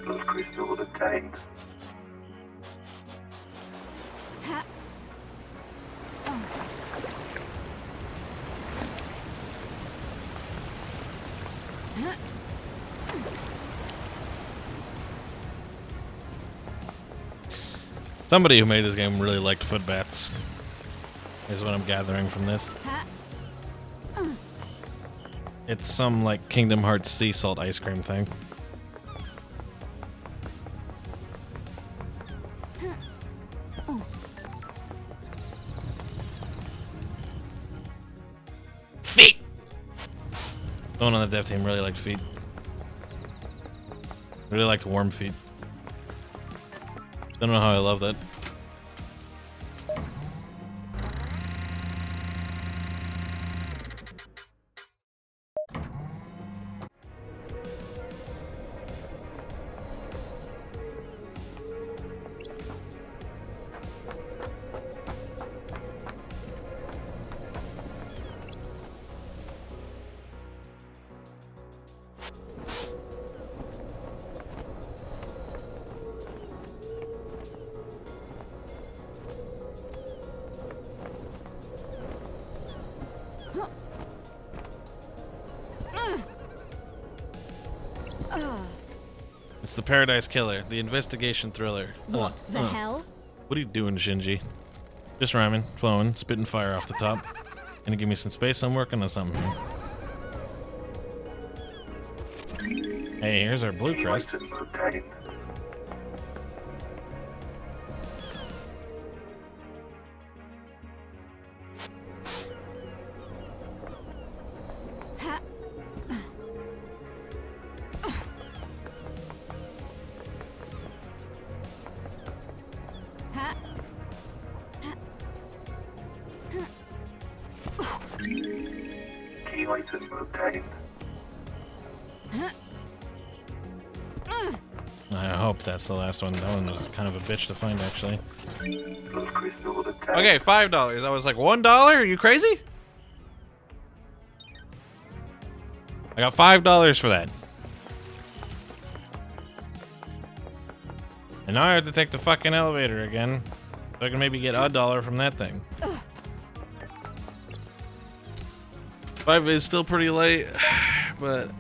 Those crystals obtained. Somebody who made this game really liked foot baths, is what I'm gathering from this. It's some like Kingdom Hearts sea salt ice cream thing. Feet! Someone on the dev team really liked feet. Really liked warm feet. Don't know how I love that. It's the Paradise Killer, the investigation thriller. What the hell? What are you doing, Shinji? Just rhyming, flowing, spitting fire off the top. Gonna give me some space? I'm working on something here. Hey, here's our blue Key crest. item obtained. Key item obtained. I hope that's the last one. That one was kind of a bitch to find, actually. Those crystals obtained. Okay, $5. I was like, $1? Are you crazy? I got $5 for that. And now I have to take the fucking elevator again. So I can maybe get $1 from that thing. 5 is still pretty late, but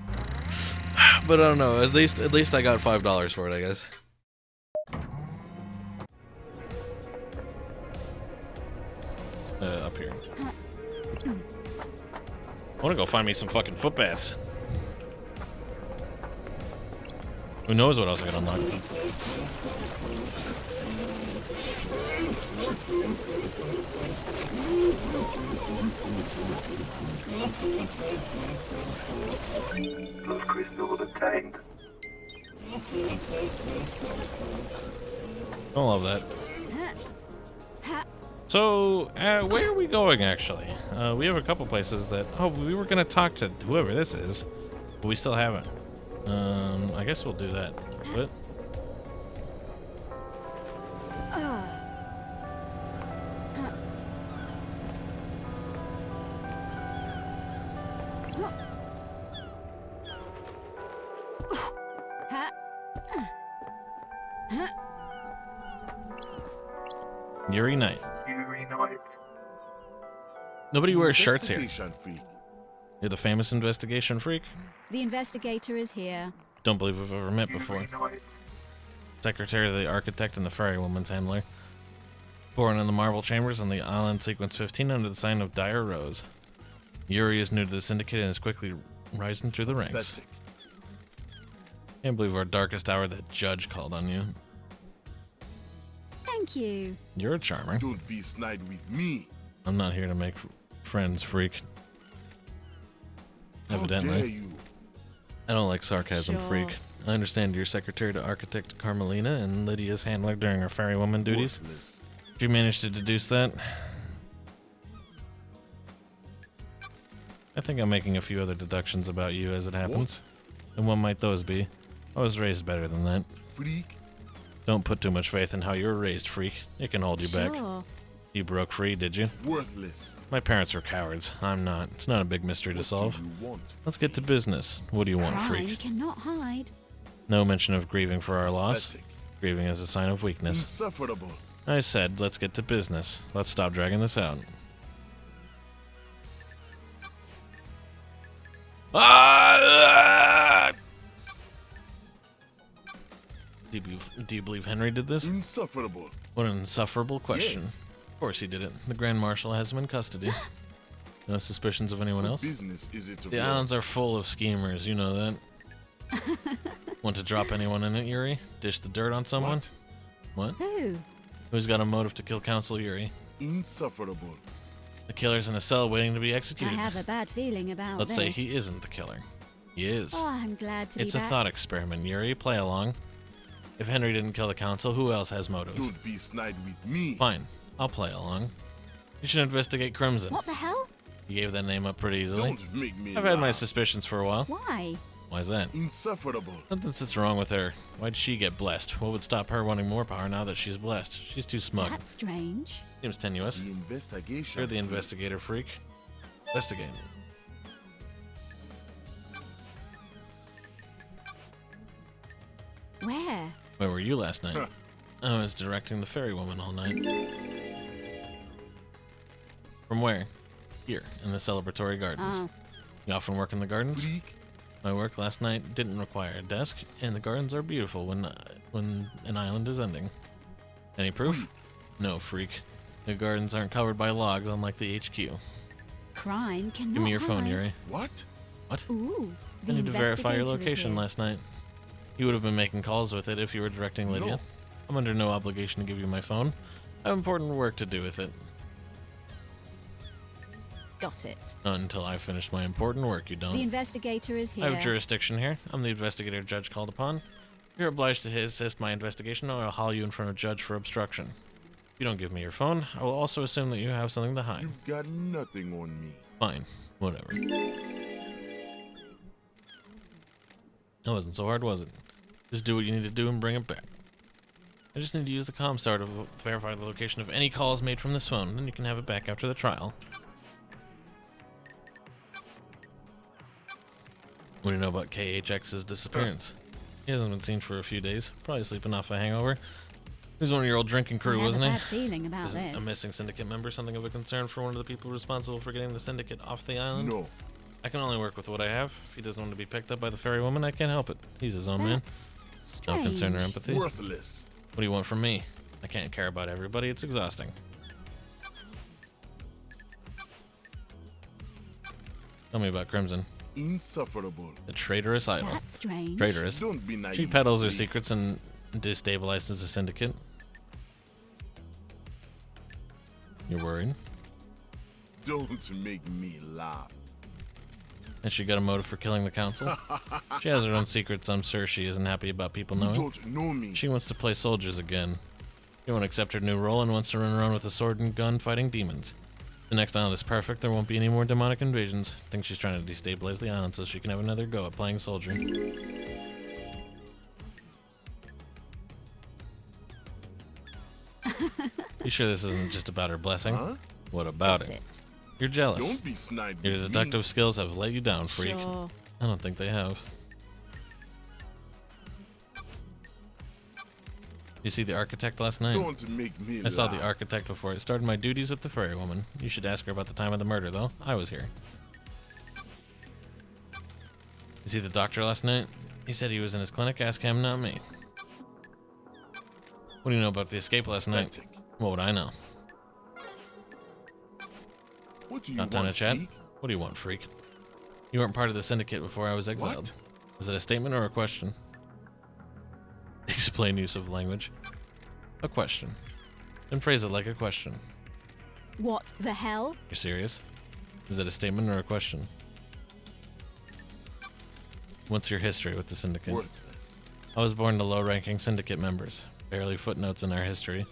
I don't know. At least I got $5 for it, I guess. Up here. I want to go find me some fucking foot baths. Who knows what else I got unlocked? Los crystal obtained. Don't love that. So, where are we going, actually? We have a couple places that... Oh, we were going to talk to whoever this is, but we still haven't. I guess we'll do that. But... Yuri Knight. Yuri Knight. Nobody wears shirts here. Investigation freak. You're the famous investigation freak? The investigator is here. Don't believe we've ever met Yuri before. Knight. Secretary of the Architect and the Fairy Woman's handler. Born in the Marble Chambers on the island Sequence 15 under the sign of Dire Rose. Yuri is new to the Syndicate and is quickly rising through the ranks. Pathetic. Can't believe our darkest hour that Judge called on you. Thank you. You're a charmer. Don't be snide with me. I'm not here to make friends, freak. How dare Evidently. you? I don't like sarcasm, Sure. freak. I understand you're secretary to Architect Carmelina and Lydia's handler during her fairy woman duties. Worthless. Did you manage to deduce that? I think I'm making a few other deductions about you as it happens. And what might those be? I was raised better than that. Freak. Don't put too much faith in how you were raised, freak. It can hold you back. Sure. You broke free, did you? Worthless. My parents were cowards. I'm not. It's not a big mystery to What solve. do you want? Let's get to business. What do you want, Crime freak? cannot hide. No mention of grieving for our loss. Pathetic. Grieving is a sign of weakness. Insufferable. I said, let's get to business. Let's stop dragging this out. Do you believe Henry did this? Insufferable. What an insufferable question. Yes. Of course he did it. The Grand Marshal has him in custody. No suspicions of anyone What else? business is it of The islands are yours? full of schemers, you know that. Want to drop anyone in it, Yuri? Dish the dirt on someone? What? What? Who? Who's got a motive to kill Council Yuri? Insufferable. The killer's in a cell waiting to be I executed. have a bad feeling about Let's this. say he isn't the killer. He is. Oh, I'm glad to It's be a back. thought experiment, Yuri. Play along. If Henry didn't kill the council, who else has motive? Don't be snide with me. Fine. I'll play along. You should investigate Crimson. What the hell? You gave that name up pretty easily. Don't make me I've had my laugh. suspicions for a while. Why? Why's that? Insufferable. Something sits wrong with her. Why'd she get blessed? What would stop her wanting more power now that she's blessed? She's too smug. That's strange. Seems tenuous. The investigation. You're the investigator, freak. Investigate. Where? Where were you last night? I was directing the fairy woman all night. From where? Here, in the celebratory gardens. Oh, You often work in the gardens? Freak. My work last night didn't require a desk, and the gardens are beautiful when an island is ending. Any proof? Freak. No, freak. The gardens aren't covered by logs, unlike the HQ. crime cannot Give me your phone, hide. Yuri. What? Ooh, I need to verify your investigator is location here. last night. You would have been making calls with it if you were directing Lydia. No. I'm under no obligation to give you my phone. I have important work to do with it. Got it. Not until I've finished my important work, you The don't. investigator is here. I have jurisdiction here. I'm the investigator Judge called upon. You're obliged to assist my investigation, or I'll haul you in front of Judge for obstruction. If you don't give me your phone, I will also assume that you have something to hide. You've got nothing on me. Fine. Whatever. That wasn't so hard, was it? Just do what you need to do and bring it back. I just need to use the comm star to verify the location of any calls made from this phone, then you can have it back after the trial. What do you know about KHX's disappearance? He hasn't been seen for a few days, probably sleeping off a hangover. He was one of your old drinking crew, I have wasn't a he? bad feeling about Isn't this. a missing syndicate member something of a concern for one of the people responsible for getting the syndicate off the island? No. I can only work with what I have. If he doesn't want to be picked up by the fairy woman, I can't help it. He's his own man. That's No strange. concern or empathy. What Worthless. do you want from me? I can't care about everybody. It's exhausting. Tell me about Crimson, Insufferable. the traitorous idol. That's strange. Traitorous. Don't be naive. She peddles her freak. secrets and destabilizes the syndicate. You're worried? Don't make me laugh. Has she got a motive for killing the council? She has her own secrets. I'm sure she isn't happy about people You knowing. don't know me. She wants to play soldiers again. She won't accept her new role and wants to run around with a sword and gun fighting demons. The next island is perfect. There won't be any more demonic invasions. I think she's trying to destabilize the island so she can have another go at playing soldier. You sure this isn't just about her blessing? Huh? What about That's it? it. You're jealous. Don't be snide Your with me. deductive skills have let you down, freak. Sure. I don't think they have. You see the architect last night? Don't make me I saw the laugh. architect before I started my duties with the fairy woman. You should ask her about the time of the murder, though. I was here. You see the doctor last night? He said he was in his clinic. Ask him, not me. What do you know about the escape last night? Pathetic. What would I know? What do you Not time to want, chat? freak? What do you want, freak? You weren't part of the syndicate before I was exiled. What? Is it a statement or a question? Explain use of language. A question. Then phrase it like a question. What the hell? You're serious? Is it a statement or a question? What's your history with the syndicate? Worthless. I was born to low-ranking syndicate members. Barely footnotes in our history.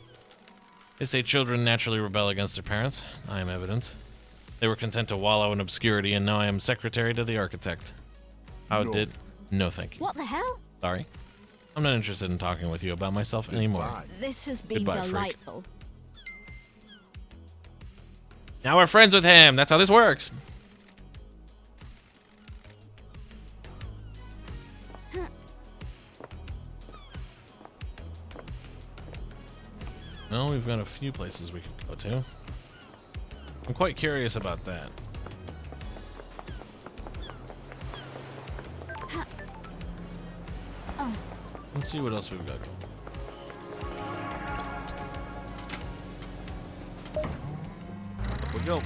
They say children naturally rebel against their parents. I am evidence. They were content to wallow in obscurity, and now I am secretary to the architect. How No. did... No, thank you. What the hell? Sorry. I'm not interested in talking with you about myself anymore. Goodbye. This has been Goodbye, freak. delightful. Now we're friends with him. That's how this works. Well, we've got a few places we could go to. I'm quite curious about that. Let's see what else we've got. Up we go.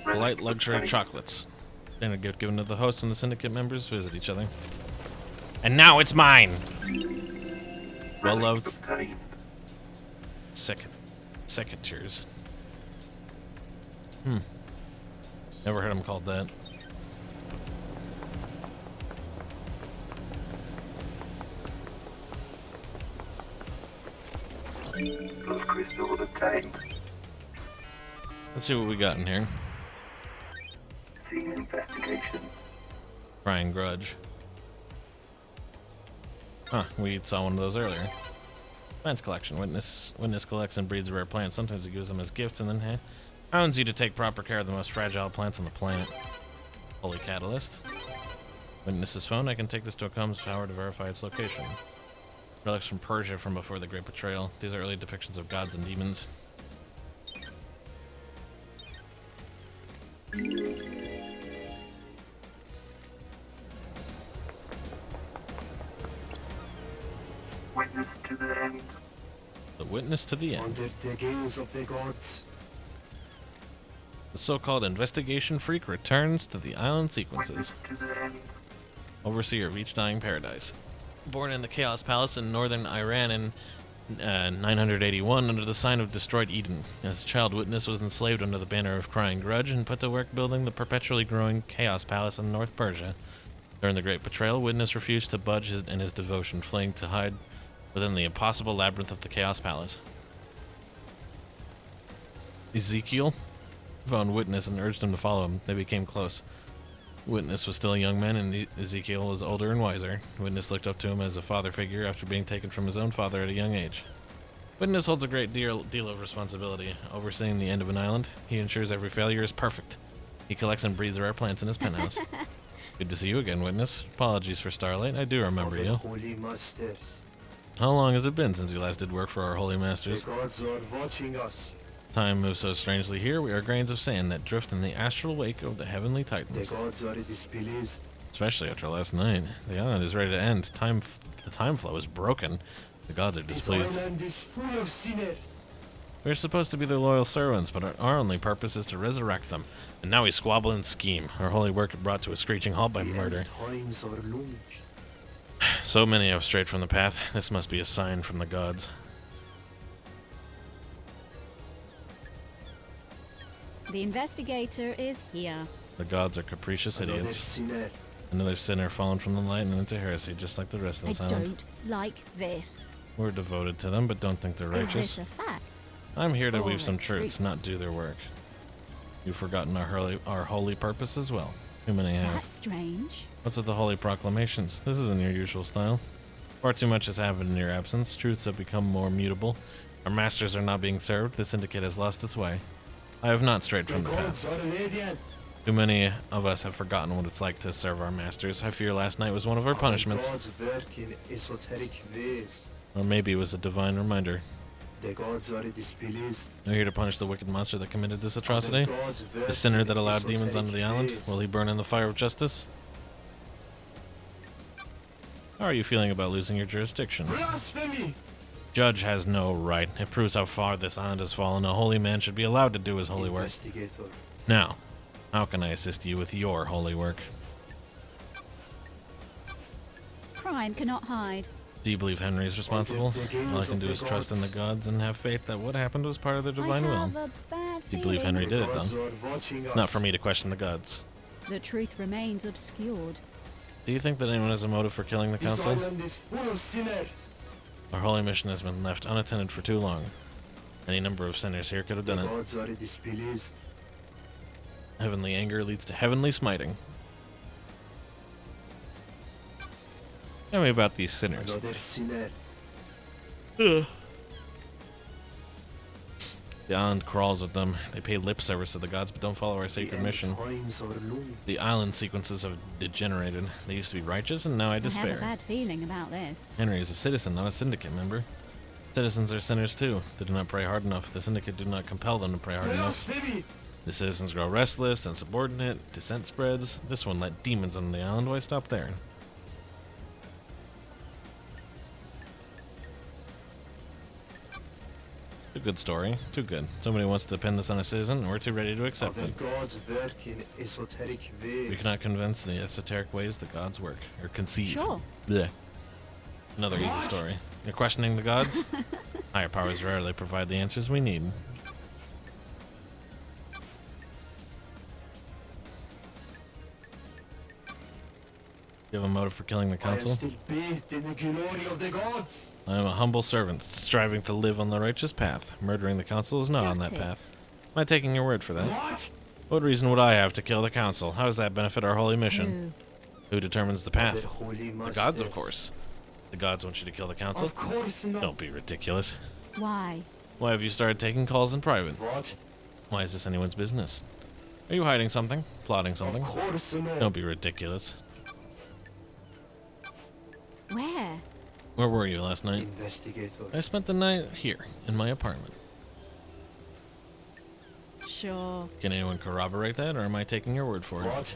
Polite luxury chocolates. Then a gift given to the host and the syndicate members visit each other. And now it's mine! Well loved secateurs. Never heard him called that. Those crystals obtained. Let's see what we got in here. Scene investigation. Crying grudge. Huh, we saw one of those earlier. Plants collection. Witness collects and breeds rare plants. Sometimes he gives them as gifts and then hounds you to take proper care of the most fragile plants on the planet. Holy catalyst. Witness's phone. I can take this to a comms tower to verify its location. Relics from Persia from before the Great Betrayal. These are early depictions of gods and demons. Witness to the end. The witness to the end. Under the gaze of the gods. The so-called investigation freak returns to the island sequences. To the end. Overseer of each dying paradise. Born in the Chaos Palace in northern Iran in 981 under the sign of destroyed Eden. As a child, Witness was enslaved under the banner of Crying Grudge and put to work building the perpetually growing Chaos Palace in North Persia. During the Great Betrayal, Witness refused to budge in his devotion, fleeing to hide within the impossible labyrinth of the Chaos Palace. Ezekiel found Witness and urged him to follow him. They became close. Witness was still a young man, and Ezekiel was older and wiser. Witness looked up to him as a father figure after being taken from his own father at a young age. Witness holds a great deal of responsibility. Overseeing the end of an island, he ensures every failure is perfect. He collects and breeds rare plants in his penthouse. Good to see you again, Witness. Apologies for Starlight. I do remember you. Holy Masters. How long has it been since you last did work for our holy masters? The gods are watching us. Time moves so strangely here. We are grains of sand that drift in the astral wake of the heavenly The titans. gods are displeased. Especially after last night. The island is ready to end. The time flow is broken. The gods are This displeased. island is full of sinners. We're supposed to be their loyal servants, but our only purpose is to resurrect them. And now we squabble and scheme. Our holy work brought to a screeching halt by murder. Times are long. So many have strayed from the path. This must be a sign from the gods. The investigator is here. The gods are capricious Another idiots. sinner. Another sinner fallen from the light and into heresy, just like the rest of I this island. don't like this. We're devoted to them, but don't think they're Is righteous. this a fact? I'm here to or weave a some truths, treat? not do their work. You've forgotten our holy purpose as well. Too many have. That's strange. What's with the holy proclamations? This isn't your usual style. Far too much has happened in your absence. Truths have become more mutable. Our masters are not being served. The syndicate has lost its way. I have not strayed The from the gods path. are radiant. Too many of us have forgotten what it's like to serve our masters. I fear last night was one of our punishments. Gods work in esoteric ways. Or maybe it was a divine reminder. The gods are displeased. We're here to punish the wicked monster that committed this atrocity. The gods work The sinner in that allowed demons onto the esoteric island. ways. Will he burn in the fire of justice? How are you feeling about losing your jurisdiction? Blasphemy! Judge has no right. It proves how far this island has fallen. A holy man should be allowed to do his holy work. Investigator. Now, how can I assist you with your holy work? Crime cannot hide. Do you believe Henry is responsible? All I can do is trust in the gods and have faith that what happened was part of their divine I will. have a bad Do you believe feeling Henry did it, The gods though? are watching us. Not for me to question the gods. The truth remains obscured. Do you think that anyone has a motive for killing the This council? island is full of sinners. Our holy mission has been left unattended for too long. Any number of sinners here could have The done it. gods are displeased. Heavenly anger leads to heavenly smiting. Tell me about these sinners. Another sinner. The island crawls with them. They pay lip service to the gods, but don't follow our The sacred end mission. times are long. The island sequences have degenerated. They used to be righteous, and now I I have a despair. bad feeling about this. Henry is a citizen, not a syndicate member. Citizens are sinners too. They do not pray hard enough. The syndicate do not compel them to pray hard enough. Blasphemy! The citizens grow restless, insubordinate, dissent spreads. This one let demons on the island. Why stop there? Too good story. Too good. Somebody wants to pin this on a citizen, and we're too ready to accept Other it. gods work in esoteric ways. We cannot convince the esoteric ways the gods work, or conceive. Sure. Blech. Another easy story. You're questioning the gods? Higher powers rarely provide the answers we need. You have a motive for killing the I am council? still bathed in the glory of the gods. I am a humble servant, striving to live on the righteous path. Murdering the council is not on That's that it. path. Am I taking your word for that? What? What reason would I have to kill the council? How does that benefit our holy mission? Who determines the path? Other holy The gods, of masters. course. The gods want you to kill the council? Of course not. Don't be ridiculous. Why? Why have you started taking calls in private? What? Why is this anyone's business? Are you hiding something? Plotting Of something? course not. Don't be ridiculous. Where? Where were you last night? Investigator. I spent the night here, in my apartment. Sure. Can anyone corroborate that, or am I taking your word for it? What?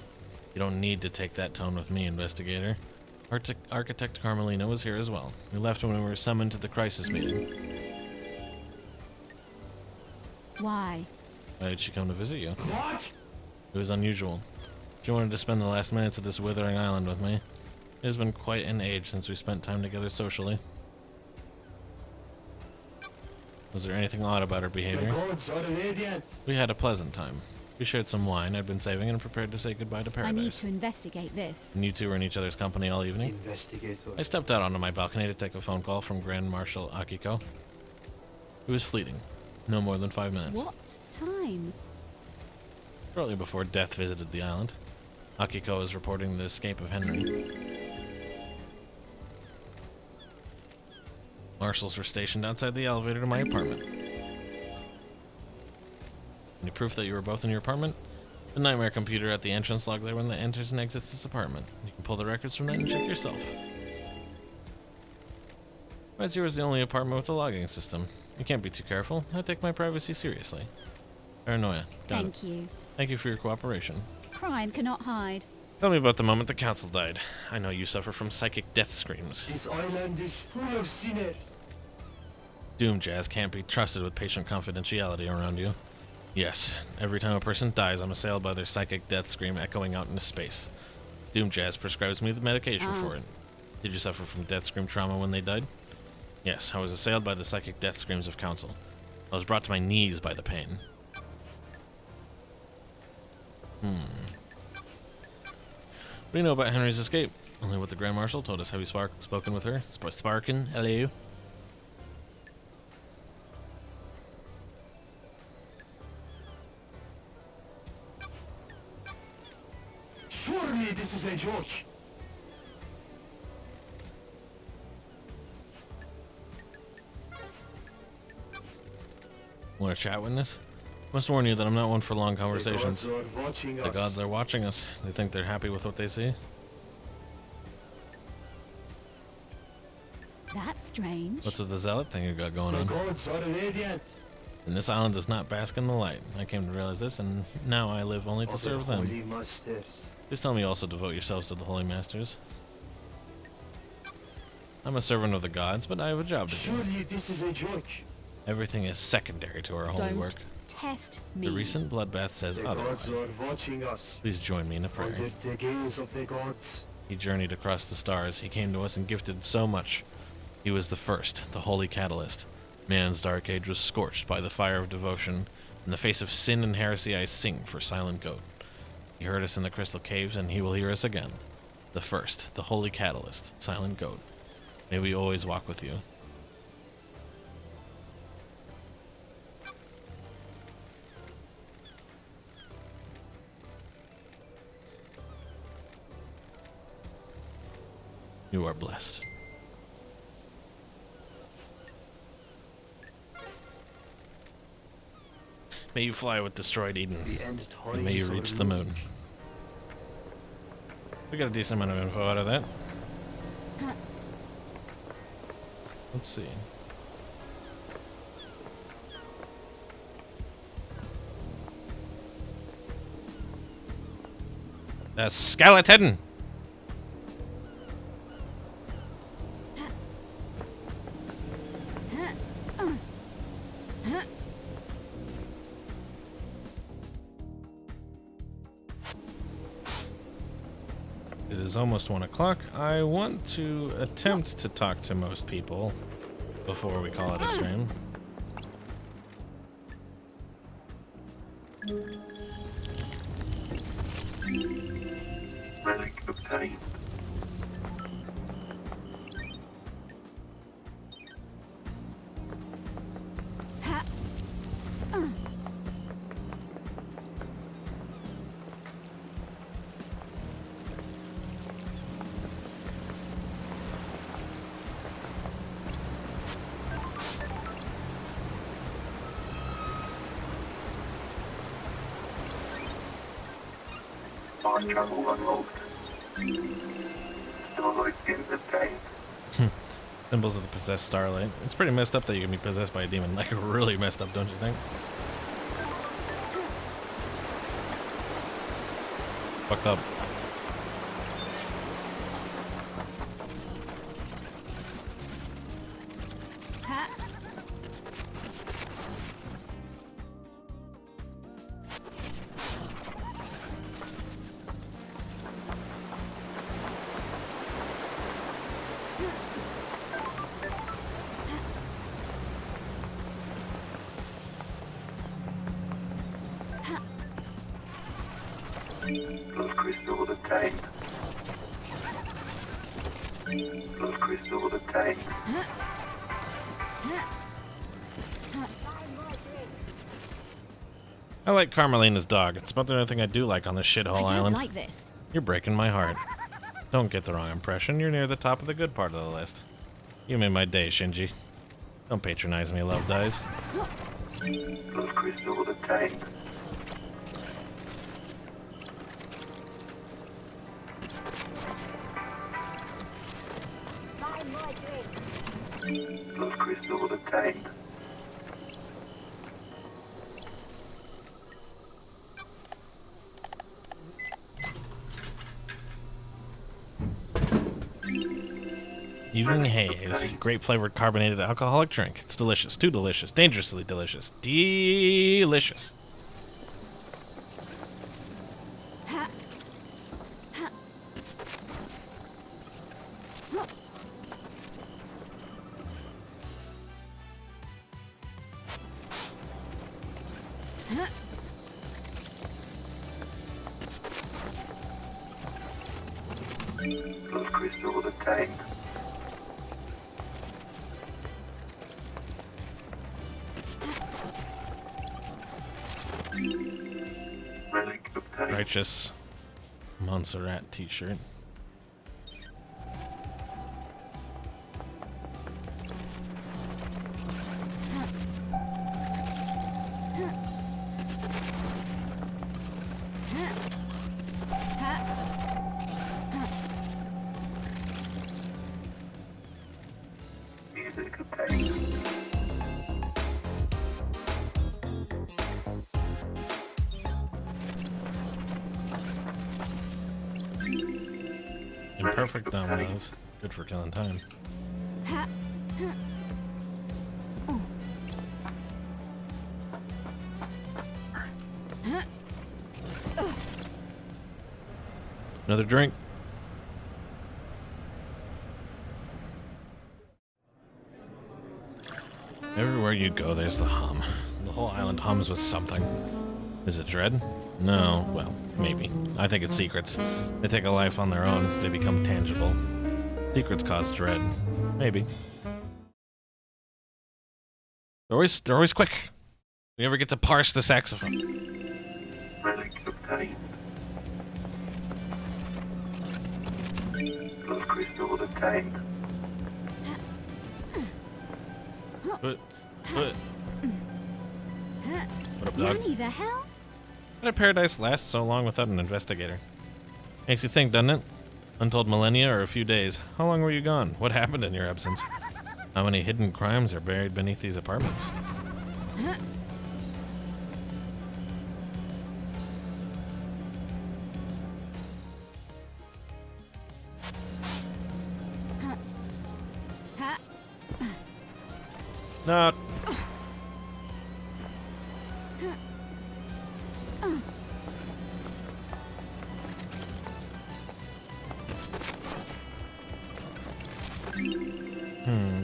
You don't need to take that tone with me, investigator. Architect Carmelino was here as well. We left when we were summoned to the crisis meeting. Why? Why did she come to visit you? What? It was unusual. She wanted to spend the last minutes of this withering island with me. It has been quite an age since we spent time together socially. Was there anything odd about her The behavior? gods are radiant. We had a pleasant time. We shared some wine I'd been saving and prepared to say goodbye to I need paradise. to investigate this. And you two were in each other's company all evening? Investigator. I stepped out onto my balcony to take a phone call from Grand Marshal Akiko. It was fleeting. No more than 5 minutes. What time? Shortly before death visited the island, Akiko was reporting the escape of Henry. Marshals were stationed outside the elevator to my apartment. Any proof that you were both in your apartment? The nightmare computer at the entrance log there when that enters and exits this apartment. You can pull the records from that and check yourself. Why is yours the only apartment with a logging system? You can't be too careful. I take my privacy seriously. Paranoia. Got it. Thank you. Thank you for your cooperation. Crime cannot hide. Tell me about the moment the council died. I know you suffer from psychic death screams. This island is full of sinners. Doom Jazz can't be trusted with patient confidentiality around you. Yes, every time a person dies, I'm assailed by their psychic death scream echoing out into space. Doom Jazz prescribes me the medication for it. Did you suffer from death scream trauma when they died? Yes, I was assailed by the psychic death screams of council. I was brought to my knees by the pain. What do you know about Henry's escape? Only what the Grand Marshal told us. Have you spoken with her? Sparkin? Hello? Surely this is a joke. Want to chat with this? Must warn you that I'm not one for long The conversations. gods are watching The us. gods are watching us. They think they're happy with what they see. That's strange. What's with the zealot thing you got going The on? gods are radiant. And this island does not bask in the light. I came to realize this, and now I live only to Of the serve them. holy masters. Please tell me you also devote yourselves to the Holy Masters. I'm a servant of the gods, but I have a job to do. Surely this is a joke. Everything is secondary to our holy Don't work. test me. The recent bloodbath says The otherwise. gods are watching us. Please join me in a prayer. Under the gaze of the gods. He journeyed across the stars. He came to us and gifted so much. He was the first, the holy catalyst. Man's dark age was scorched by the fire of devotion. In the face of sin and heresy, I sing for Silent Goat. He heard us in the crystal caves, and he will hear us again. The first, the holy catalyst, Silent Goat. May we always walk with you. You are blessed. May you fly with destroyed Eden, The end and times may you are reach the near. moon. We got a decent amount of info out of that. Let's see. A skeleton! It is almost 1 o'clock. I want to attempt to talk to most people before we call it a stream. Relic obtained. Fast travel unlocked. Starlight skins obtained. Symbols of the possessed starlight. It's pretty messed up that you can be possessed by a demon. Like, really messed up, don't you think? Fucked up. Plus crystal obtained. Plus crystal obtained. I like Carmelina's dog. It's about the only thing I do like on this shithole I don't island. like this. You're breaking my heart. Don't get the wrong impression. You're near the top of the good part of the list. You made my day, Shinji. Don't patronize me, Love Dies. Plus crystal obtained. Plus crystal obtained. Evening Haze, a grape flavored carbonated alcoholic drink. It's delicious, too delicious, dangerously delicious, delicious. Plus crystal obtained. Relic obtained. Righteous Montserrat t-shirt. Music obtained. Imperfect dominoes. Good for killing time. Another drink. Everywhere you go, there's the hum. The whole island hums with something. Is it dread? No, well, maybe. I think it's secrets. They take a life on their own, they become tangible. Secrets cause dread. Maybe. They're always quick. We never get to parse the saxophone. Relic obtained. Plus crystal obtained. What up, dog? Yanni, the hell? How did Paradise last so long without an investigator? Makes you think, doesn't it? Untold millennia or a few days. How long were you gone? What happened in your absence? How many hidden crimes are buried beneath these apartments? Not.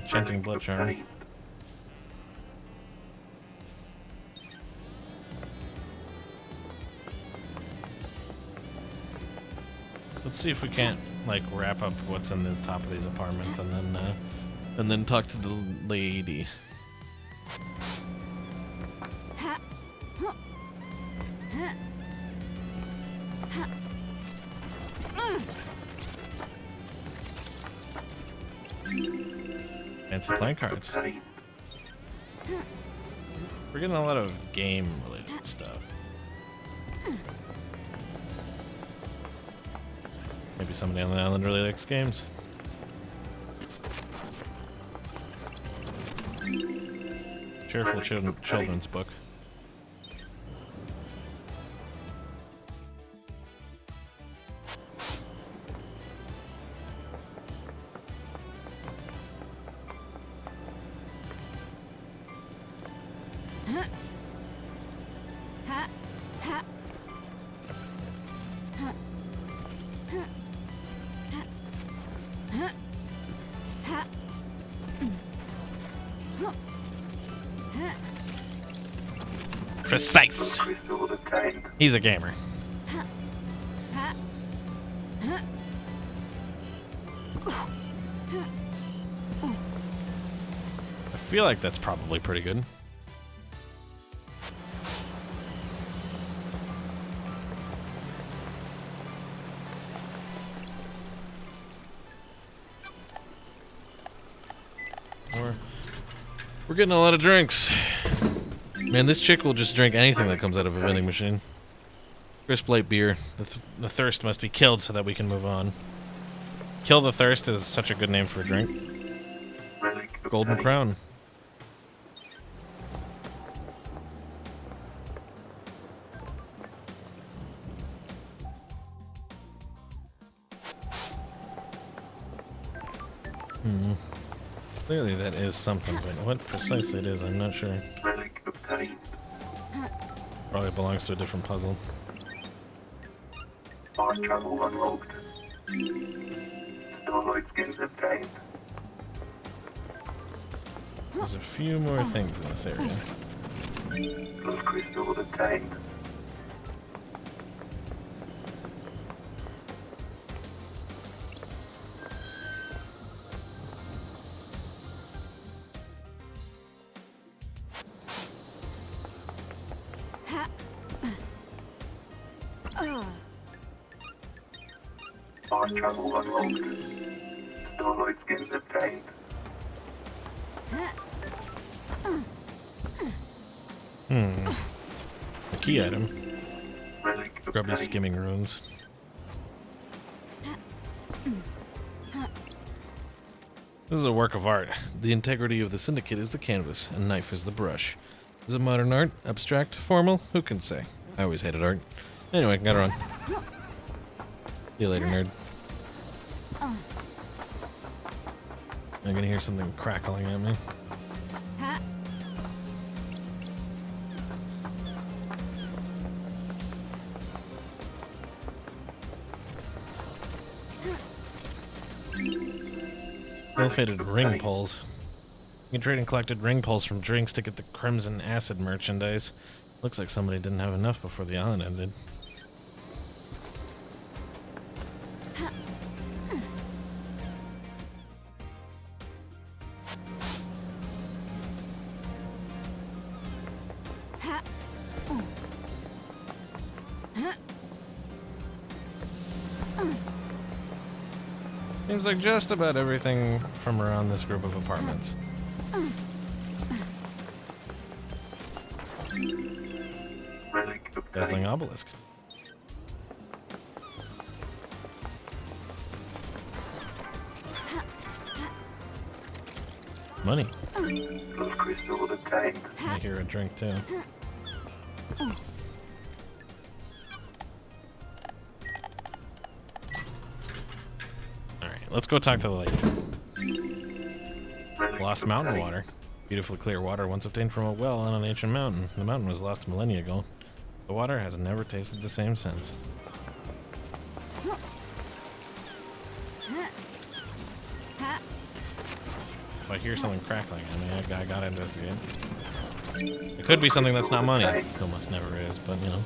Chanting blood charm. Let's see if we can't like wrap up what's in the top of these apartments and then talk to the lady. Fancy playing cards. We're getting a lot of game-related stuff. Maybe somebody on the island really likes games. Cheerful children's book. Precise. He's a gamer. I feel like that's probably pretty good. We're getting a lot of drinks. Man, this chick will just drink anything that comes out of a vending machine. Crisp light beer. The thirst must be killed so that we can move on. Kill the Thirst is such a good name for a drink. Golden Crown. Clearly that is something, but what precisely it is, I'm not sure. Relic obtained. Probably belongs to a different puzzle. Fast travel unlocked. Starlight skins obtained. There's a few more things in this area. Plus crystal obtained. Fast travel unlocked. Starlight skins obtained. A key item. Relic Grubby obtained. skimming runes. This is a work of art. The integrity of the Syndicate is the canvas, and knife is the brush. Is it modern art? Abstract? Formal? Who can say? I always hated art. Anyway, gotta run. See you later, nerd. I'm gonna hear something crackling at me. Ill-fated ring pulls. You can trade and collected ring pulls from drinks to get the Crimson Acid merchandise. Looks like somebody didn't have enough before the island ended. Seems like just about everything from around this group of apartments. Relic Dazzling obtained. obelisk. Money. Plus crystal obtained. I hear a drink too. Alright, let's go talk to the lady. Relic Lost mountain obtained. water. Beautifully clear water once obtained from a well on an ancient mountain. The mountain was lost millennia ago. The water has never tasted the same since. If I hear something crackling, I mean, I gotta investigate. It could be something that's not money. It almost never is, but you know.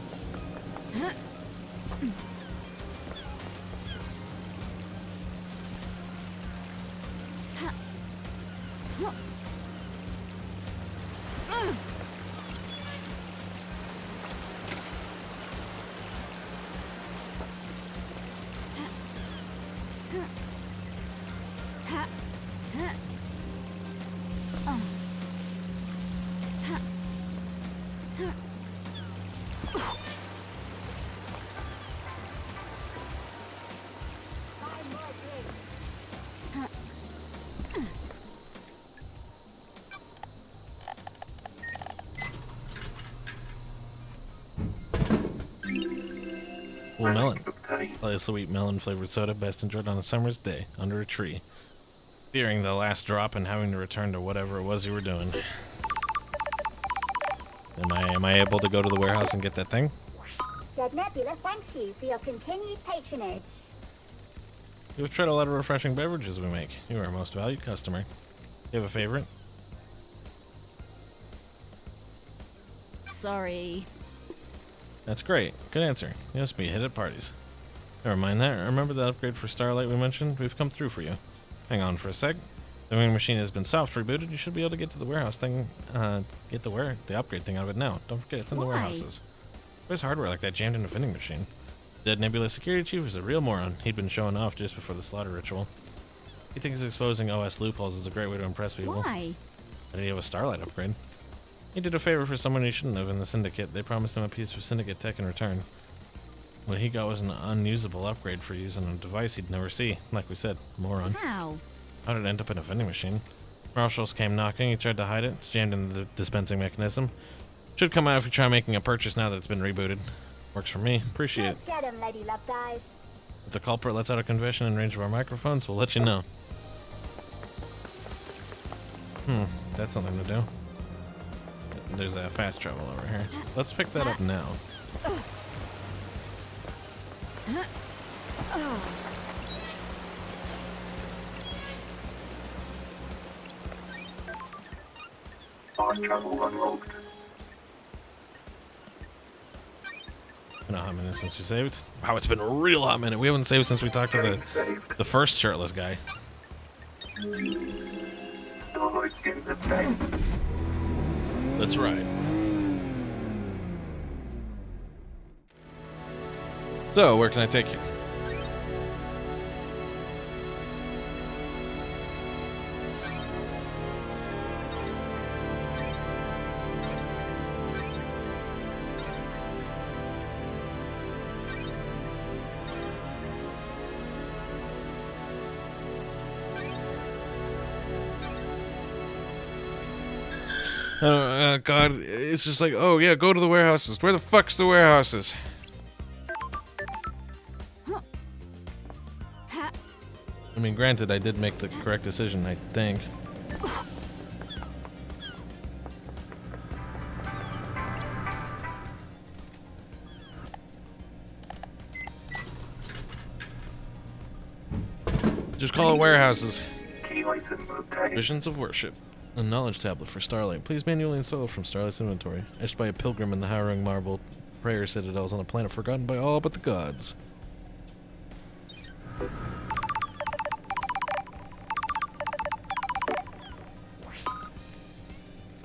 Cool melon. Obtained. A sweet melon flavored soda best enjoyed on a summer's day under a tree. Fearing the last drop and having to return to whatever it was you were doing. Am I able to go to the warehouse and get that thing? Red Nebula thanks you for your continued patronage. You've tried a lot of refreshing beverages we make. You are our most valued customer. You have a favorite? Sorry. That's great. Good answer. You must be a hit at parties. Never mind that. Remember the upgrade for Starlight we mentioned? We've come through for you. Hang on for a sec. The wing machine has been soft rebooted. You should be able to get to the warehouse thing. Get the upgrade thing out of it now. Don't forget, it's in the Why? warehouses. Where's hardware like that jammed in a vending machine? Dead Nebula security chief is a real moron. He'd been showing off just before the slaughter ritual. He thinks exposing OS loopholes is a great way to impress people. Why? Why did he have a Starlight upgrade? He did a favor for someone he shouldn't have in the Syndicate. They promised him a piece of Syndicate tech in return. What he got was an unusable upgrade for using a device he'd never see. Like we said, moron. How? How did it end up in a vending machine? Marshals came knocking. He tried to hide it. It's jammed in the dispensing mechanism. Should come out if you try making a purchase now that it's been rebooted. Works for me. Appreciate it. Get 'em, lady love guys. If the culprit lets out a confession in range of our microphones, we'll let you know. That's something to do. There's a fast travel over here. Let's pick that up now. Fast travel unlocked. Been a hot minute since we saved. Wow, it's been a real hot minute. We haven't saved since we talked to the first shirtless guy. Starlight skins obtained. That's right. So, where can I take you? God, it's just like, oh yeah, go to the warehouses. Where the fuck's the warehouses? I mean, granted, I did make the correct decision, I think. Just call it warehouses. Key item obtained. Visions of worship. A knowledge tablet for Starlight. Please manually install it from Starlight's inventory. Etched by a pilgrim in the Harrowing Marble prayer citadels on a planet forgotten by all but the gods.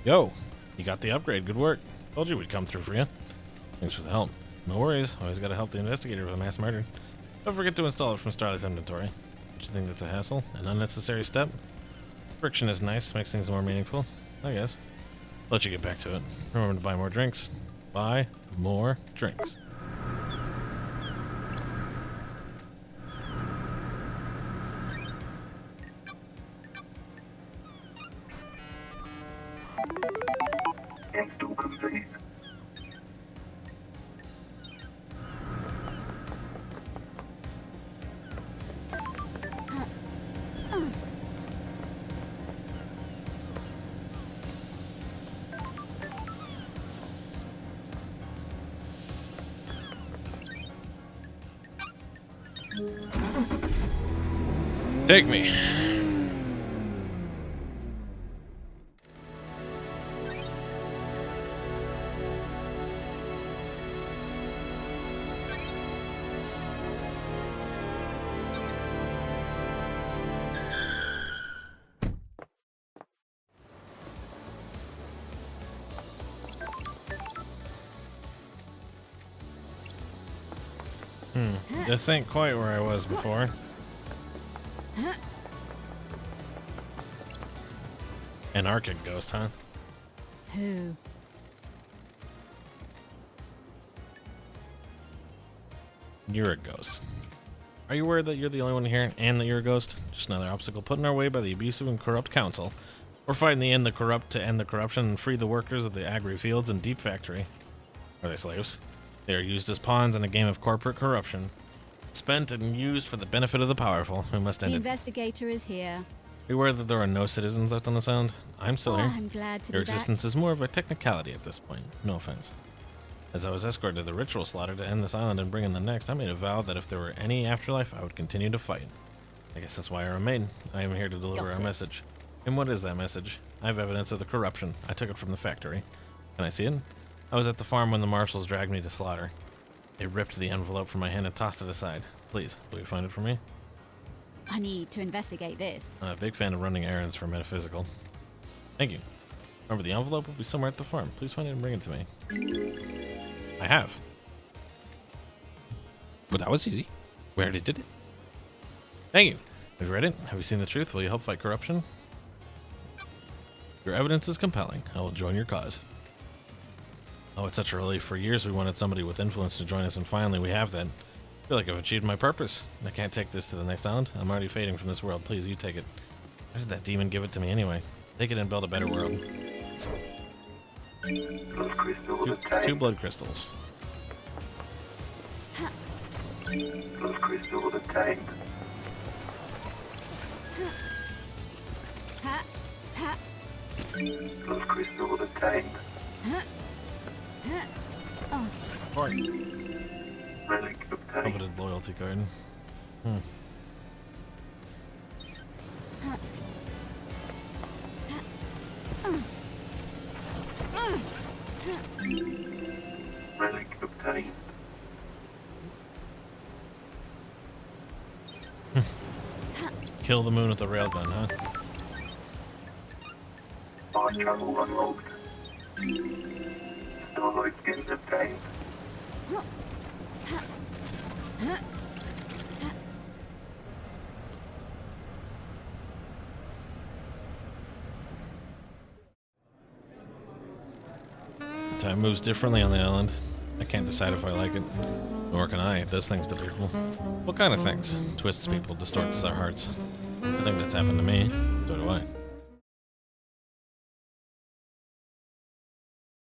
Yo, you got the upgrade. Good work. Told you we'd come through for you. Thanks for the help. No worries. Always gotta help the investigator with a mass murder. Don't forget to install it from Starlight's inventory. Do you think that's a hassle? An unnecessary step? Friction is nice, makes things more meaningful, I guess. Let you get back to it. Remember to buy more drinks. Buy more drinks. Install complete. Take me. This ain't quite where I was before. Anarchic ghost, huh? Who? You're a ghost. Are you aware that you're the only one here and that you're a ghost? Just another obstacle put in our way by the abusive and corrupt council. We're fighting the end the corrupt to end the corruption and free the workers of the Agri Fields and Deep Factory. Are they slaves? They are used as pawns in a game of corporate corruption. Spent and used for the benefit of the powerful. We must end The it. investigator is here. Are you aware that there are no citizens left on this island? I'm still Oh, here. I'm glad to Your be back. existence is more of a technicality at this point. No offense. As I was escorted to the ritual slaughter to end this island and bring in the next, I made a vow that if there were any afterlife, I would continue to fight. I guess that's why I remain. I am here to deliver Got our it. message. And what is that message? I have evidence of the corruption. I took it from the factory. Can I see it? I was at the farm when the marshals dragged me to slaughter. They ripped the envelope from my hand and tossed it aside. Please, will you find it for me? I need to investigate this. I'm a big fan of running errands for Metaphysical. Thank you. Remember, the envelope will be somewhere at the farm. Please find it and bring it to me. I have. But that was easy. We already did it. Thank you. Have you read it? Have you seen the truth? Will you help fight corruption? Your evidence is compelling. I will join your cause. Oh, it's such a relief. For years we wanted somebody with influence to join us, and finally we have that. I feel like I've achieved my purpose. I can't take this to the next island. I'm already fading from this world. Please, you take it. Why did that demon give it to me anyway? Take it and build a better world. Blood crystal Two obtained. blood crystals. Blood crystal obtained. Ha, ha, Plus crystal obtained. Relic obtained. Coveted loyalty card. Relic obtained. Kill the moon with a railgun, huh? Fast travel unlocked. Starlight skins obtained. Time moves differently on the island. I can't decide if I like it. Nor can I. It does things to people. What kind of things? Twists people, distorts their hearts. I think that's happened to me. So do I.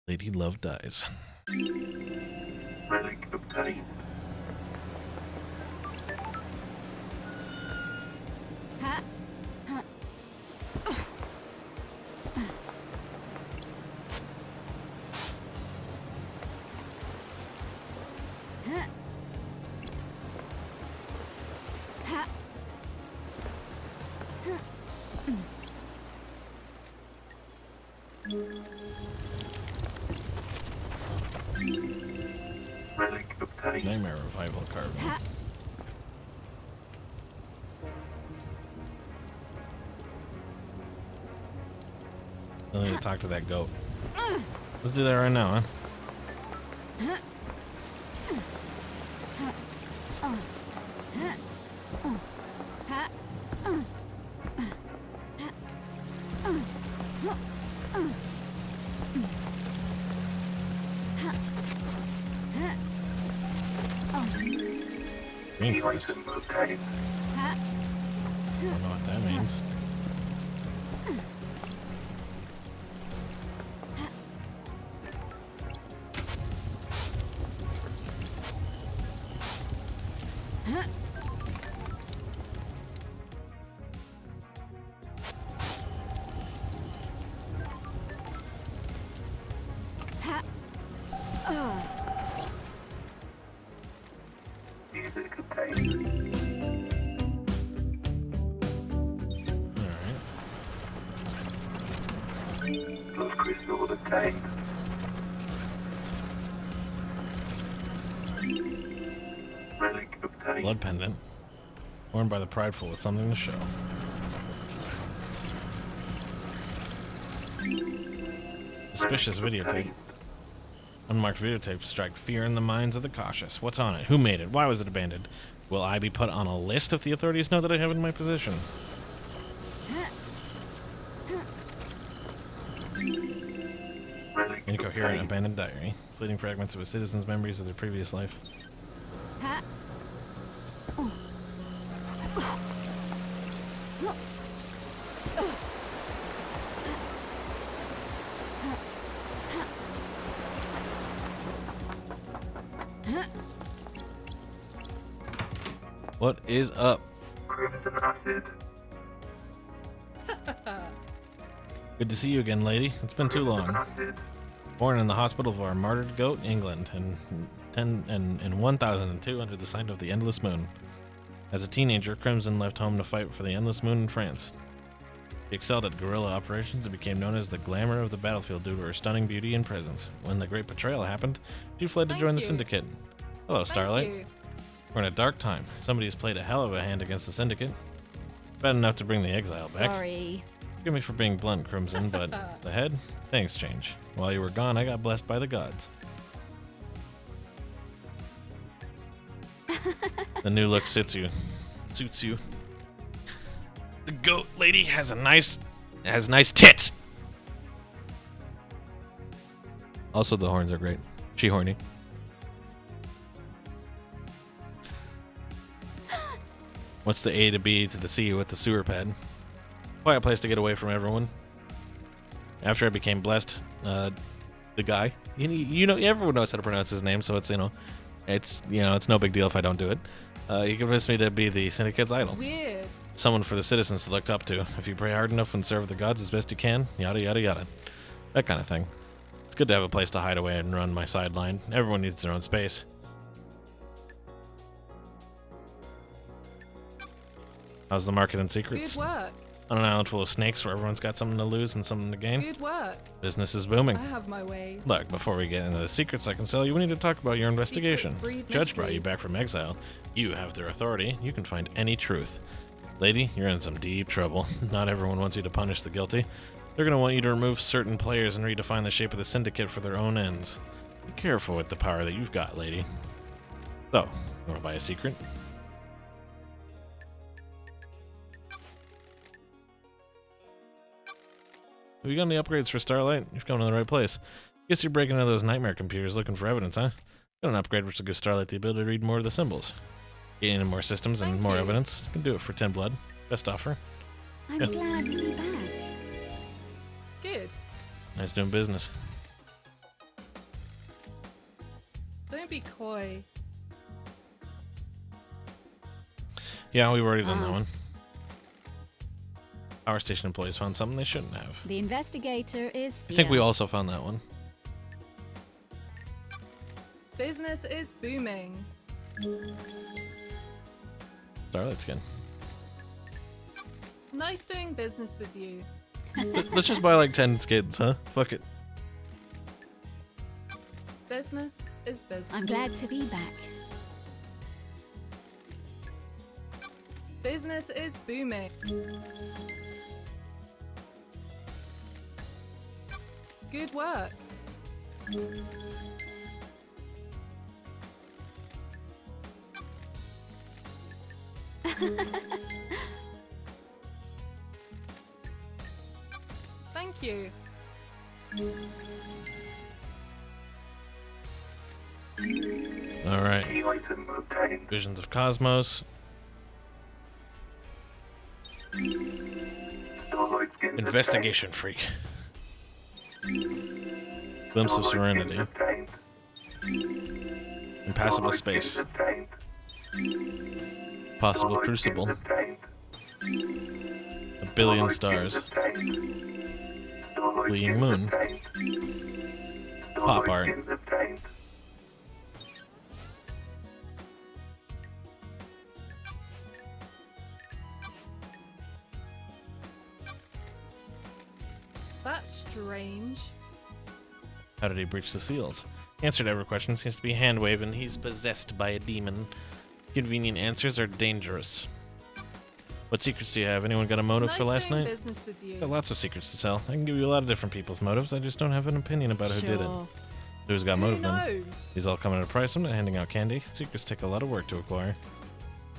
Lady Love dies. Relic obtained. Relic obtained. Nightmare Revival card. I need to talk to that goat. Let's do that right now, huh? Green crest. Item obtained. I don't know what that means. Music obtained. Alright. Plus crystal obtained. Relic obtained. Blood pendant. Worn by the prideful with something to show. Suspicious videotape. Unmarked videotape strike fear in the minds of the cautious. What's on it? Who made it? Why was it abandoned? Will I be put on a list if the authorities know that I have it in my possession? Relic Incoherent obtained. abandoned diary. Fleeting fragments of a citizen's memories of their previous life. What is up? Crimson acid. Good to see you again, lady. It's been too long. Acid. Born in the hospital of our martyred goat, England, in 1002 under the sign of the Endless Moon. As a teenager, Crimson left home to fight for the Endless Moon in France. She excelled at guerrilla operations and became known as the glamour of the battlefield due to her stunning beauty and presence. When the Great Betrayal happened, she fled to join the Syndicate. Hello, Starlight. We're in a dark time. Somebody's played a hell of a hand against the Syndicate. Bad enough to bring the exile back. Sorry. Forgive me for being blunt, Crimson, but the head? Things change. While you were gone, I got blessed by the gods. The new look suits you. The goat lady has nice tits. Also, the horns are great. She horny. What's the A to B to the C with the sewer pad? Quiet place to get away from everyone. After I became blessed, the guy, you know, everyone knows how to pronounce his name, so it's it's no big deal if I don't do it. He convinced me to be the Syndicate's idol. Weird. someone for the citizens to look up to. If you pray hard enough and serve the gods as best you can, yada yada yada. That kind of thing. It's good to have a place to hide away and run my sideline. Everyone needs their own space. How's the market in secrets? Good work. On an island full of snakes where everyone's got something to lose and something to gain? Good work. Business is booming. I have my ways. Look, before we get into the secrets I can sell you, we need to talk about your investigation. breed Judge brought you mysteries. back from exile. You have their authority. You can find any truth. Lady, you're in some deep trouble. Not everyone wants you to punish the guilty. They're going to want you to remove certain players and redefine the shape of the syndicate for their own ends. Be careful with the power that you've got, lady. So, you want to buy a secret? Have you got any upgrades for Starlight? You've come to the right place. Guess you're breaking into those nightmare computers looking for evidence, huh? Got an upgrade which will give Starlight the ability to read more of the symbols. Getting into more systems and Thank more you. evidence. You can do it for 10 blood. Best offer. I'm Yeah. glad to be back. Good. Nice doing business. Don't be coy. Yeah, we've already done that one. Power station employees found something they shouldn't have. The investigator is I think we here. also found that one. Business is booming. Starlight skin. Nice doing business with you. Let's just buy like 10 skins, huh? Fuck it. Business is business. I'm glad to be back. Business is booming. Good work. Thank you. Alright. Key item obtained. Visions of Cosmos. Starlight skins Investigation freak. obtained. Glimpse of Starlight Serenity. skins obtained. Impassable Starlight Space. skins obtained. Possible Starlight Crucible. skins obtained. A billion Starlight stars. skins obtained. Starlight Fleeing skins Moon. obtained. Pop Starlight art. skins obtained. That's strange. How did he breach the seals? Answer to every question seems to be hand waving. He's possessed by a demon. Convenient answers are dangerous. What secrets do you have? Anyone got a motive Nice for last doing night? business with you. Got lots of secrets to sell. I can give you a lot of different people's motives. I just don't have an opinion about who did it. Sure. Who's got Who motive then? knows? These all come at a price. I'm not handing out candy. Secrets take a lot of work to acquire.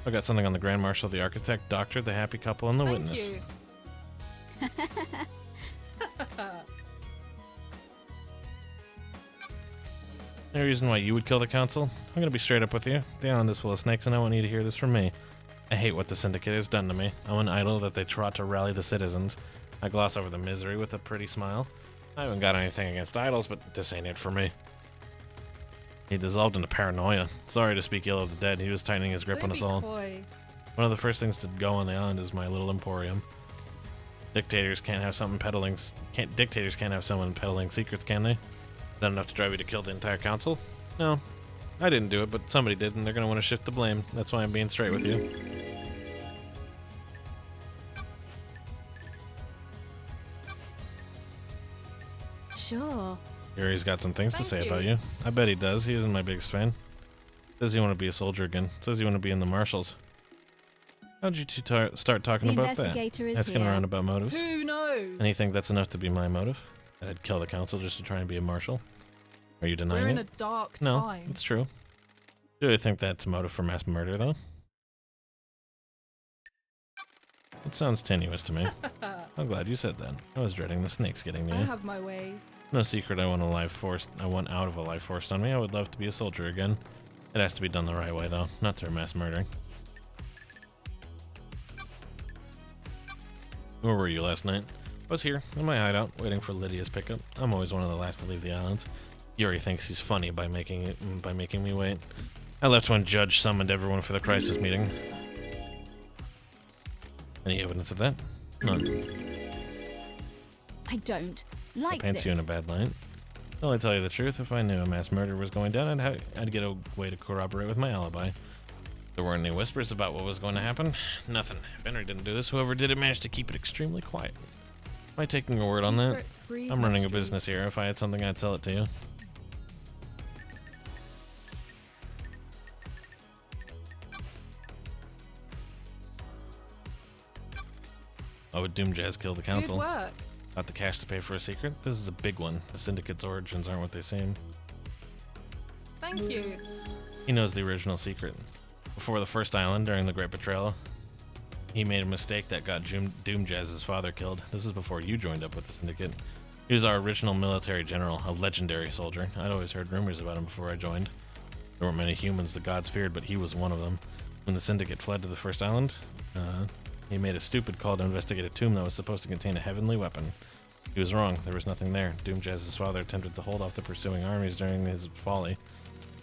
I got something on the Grand Marshal, the Architect, Doctor, the Happy Couple, and the Thank Witness. you. Any reason why you would kill the Council? I'm gonna be straight up with you. The island is full of snakes, and I want you to hear this from me. I hate what the Syndicate has done to me. I'm an idol that they trot to rally the citizens. I gloss over the misery with a pretty smile. I haven't got anything against idols, but this ain't it for me. He dissolved into paranoia. Sorry to speak ill of the dead. He was tightening his grip Don't on us be all. coy. One of the first things to go on the island is my little emporium. Dictators can't have something peddling. Dictators can't have someone peddling secrets, can they? Is that enough to drive you to kill the entire council? No, I didn't do it, but somebody did, and they're gonna want to shift the blame. That's why I'm being straight with you. Sure. Gary's got some things to Thank say you. about you. I bet he does. He isn't my biggest fan. Says you want to be a soldier again. Says you want to be in the marshals. How'd you two start talking The about that? investigator is Asking here. around about motives. Who knows? And you think that's enough to be my motive? That I'd kill the council just to try and be a marshal? Are you denying We're in it? a dark No, time. it's true. Do you think that's a motive for mass murder, though? It sounds tenuous to me. I'm glad you said that. I was dreading the snakes getting I me. have my ways. No secret I want a life force. I want out of a life forced on me. I would love to be a soldier again. It has to be done the right way, though, not through mass murdering. Where were you last night? I was here, in my hideout, waiting for Lydia's pickup. I'm always one of the last to leave the islands. Yuri thinks he's funny by making me wait. I left when Judge summoned everyone for the crisis meeting. Any evidence of that? None. I don't like Paints you in a bad light. Well, I tell you the truth, if I knew a mass murder was going down, I'd get a way to corroborate with my alibi. There weren't any whispers about what was going to happen. Nothing. If Henry didn't do this, whoever did it managed to keep it extremely quiet. Am I taking your word on that? Secrets breed I'm running a mysteries. business here. If I had something, I'd sell it to you. Oh, would Doomjazz kill the Good council? work. Got the cash to pay for a secret? This is a big one. The Syndicate's origins aren't what they seem. Thank you. He knows the original secret. Before the first island, during the Great Betrayal, he made a mistake that got Doomjazz's father killed. This is before you joined up with the Syndicate. He was our original military general, a legendary soldier. I'd always heard rumors about him before I joined. There weren't many humans the gods feared, but he was one of them. When the Syndicate fled to the first island, he made a stupid call to investigate a tomb that was supposed to contain a heavenly weapon. He was wrong. There was nothing there. Doomjazz's father attempted to hold off the pursuing armies during his folly.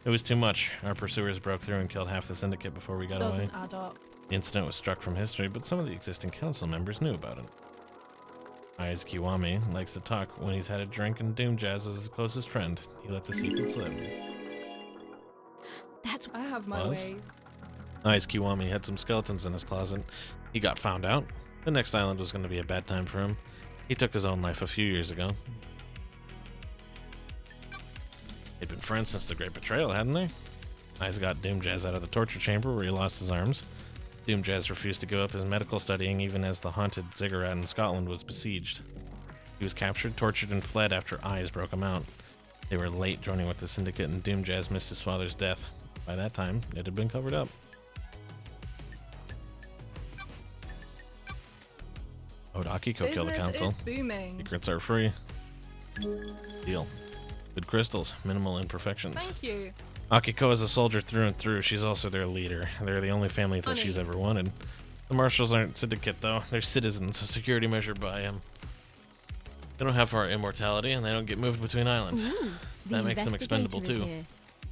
It was too much. Our pursuers broke through and killed half the Syndicate before we got away. Doesn't add up. The incident was struck from history, but some of the existing council members knew about it. Eyes Kiwami likes to talk when he's had a drink, and Doomjazz was his closest friend. He let the secret slip. That's I have my Was? ways. Eyes Kiwami had some skeletons in his closet. He got found out. The next island was going to be a bad time for him. He took his own life a few years ago. They'd been friends since the Great Betrayal, hadn't they? Eyes got Doomjazz out of the torture chamber where he lost his arms. Doomjazz refused to give up his medical studying even as the haunted ziggurat in Scotland was besieged. He was captured, tortured, and fled after Eyes broke him out. They were late joining with the Syndicate, and Doomjazz missed his father's death. By that time, it had been covered up. Would Akiko kill the Business council? is booming. Secrets are free. Deal. Good crystals, minimal imperfections. Thank you. Akiko is a soldier through and through. She's also their leader. They're the only family that Honey. she's ever wanted. The Marshals aren't Syndicate, though. They're citizens, a security measure by him. They don't have our immortality, and they don't get moved between islands. Ooh, the That makes them expendable, investigator is too. here.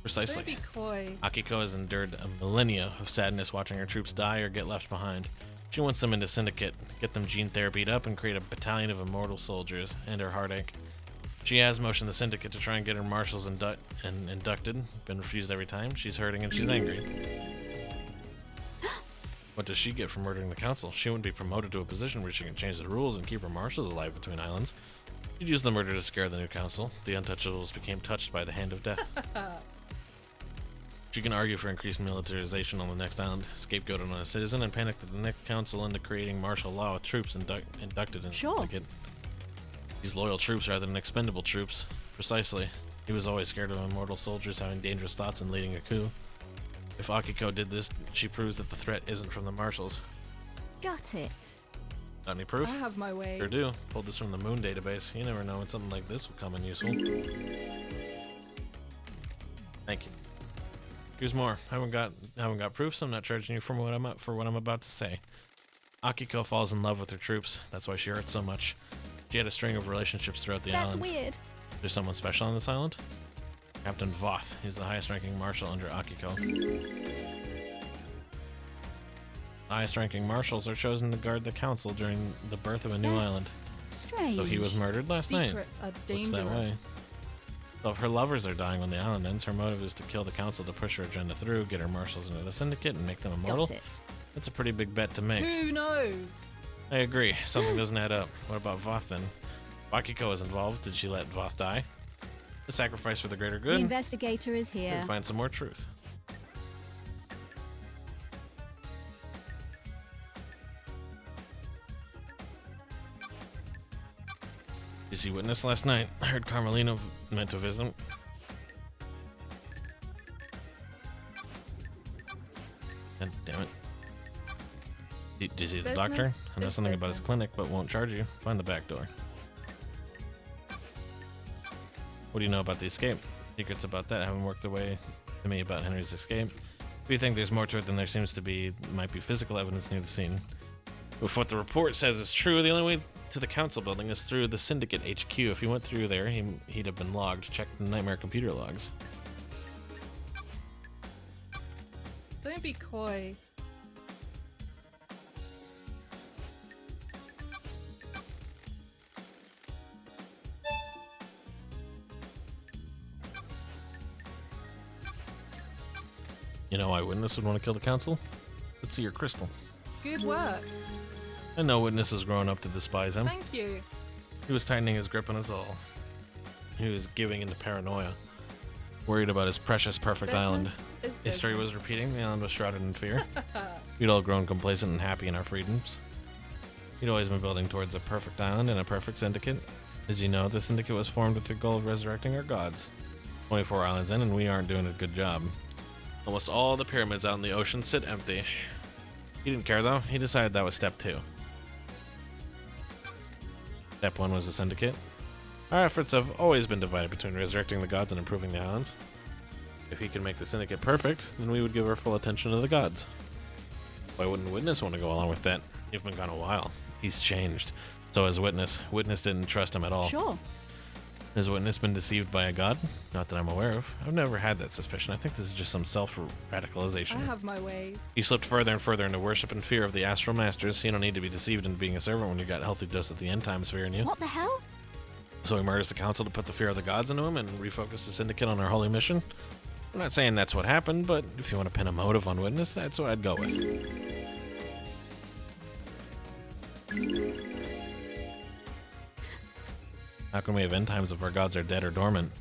Precisely. Don't be coy. Akiko has endured a millennia of sadness watching her troops die or get left behind. She wants them into Syndicate, get them gene therapied up, and create a battalion of immortal soldiers, and her heartache. She has motioned the Syndicate to try and get her marshals inducted, been refused every time. She's hurting and she's angry. What does she get for murdering the council? She wouldn't be promoted to a position where she can change the rules and keep her marshals alive between islands. She'd use the murder to scare the new council. The untouchables became touched by the hand of death. She can argue for increased militarization on the next island, scapegoat on a citizen, and panic the next council into creating martial law with troops inducted in Sure. Syndicate. These loyal troops rather than expendable troops. Precisely. He was always scared of immortal soldiers having dangerous thoughts and leading a coup. If Akiko did this, she proves that the threat isn't from the marshals. Got it. Got any proof? I have my way. Sure do. Pulled this from the Moon database. You never know when something like this will come in useful. Thank you. Here's more. I haven't got proof, so I'm not charging you for what I'm about to say. Akiko falls in love with her troops. That's why she hurts so much. She had a string of relationships throughout the That's islands. weird. There's someone special on this island? Captain Voth. He's the highest-ranking marshal under Akiko. The highest-ranking marshals are chosen to guard the council during the birth of a new That's island. Strange. So he was murdered last night. Secrets are Looks that dangerous. way. So if her lovers are dying when the island ends, her motive is to kill the council to push her agenda through, get her marshals into the Syndicate, and make them immortal. Got it. That's a pretty big bet to make. Who knows? I agree. Something doesn't add up. What about Voth then? If Akiko is involved. Did she let Voth die? The sacrifice for the greater The good? investigator is We here. can find some more truth. You see witness last night. I heard Carmelino meant to visit him. God damn it. Did you see the doctor? Business I know is something about his business. clinic, but won't charge you. Find the back door. What do you know about the escape? Secrets about that haven't worked their way to me about Henry's escape. If you think there's more to it than there seems to be, might be physical evidence near the scene. If what the report says is true, the only way to the council building is through the Syndicate HQ. If he went through there, he'd have been logged. Check the Nightmare computer logs. Don't be coy. You know why Witness would want to kill the council? Let's see your crystal. Good work. I know Witness has grown up to despise him. Thank you. He was tightening his grip on us all. He was giving into paranoia, worried about his precious perfect island. Business is History was business. repeating, the island was shrouded in fear. We'd all grown complacent and happy in our freedoms. He'd always been building towards a perfect island and a perfect syndicate. As you know, the syndicate was formed with the goal of resurrecting our gods. 24 islands in, and we aren't doing a good job. Almost all the pyramids out in the ocean sit empty. He didn't care though, he decided that was step 2. Step 1 was the syndicate. Our efforts have always been divided between resurrecting the gods and improving the islands. If he could make the syndicate perfect, then we would give our full attention to the gods. Why wouldn't Witness want to go along with that? You've been gone a while. He's changed. So has Witness. Witness didn't trust him at all. Sure. Has Witness been deceived by a god? Not that I'm aware of. I've never had that suspicion. I think this is just some self-radicalization. I have my ways. He slipped further and further into worship and fear of the astral masters. You don't need to be deceived into being a servant when you got a healthy dose of the end times fear in you. What the hell? So he murders the council to put the fear of the gods into him and refocus the syndicate on our holy mission. I'm not saying that's what happened, but if you want to pin a motive on Witness, that's what I'd go with. How can we have end times if our gods are dead or dormant?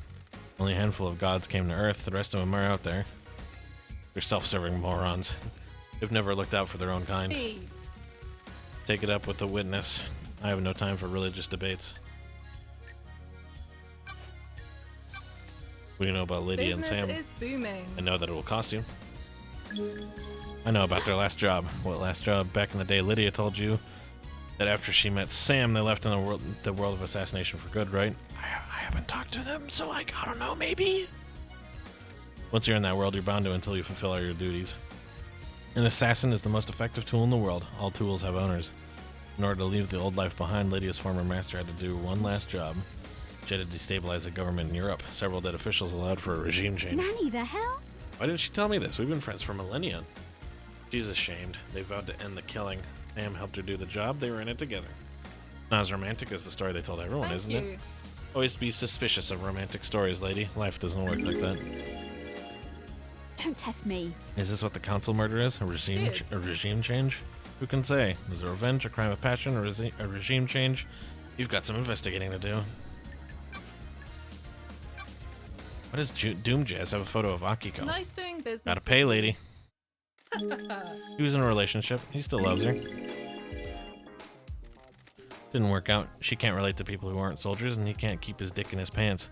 Only a handful of gods came to Earth, the rest of them are out there. They're self-serving morons. They've never looked out for their own kind. Hey. Take it up with the Witness. I have no time for religious debates. What do you know about Lydia Business and Sam? is booming. I know that it will cost you. I know about their last job. What last job? Back in the day, Lydia told you that after she met Sam, they left in the world of assassination for good, right? I haven't talked to them, so I don't know, maybe? Once you're in that world, you're bound to until you fulfill all your duties. An assassin is the most effective tool in the world. All tools have owners. In order to leave the old life behind, Lydia's former master had to do one last job. She had to destabilize the government in Europe. Several dead officials allowed for a regime change. Nanny, the hell? Why didn't she tell me this? We've been friends for millennia. She's ashamed. They vowed to end the killing. Sam helped her do the job. They were in it together. Not as romantic as the story they told everyone, Thank isn't you. it? Always be suspicious of romantic stories, lady. Life doesn't work like that. Don't test me. Is this what the council murder is? A regime change? Who can say? Is it revenge, a crime of passion, or a regime change? You've got some investigating to do. Why does Doom Jazz have a photo of Akiko? Nice doing business. Gotta pay, with lady. you. He was in a relationship. He still loves her. Didn't work out. She can't relate to people who aren't soldiers, and he can't keep his dick in his pants.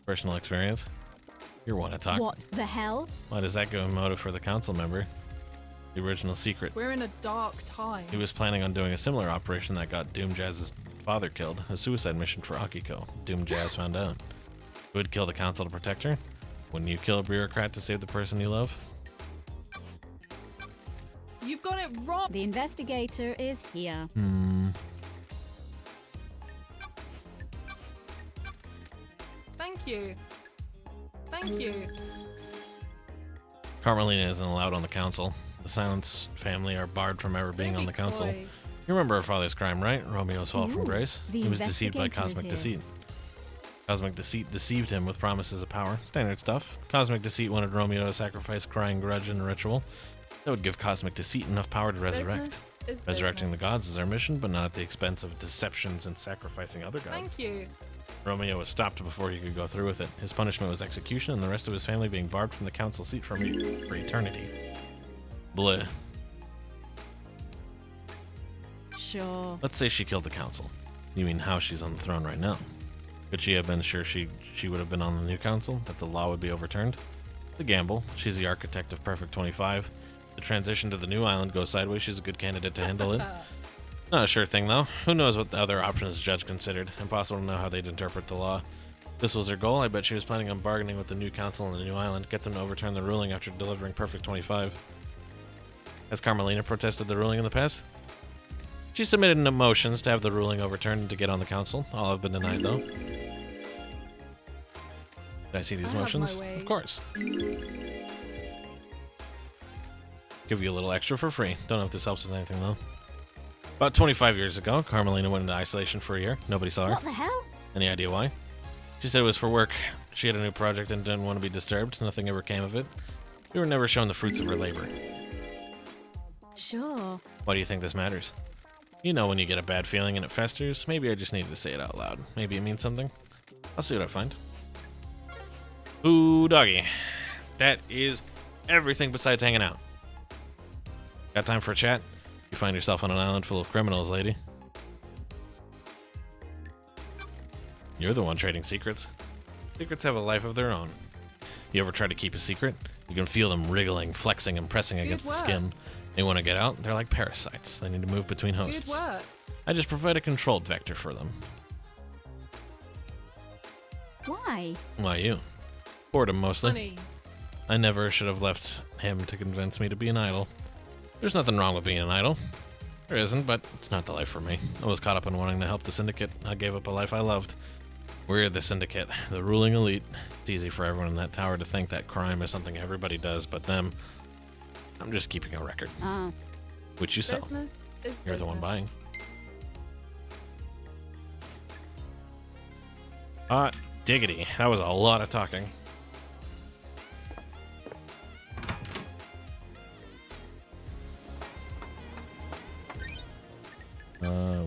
Personal experience. You're one to talk. What the hell? Why does that give him motive for the council member? The original secret. We're in a dark time. He was planning on doing a similar operation that got Doom Jazz's father killed. A suicide mission for Akiko. Doom Jazz found out. Who would kill the council to protect her? Wouldn't you kill a bureaucrat to save the person you love? You've got it wrong. The investigator is here. Thank you. Thank you. Carmelina isn't allowed on the council. The Silence family are barred from ever being on the council. Boy. You remember her father's crime, right? Romeo's fall from Ooh, grace. the He was deceived by investigator is Cosmic here. Deceit. Cosmic Deceit deceived him with promises of power. Standard stuff. Cosmic Deceit wanted Romeo to sacrifice Crying Grudge in a ritual. That would give Cosmic Deceit enough power to resurrect. Business is Resurrecting business. the gods is our mission, but not at the expense of deceptions and sacrificing other gods. Thank you. Romeo was stopped before he could go through with it. His punishment was execution, and the rest of his family being barred from the council seat for eternity. Bleh. Sure. Let's say she killed the council. You mean how she's on the throne right now? Could she have been sure she would have been on the new council, that the law would be overturned? It's a gamble. She's the architect of Perfect 25. The transition to the new island goes sideways. She's a good candidate to handle it. Not a sure thing, though. Who knows what the other options the judge considered? Impossible to know how they'd interpret the law. This was her goal. I bet she was planning on bargaining with the new council on the new island, get them to overturn the ruling after delivering Perfect 25. Has Carmelina protested the ruling in the past? She submitted motions to have the ruling overturned and to get on the council. All have been denied, though. Did I see these I have motions? my way. Of course. Give you a little extra for free. Don't know if this helps with anything, though. About 25 years ago, Carmelina went into isolation for a year. Nobody saw her. What the hell? Any idea why? She said it was for work. She had a new project and didn't want to be disturbed. Nothing ever came of it. We were never shown the fruits of her labor. Sure. Why do you think this matters? You know when you get a bad feeling and it festers. Maybe I just needed to say it out loud. Maybe it means something. I'll see what I find. Ooh, doggy. That is everything besides hanging out. Got time for a chat? You find yourself on an island full of criminals, lady. You're the one trading secrets. Secrets have a life of their own. You ever try to keep a secret? You can feel them wriggling, flexing, and pressing against the skin. They want to get out. They're like parasites. They need to move between hosts. Good work. I just provide a controlled vector for them. Why? Why you? Boredom, mostly. Funny. I never should have left him to convince me to be an idol. There's nothing wrong with being an idol. There isn't, but it's not the life for me. I was caught up in wanting to help the Syndicate. I gave up a life I loved. We're the Syndicate, the ruling elite. It's easy for everyone in that tower to think that crime is something everybody does but them. I'm just keeping a record. Which you sell. Business is You're the one buying. Hot diggity. That was a lot of talking.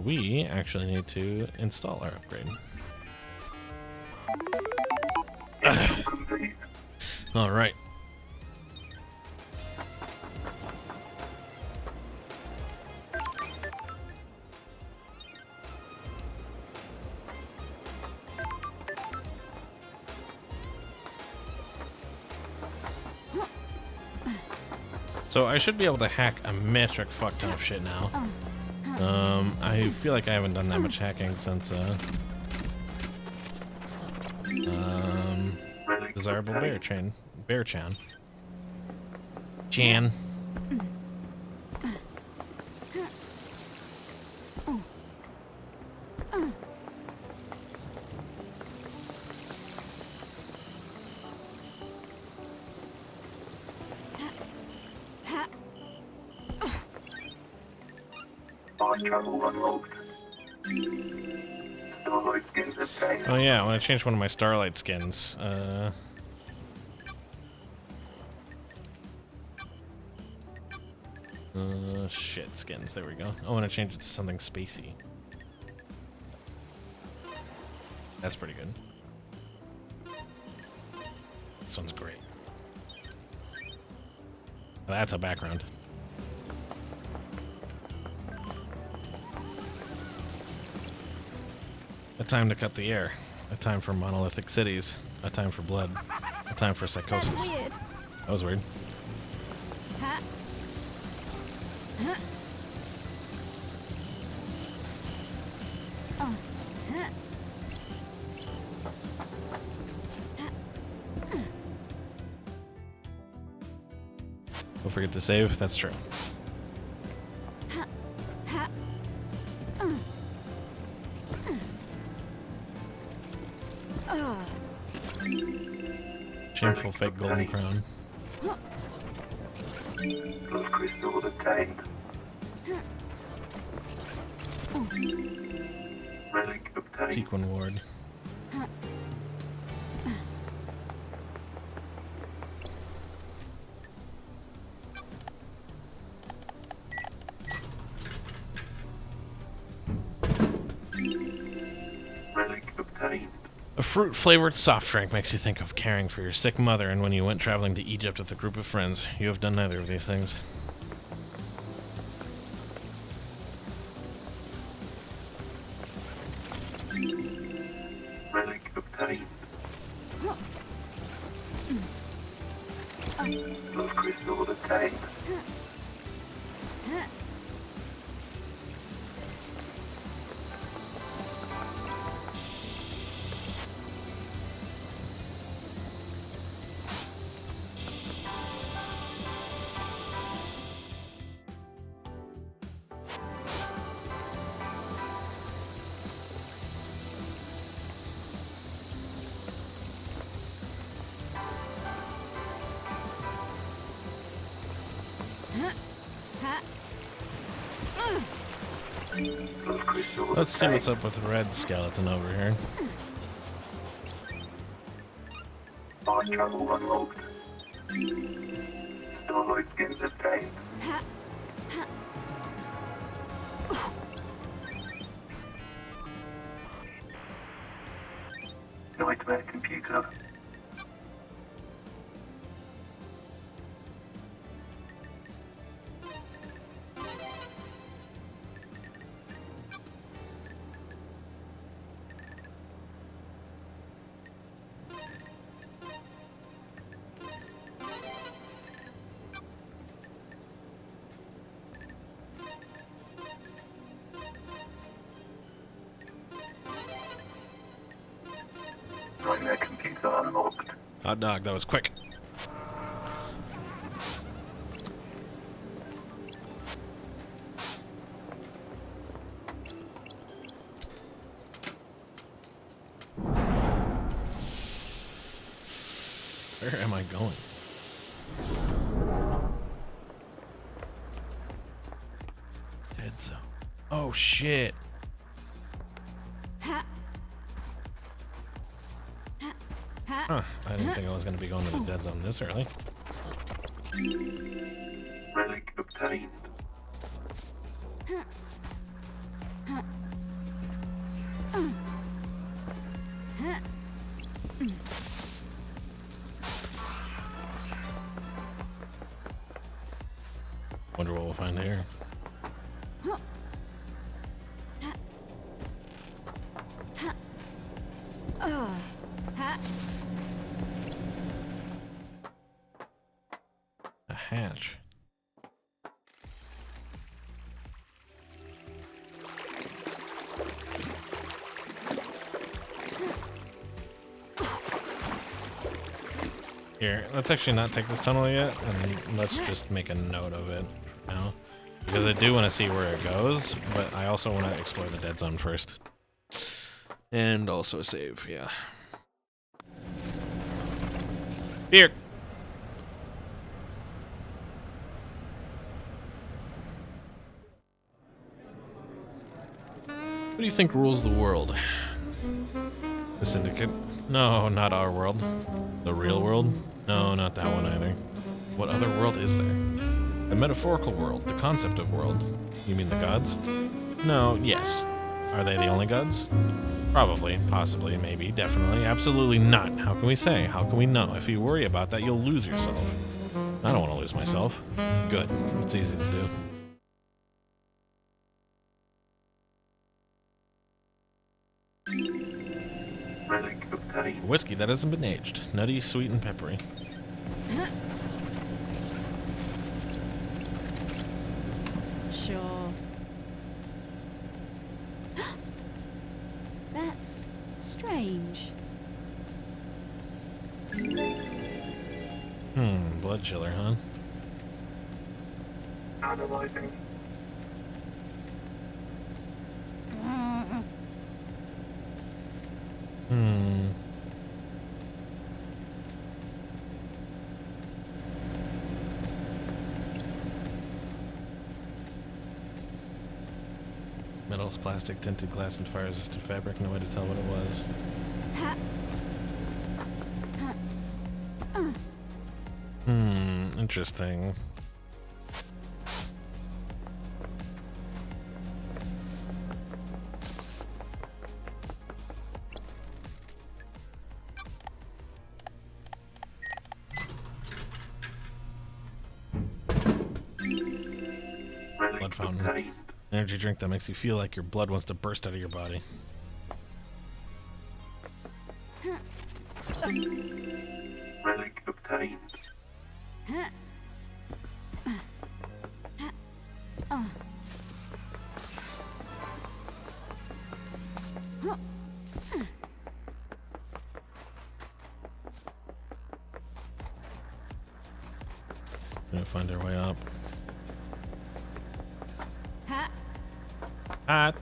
We actually need to install our upgrade. All right. So I should be able to hack a metric fuck ton of shit now. I feel like I haven't done that much hacking since Desirable Bear Chan. Chan. Oh yeah, I want to change one of my Starlight skins. Shit, skins. There we go. I want to change it to something spacey. That's pretty good. This one's great. That's a background. A time to cut the air. A time for monolithic cities. A time for blood. A time for psychosis. That's weird. That was weird. Ha. Huh. Oh. Huh. Don't forget to save. That's true. Ha. Ha. Shameful fake golden crown. Crystal obtained. Relic obtained. Sequin ward. Relic obtained. A fruit-flavored soft drink makes you think of caring for your sick mother, and when you went traveling to Egypt with a group of friends, you have done neither of these things. Relic obtained. Love crystal obtained. Let's see what's up with Red Skeleton over here. Fast travel unlocked. Starlight skins obtained. Nightmare computer. Nightmare computer unlocked. Hot dog, that was quick. Where am I going? Dead zone. Oh shit. Huh, I didn't think I was going to be going to the dead zone this early. Relic obtained. Wonder what we'll find here. A hatch. Here, let's actually not take this tunnel yet, and let's just make a note of it for now. Because I do want to see where it goes, but I also want to explore the dead zone first. And also save, yeah. Here! Who do you think rules the world? The Syndicate? No, not our world. The real world? No, not that one either. What other world is there? The metaphorical world, the concept of world. You mean the gods? No, yes. Are they the only gods? Probably, possibly, maybe, definitely, absolutely not. How can we say? How can we know? If you worry about that, you'll lose yourself. I don't want to lose myself. Good. It's easy to do. Relic obtained. Whiskey that hasn't been aged. Nutty, sweet, and peppery. Sure. That's strange. Blood chiller, huh? Analyzing. Metals, plastic, tinted glass, and fire-resistant fabric. No way to tell what it was. Interesting. Blood fountain. Energy drink that makes you feel like your blood wants to burst out of your body. Relic obtained. Gonna find our way up. Hat. Hot.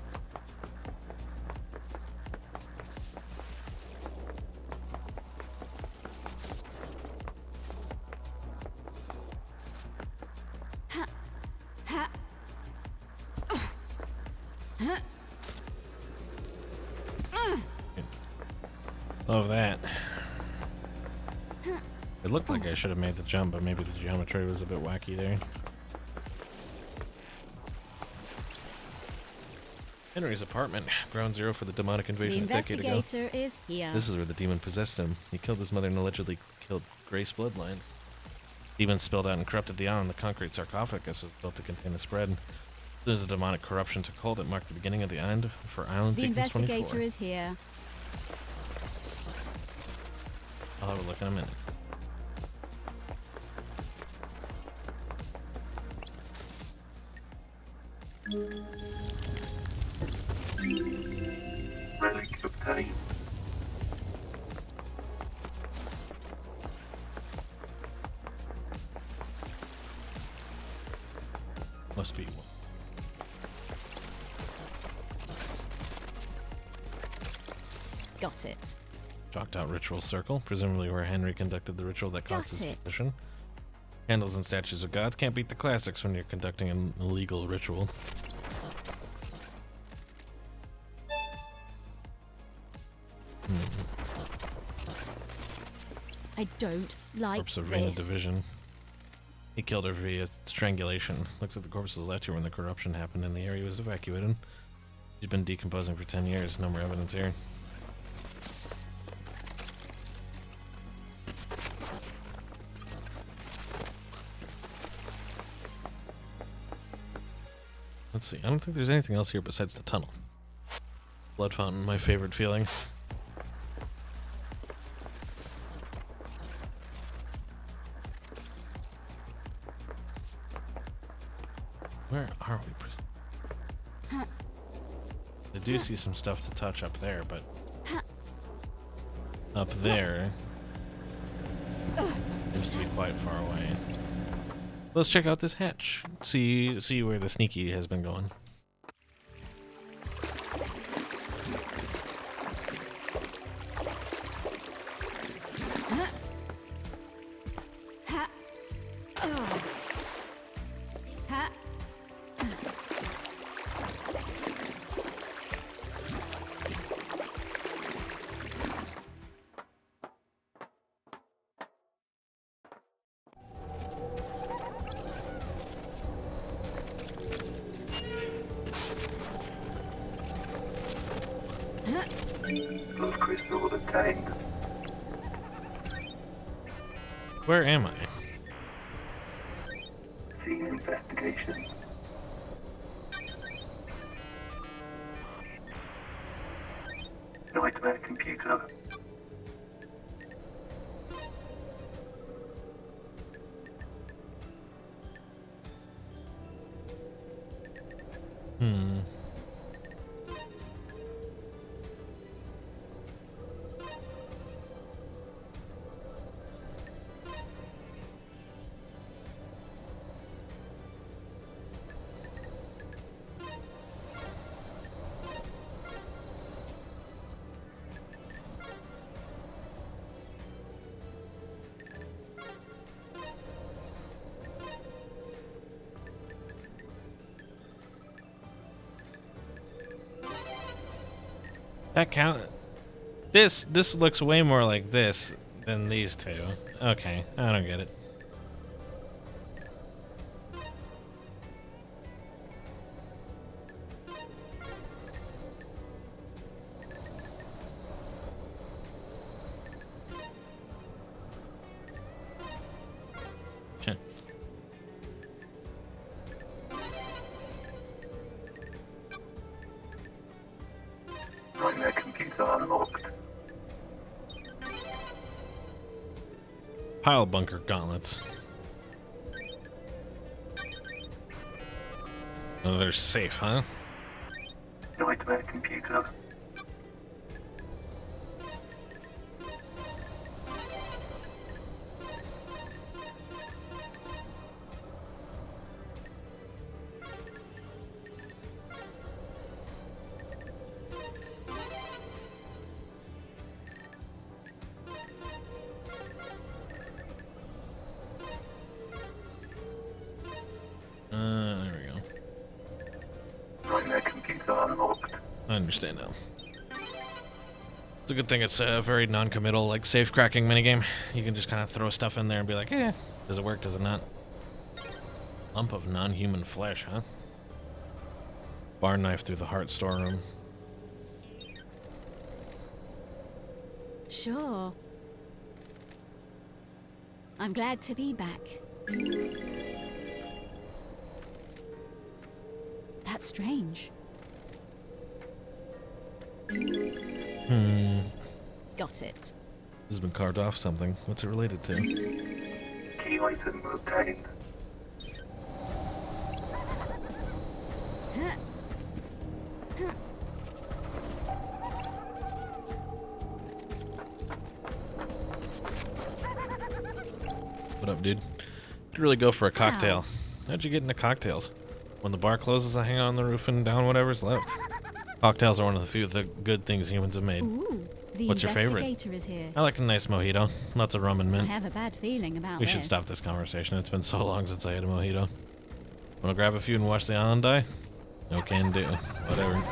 Love that. It looked like I should have made the jump, but maybe the geometry was a bit wacky there. Henry's apartment, ground zero for the demonic The invasion a decade ago. investigator is here. This is where the demon possessed him. He killed his mother and allegedly killed Grace bloodlines. Demon spilled out and corrupted the island. The concrete sarcophagus was built to contain the spread. There's a demonic corruption took hold. It marked the beginning of the end for Island The Sequence 24. investigator is here. I'll have a look in a minute. Relic obtained. Must be one. Got it. Chalked out ritual circle, presumably where Henry conducted the ritual that caused his Got it. position. Candles and statues of gods can't beat the classics when you're conducting an illegal ritual. I don't like Corpse of Rena this. Division. He killed her via strangulation. Looks like the corpse was left here when the corruption happened and the area was evacuated. She's been decomposing for 10 years. No more evidence here. Let's see. I don't think there's anything else here besides the tunnel. Blood fountain, my favorite feeling. Where are we? I do see some stuff to touch up there, but up there seems to be quite far away. Let's check out this hatch. See where the sneaky has been going. Blood crystal obtained. Where am I? Scene investigation. Nightmare computer. That count. This looks way more like this than these two. Okay, I don't get it. Shit. Nightmare computer unlocked. Pile bunker gauntlets. Oh, they're safe, huh? Nightmare computer. There we go. Nightmare computer unlocked. I understand now. It's a good thing it's a very non-committal, like, safe cracking minigame. You can just kind of throw stuff in there and be like, eh, does it work, does it not? Lump of non-human flesh, huh? Bar knife through the heart storeroom. Sure. I'm glad to be back. That's strange. Got it. This has been carved off something. What's it related to? Key item obtained. What up, dude? Could really go for a cocktail. How'd you get into cocktails? When the bar closes, I hang out on the roof and down whatever's left. Cocktails are one of the few of the good things humans have made. Ooh, the What's your favorite? investigator is here. I like a nice mojito. Lots of rum and I mint. have a bad feeling about We this. should stop this conversation. It's been so long since I had a mojito. Wanna grab a few and watch the island die? No can do. Whatever.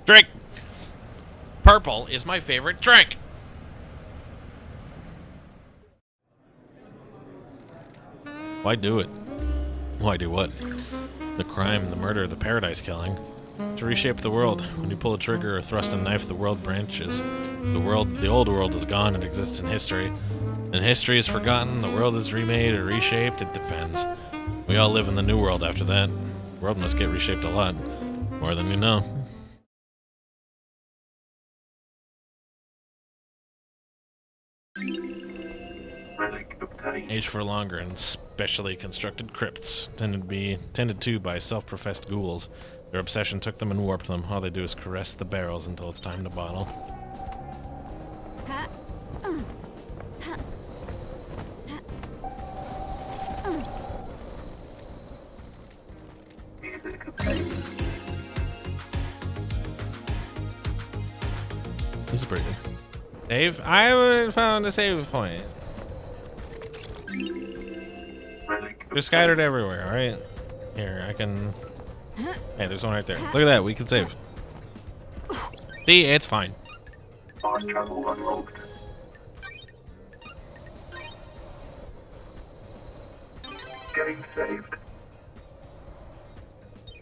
Drink! Purple is my favorite drink! Why do it? Why do what? The crime, the murder, the paradise killing. To reshape the world. When you pull a trigger or thrust a knife, the world branches. The old world is gone, it exists in history. And history is forgotten, the world is remade or reshaped, it depends. We all live in the new world after that. The world must get reshaped a lot. More than you know. Relic obtained. Age for longer in specially constructed crypts, tended to by self-professed ghouls. Their obsession took them and warped them. All they do is caress the barrels until it's time to bottle. Ha. Ha. Ha. Music obtained. This is pretty good. Dave, I found a save point. Relic They're scattered everywhere, alright? Here, I can... Hey, there's one right there. Look at that, we can save. See, it's fine. fast travel unlocked. Game saved.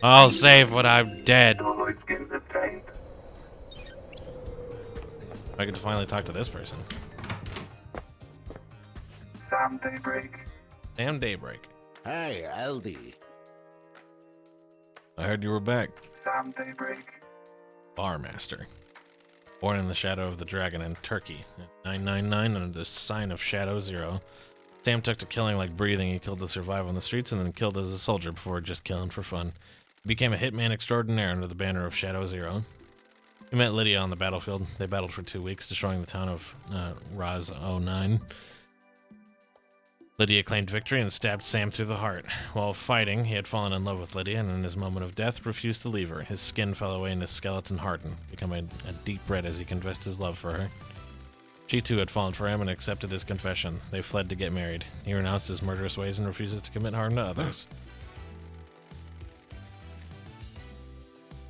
I'll save when I'm dead. Download skins obtained. I could finally talk to this person. Sam Daybreak. Damn Daybreak. Hey, Aldi. I heard you were back. Sam Daybreak. Barmaster. Born in the shadow of the dragon in Turkey. 999 under the sign of Shadow Zero. Sam took to killing like breathing. He killed to survive on the streets and then killed as a soldier before just killing for fun. He became a hitman extraordinaire under the banner of Shadow Zero. He met Lydia on the battlefield. They battled for 2 weeks, destroying the town of Raz 09. Lydia claimed victory and stabbed Sam through the heart. While fighting, he had fallen in love with Lydia and in his moment of death refused to leave her. His skin fell away and his skeleton hardened, becoming a deep red as he confessed his love for her. She too had fallen for him and accepted his confession. They fled to get married. He renounced his murderous ways and refuses to commit harm to others.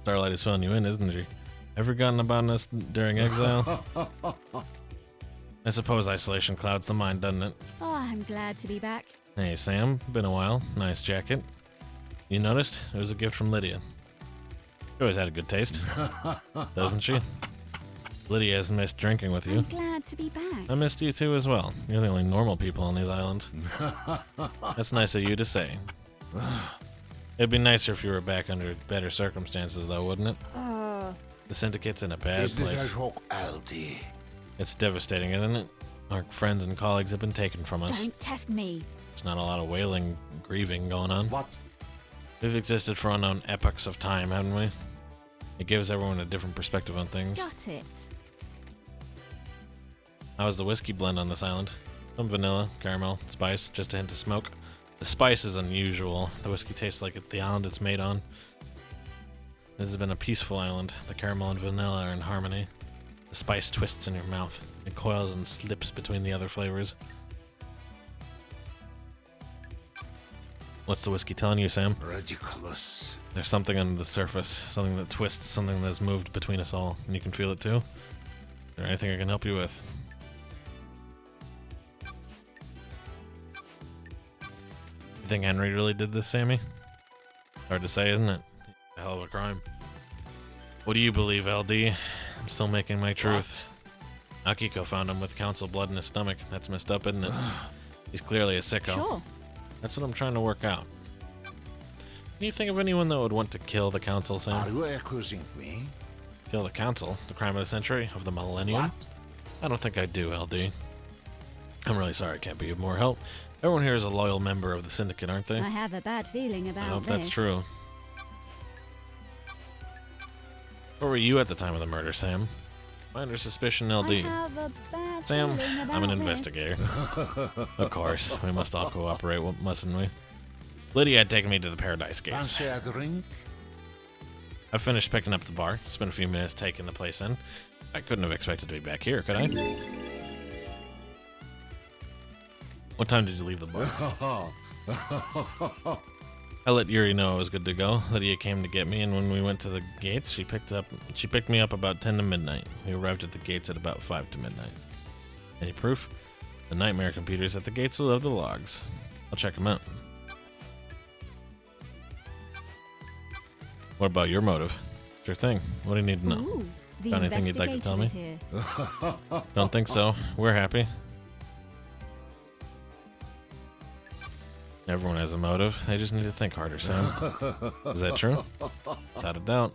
Starlight is filling you in, isn't she? Ever gotten about us during exile? I suppose isolation clouds the mind, doesn't it? Oh, I'm glad to be back. Hey, Sam. Been a while. Nice jacket. You noticed? It was a gift from Lydia. She always had a good taste. Doesn't she? Lydia has missed drinking with you. I'm glad to be back. I missed you too as well. You're the only normal people on these islands. That's nice of you to say. It'd be nicer if you were back under better circumstances, though, wouldn't it? The Syndicate's in a bad place. Aldi. It's devastating, isn't it? Our friends and colleagues have been taken from us. Don't test me. There's not a lot of wailing, grieving going on. What? We've existed for unknown epochs of time, haven't we? It gives everyone a different perspective on things. Got it. How was the whiskey blend on this island? Some vanilla, caramel, spice, just a hint of smoke. The spice is unusual. The whiskey tastes like the island it's made on. This has been a peaceful island. The caramel and vanilla are in harmony. The spice twists in your mouth. It coils and slips between the other flavors. What's the whiskey telling you, Sam? Ridiculous. There's something under the surface, something that twists, something that's moved between us all, and you can feel it too. Is there anything I can help you with? You think Henry really did this, Sammy? Hard to say, isn't it? A hell of a crime. What do you believe, LD? I'm still making my truth. Akiko found him with council blood in his stomach. That's messed up, isn't it? He's clearly a sicko. Sure. That's what I'm trying to work out. Can you think of anyone that would want to kill the council, Sam? Are you accusing me? Kill the council? The crime of the century? Of the millennium? What? I don't think I do, LD. I'm really sorry I can't be of more help. Everyone here is a loyal member of the syndicate, aren't they? I have a bad feeling about I hope this. that's true. Where were you at the time of the murder, Sam? I'm under suspicion, LD. I have a bad Sam, feeling about I'm an this. investigator. Of course, we must all cooperate, mustn't we? Lydia had taken me to the Paradise Gates. Fancy a drink? I finished picking up the bar. Spent a few minutes taking the place in. I couldn't have expected to be back here, could I? What time did you leave the bar? I let Yuri know I was good to go. Lydia came to get me, and when we went to the gates, she picked me up about 10 to midnight. We arrived at the gates at about 5 to midnight. Any proof? The nightmare computers at the gates will have the logs. I'll check them out. What about your motive? Sure thing. What do you need to know? Ooh, the Got anything you'd like to tell me? investigator is here. Don't think so. We're happy. Everyone has a motive. They just need to think harder, Sam. Is that true? Without a doubt.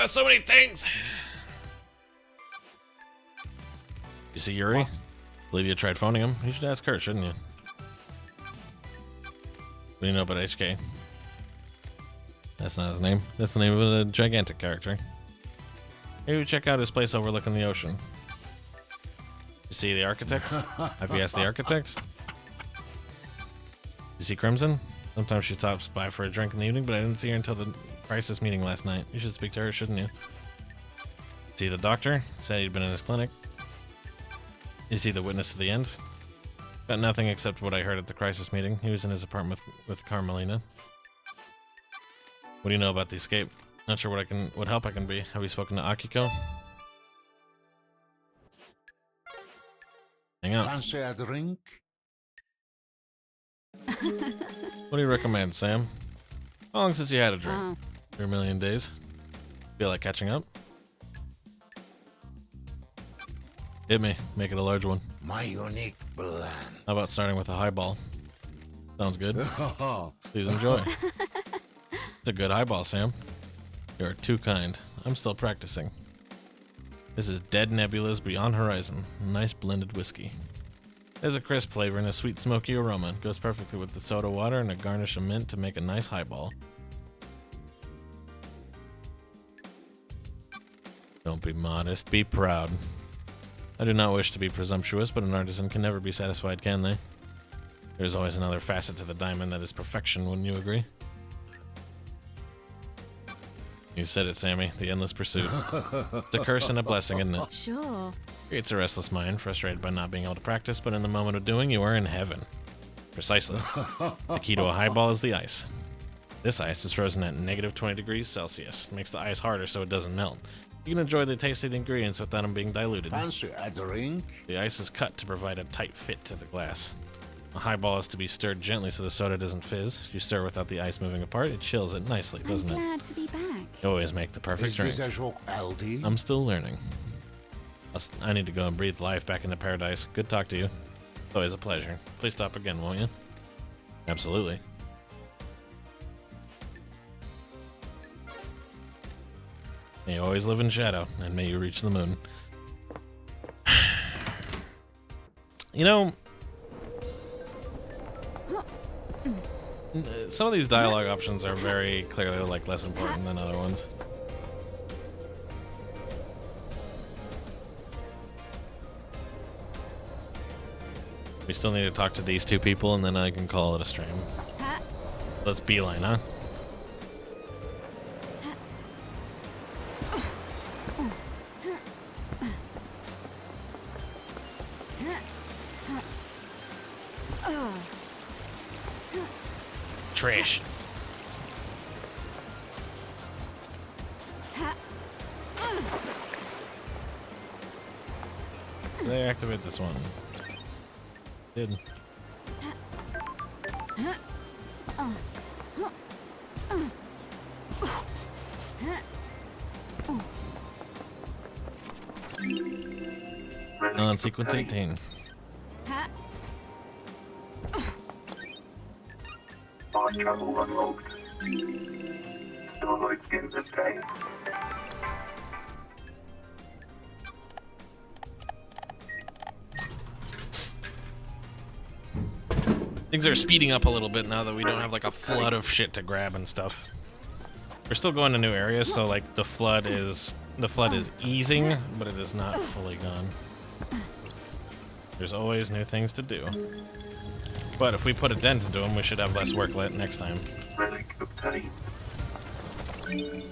So many things! You see Yuri? What? Lydia tried phoning him. You should ask her, shouldn't you? What do you know about HK? That's not his name. That's the name of a gigantic character. Maybe we check out his place overlooking the ocean. You see the architect? Have you asked the architect? You see Crimson? Sometimes she stops by for a drink in the evening, but I didn't see her until the crisis meeting last night. You should speak to her, shouldn't you? See the doctor? Said he'd been in his clinic. You see the witness to the end? Got nothing except what I heard at the crisis meeting. He was in his apartment with Carmelina. What do you know about the escape? Not sure what help I can be. Have you spoken to Akiko? Hang on. Fancy a drink? What do you recommend, Sam? How long since you had a drink? Oh, 3 million days? Feel like catching up? Hit me. Make it a large one. My unique blend. How about starting with a highball? Sounds good. Please enjoy. It's a good highball, Sam. You're too kind. I'm still practicing. This is Dead Nebula's Beyond Horizon. Nice blended whiskey. There's a crisp flavor and a sweet smoky aroma. It goes perfectly with the soda water and a garnish of mint to make a nice highball. Don't be modest, be proud. I do not wish to be presumptuous, but an artisan can never be satisfied, can they? There's always another facet to the diamond that is perfection, wouldn't you agree? You said it, Sammy. The endless pursuit. It's a curse and a blessing, isn't it? sure. Creates a restless mind, frustrated by not being able to practice, but in the moment of doing, you are in heaven. Precisely. The key to a highball is the ice. This ice is frozen at negative 20 degrees Celsius. It makes the ice harder so it doesn't melt. You can enjoy the taste of the ingredients without them being diluted. Fancy a drink? The ice is cut to provide a tight fit to the glass. A highball is to be stirred gently so the soda doesn't fizz. If you stir without the ice moving apart, it chills it nicely, I'm doesn't it? glad to be back. You always make the perfect Is drink. this a joke, LD? I'm still learning. I need to go and breathe life back into paradise. Good talk to you. It's always a pleasure. Please stop again, won't you? Absolutely. May you always live in shadow, and may you reach the moon. You know, some of these dialogue options are very clearly like less important than other ones. We still need to talk to these two people, and then I can call it a stream. Let's beeline, huh? Trash. They activate this one. Did. On sequence 18. Fast travel unlocked. Starlight skins obtained. Things are speeding up a little bit now that we don't have like a flood of shit to grab and stuff. We're still going to new areas, so like the flood is easing, but it is not fully gone. There's always new things to do. But if we put a dent into them, we should have less work next time. Relic obtained.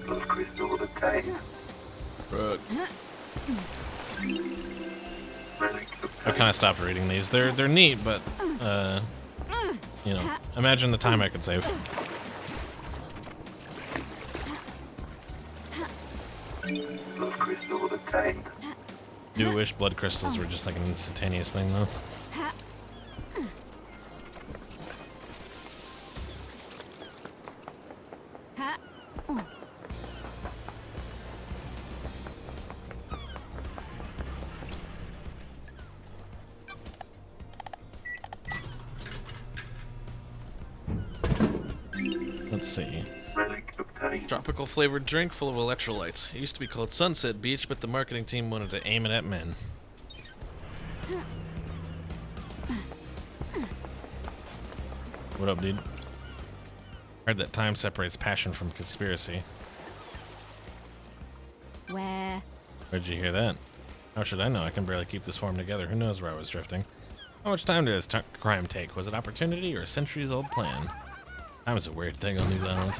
Blood crystal obtained. Relic I kind of stopped reading these. They're neat, but you know, imagine the time I could save. Blood crystal obtained. Do wish blood crystals were just like an instantaneous thing, though. Let's see. Relic obtained. Tropical flavored drink full of electrolytes. It used to be called Sunset Beach, but the marketing team wanted to aim it at men. What up, dude? Heard that time separates passion from conspiracy. Where? Where'd you hear that? How should I know? I can barely keep this form together. Who knows where I was drifting? How much time did this crime take? Was it opportunity or a centuries-old plan? Time is a weird thing on these islands.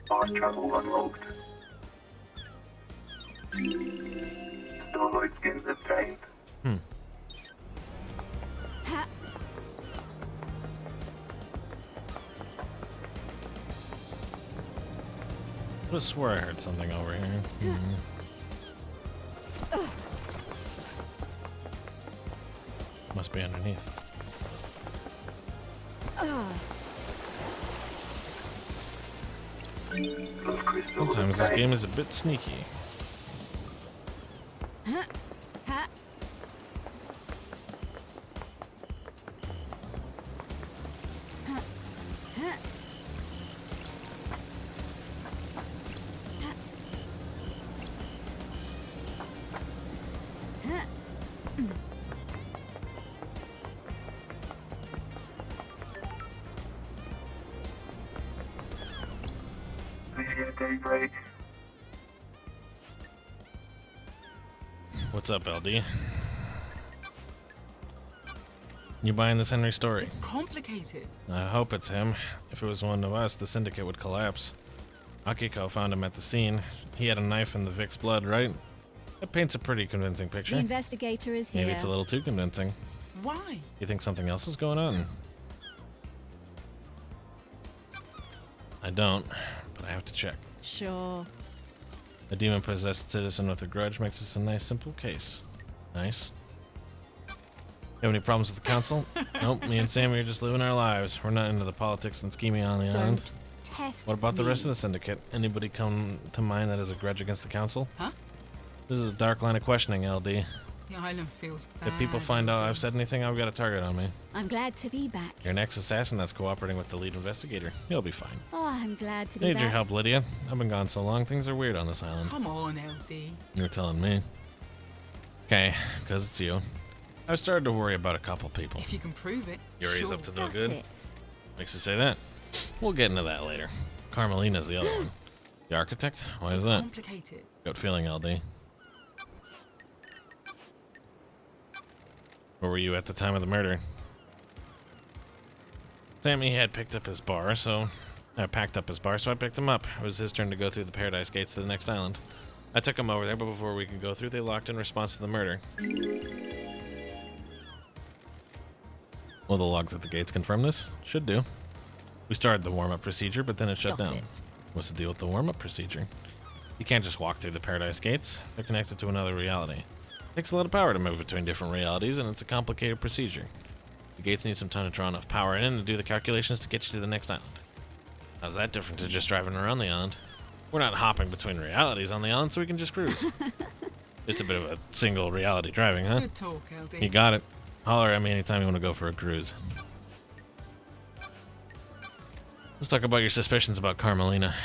Fast travel unlocked. Starlight skins obtained. I could have swore I heard something over here. Must be underneath. Blood crystal Sometimes this obtained. game is a bit sneaky. Video daybreak. What's up, LD? You buying this Henry story? It's complicated. I hope it's him. If it was one of us, the syndicate would collapse. Akiko found him at the scene. He had a knife in the Vic's blood, right? That paints a pretty convincing The picture. investigator is here. Maybe it's a little too convincing. Why? You think something else is going on? I don't, but I have to check. Sure. A demon-possessed citizen with a grudge makes this a nice, simple case. Nice. You have any problems with the council? Nope, me and Sammy are just living our lives. We're not into the politics and scheming on the island. Don't test What about the me. rest of the syndicate? Anybody come to mind that has a grudge against the council? Huh? This is a dark line of questioning, LD. The island feels bad. If people find out I've said anything, I've got a target on me. I'm glad to be back. You're an ex-assassin that's cooperating with the lead investigator. You'll be fine. Oh, I'm glad to be Need back. your help, Lydia. I've been gone so long, things are weird on this island. Come on, LD. You're telling me. Okay, because it's you. I've started to worry about a couple people. If you can prove it. Yuri's sure. up to no That's good. it. Makes you say that. We'll get into that later. Carmelina's the other one. The architect? Why is that? Complicated. Gut feeling, LD. Where were you at the time of the murder? Sammy had picked up his bar, so I packed up his bar, so I picked him up. It was his turn to go through the Paradise Gates to the next island. I took him over there, but before we could go through, they locked in response to the murder. Well, the logs at the gates confirm this. Should do. We started the warm-up procedure, but then it shut down. What's the deal with the warm-up procedure? You can't just walk through the Paradise Gates. They're connected to another reality. It takes a lot of power to move between different realities, and it's a complicated procedure. The gates need some time to draw enough power in to do the calculations to get you to the next island. How's that different to just driving around the island? We're not hopping between realities on the island, so we can just cruise. Just a bit of a single reality driving, huh? Good talk, LD. You got it. Holler at me anytime you want to go for a cruise. Let's talk about your suspicions about Carmelina.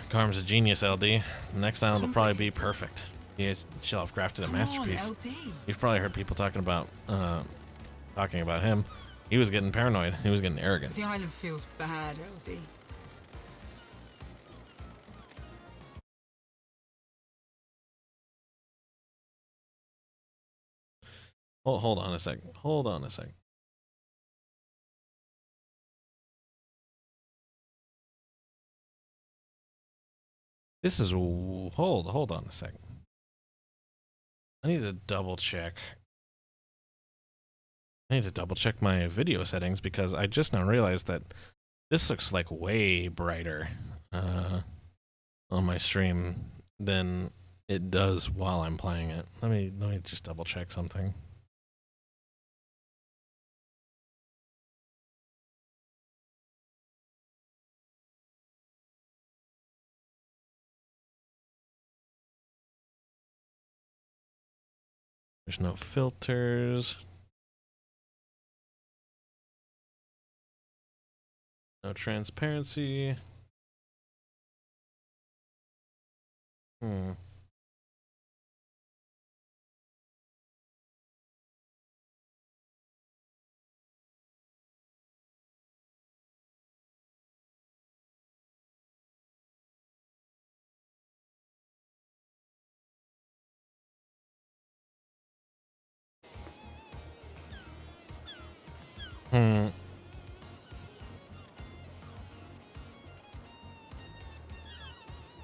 Carm's a genius, LD. The next island will probably be perfect. She'll have crafted a masterpiece. LD. You've probably heard people talking about him. He was getting paranoid. He was getting arrogant. The island feels bad, LD. Hold on a second. Hold on a second. This is hold on a second. I need to double check. I need to double check my video settings because I just now realized that this looks like way brighter on my stream than it does while I'm playing it. Let me just double check something. There's no filters. No transparency.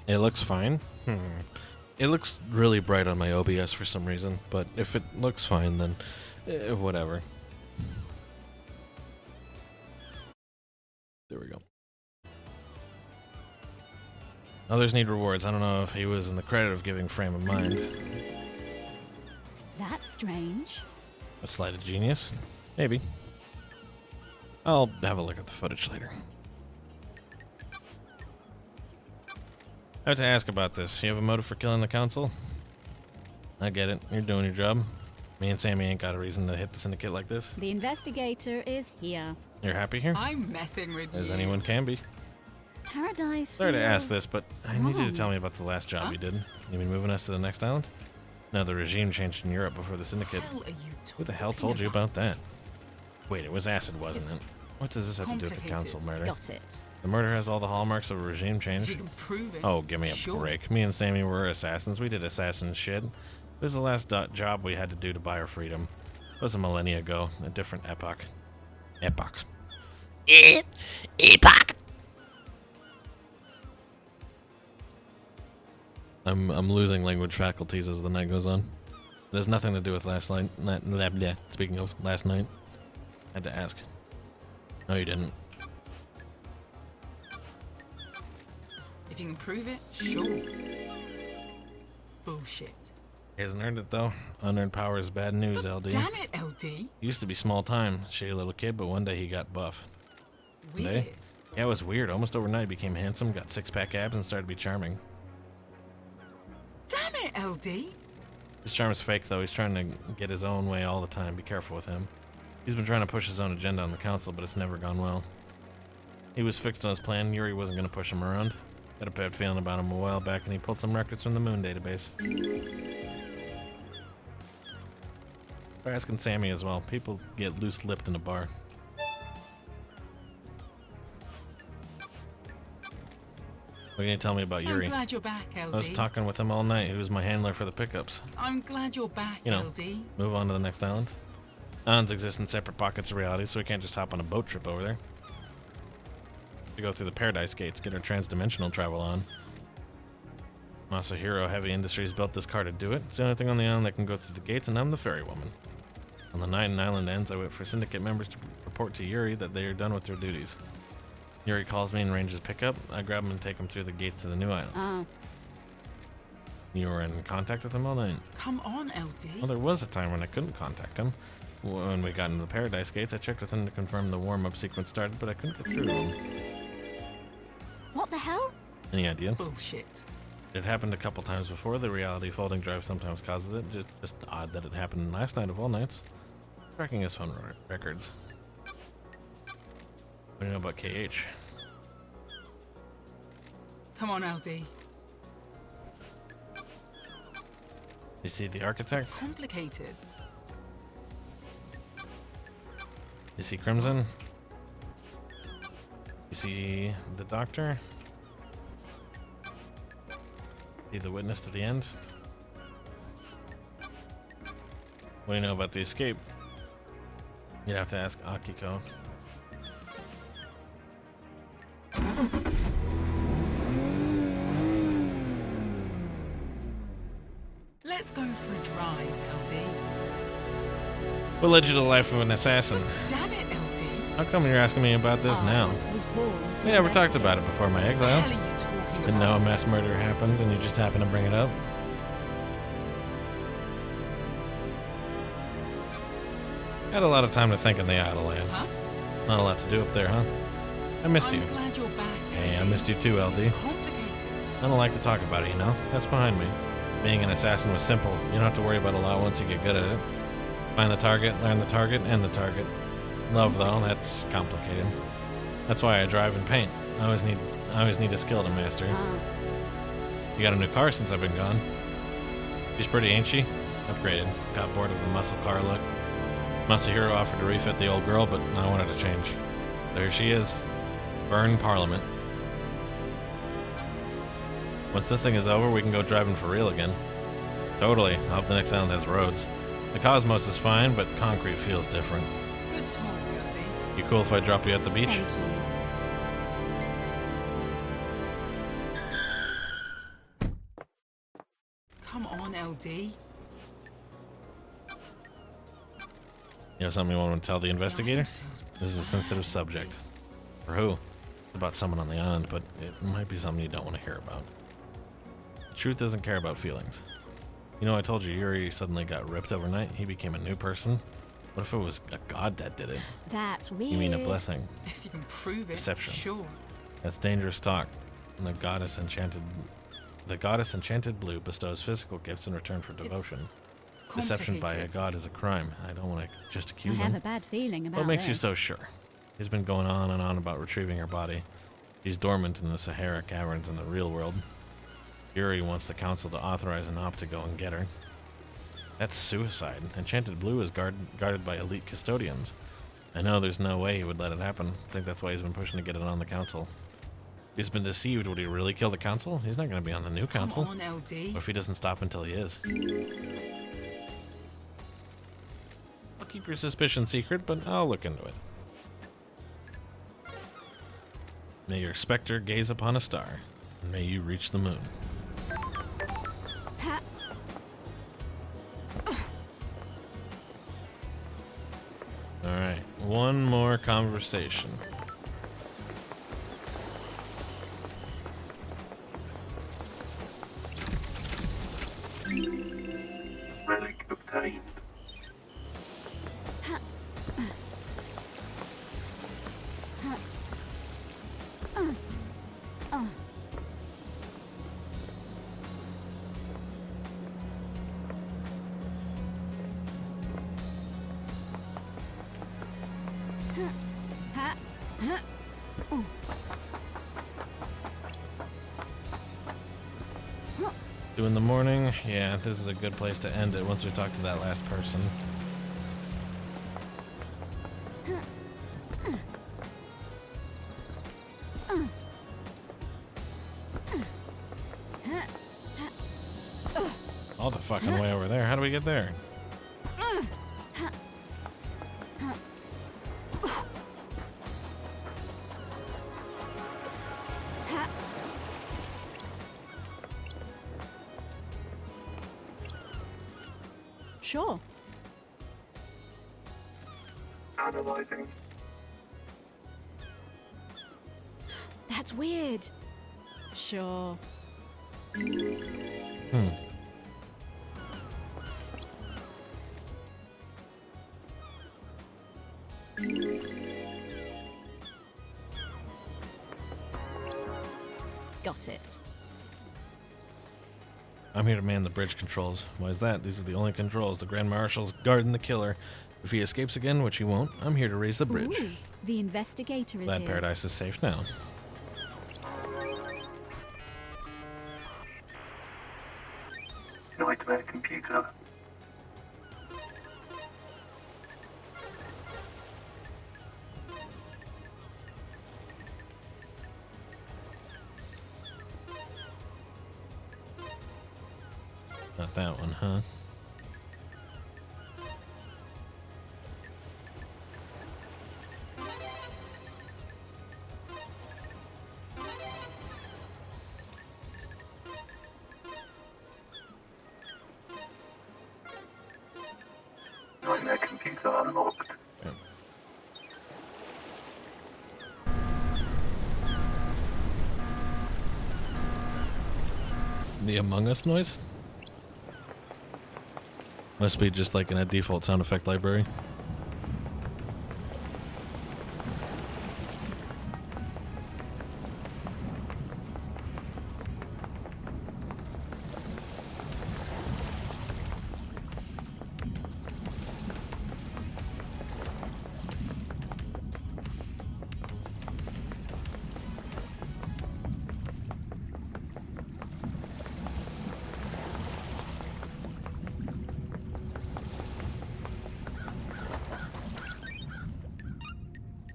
It looks fine. It looks really bright on my OBS for some reason, but if it looks fine, then whatever. There we go. Others need rewards. I don't know if he was in the credit of giving frame of mind. That's strange. A sleight of genius? Maybe. I'll have a look at the footage later. I have to ask about this. You have a motive for killing the council? I get it. You're doing your job. Me and Sammy ain't got a reason to hit the syndicate like this. The investigator is here. You're happy here? I'm messing with As you. anyone can be. Paradise Sorry to ask feels this, but I need you to wrong. tell me about the last job you did. You mean moving us to the next island? No, the regime changed in Europe before the syndicate. What are you Who the hell talking told you about that? Wait, it was acid, wasn't It's it? What does this have to do with the council murder? Got it. The murder has all the hallmarks of a regime If change. you can prove it. Oh, give me a sure. break. Me and Sammy were assassins. We did assassin shit. It was the last job we had to do to buy our freedom. It was a millennia ago, a different epoch. Epoch. Epoch. I'm losing language faculties as the night goes on. It has nothing to do with last night. Speaking of last night, had to ask. No, you didn't. If you can prove it, sure. Bullshit. He hasn't earned it though. Unearned power is bad news, LD. Damn it, LD. Used to be small time, shady little kid, but one day he got buff. One Weird. day? Yeah, it was weird. Almost overnight, he became handsome, got six-pack abs, and started to be charming. Damn it, LD. His charm's fake, though. He's trying to get his own way all the time. Be careful with him. He's been trying to push his own agenda on the council, but it's never gone well. He was fixed on his plan. Yuri wasn't going to push him around. Had a bad feeling about him a while back, and he pulled some records from the Moon database. We're asking Sammy as well. People get loose-lipped in a bar. What can you tell me about Yuri? I'm glad you're back, LD. I was talking with him all night. He was my handler for the pickups. I'm glad you're back, You know, LD. move on to the next island. Islands exist in separate pockets of reality, so we can't just hop on a boat trip over there. to go through the Paradise Gates, get our transdimensional travel on. Masahiro Heavy Industries built this car to do it. It's the only thing on the island that can go through the gates, and I'm the ferry woman. On the night an island ends, I wait for Syndicate members to report to Yuri that they are done with their duties. Yuri calls me and arranges pickup. I grab him and take him through the gates to the new island. Oh. You were in contact with him all night? Come on, LD. Well, there was a time when I couldn't contact him. When we got into the Paradise Gates, I checked with him to confirm the warm-up sequence started, but I couldn't get through to him. What the hell? Any idea? Bullshit. It happened a couple times before. The reality folding drive sometimes causes it. Just odd that it happened last night of all nights. Tracking his phone records. What do you know about KH? Come on, LD. You see the architect? It's complicated. You see Crimson? You see the doctor? See the witness to the end? What do you know about the escape? You'd have to ask Akiko. Let's go for a drive, LD. What led you to the life of an assassin? Damn it, LD. How come you're asking me about this now? Was born to We never talked investigate. about it before my What the exile. hell are you talking Didn't know a about? mass murder happens and you just happen to bring it up. Had a lot of time to think in the Idle Lands. Huh? Not a lot to do up there, huh? I missed you. I'm glad you're back. Hey, I LD. missed you too, LD. It's complicated. I don't like to talk about it, you know? That's behind me. Being an assassin was simple. You don't have to worry about a lot once you get good at it. Find the target, learn the target, end the target. Love, though, that's complicated. That's why I drive and paint. I always need a skill to master. You got a new car since I've been gone. She's pretty, ain't she? Upgraded. Got bored of the muscle car look. Masahiro offered to refit the old girl, but I wanted to change. There she is. Burn Parliament. Once this thing is over, we can go driving for real again. Totally. I hope the next island has roads. The Cosmos is fine, but concrete feels different. Good talk, LD. You cool if I drop you at the beach? Thank you. Come on, LD. You have something you want to tell the investigator? This is a sensitive subject. For who? It's about someone on the island, but it might be something you don't want to hear about. The truth doesn't care about feelings. You know, I told you Yuri suddenly got ripped overnight. He became a new person. What if it was a god that did it? That's weird. You mean a blessing? If you can prove it, Deception. sure. That's dangerous talk. And the goddess enchanted blue bestows physical gifts in return for devotion. Deception by a god is a crime. I don't want to just I accuse have him. a bad feeling about What makes you this. so sure? He's been going on and on about retrieving her body. She's dormant in the Sahara caverns in the real world. Yuri wants the council to authorize an op to go and get her. That's suicide. Enchanted Blue is guarded by elite custodians. I know there's no way he would let it happen. I think that's why he's been pushing to get it on the council. If he's been deceived, would he really kill the council? He's not going to be on the new council. Come on, LD. Or if he doesn't stop until he is. I'll keep your suspicion secret, but I'll look into it. May your specter gaze upon a star, and may you reach the moon. Alright, one more conversation. Relic obtained. Two in the morning? Yeah, this is a good place to end it once we talk to that last person. All the fucking way over there. How do we get there? Sure. Analyzing. That's weird. Sure. Got it. I'm here to man the bridge controls. Why is that? These are the only controls. The Grand Marshal's guarding the killer. If he escapes again, which he won't, I'm here to raise the bridge. Ooh, the investigator is Glad here. Paradise is safe now. Nightmare computer. Not that one, huh? Nightmare computer unlocked. Yep. The Among Us noise? Must be just like in a default sound effect library.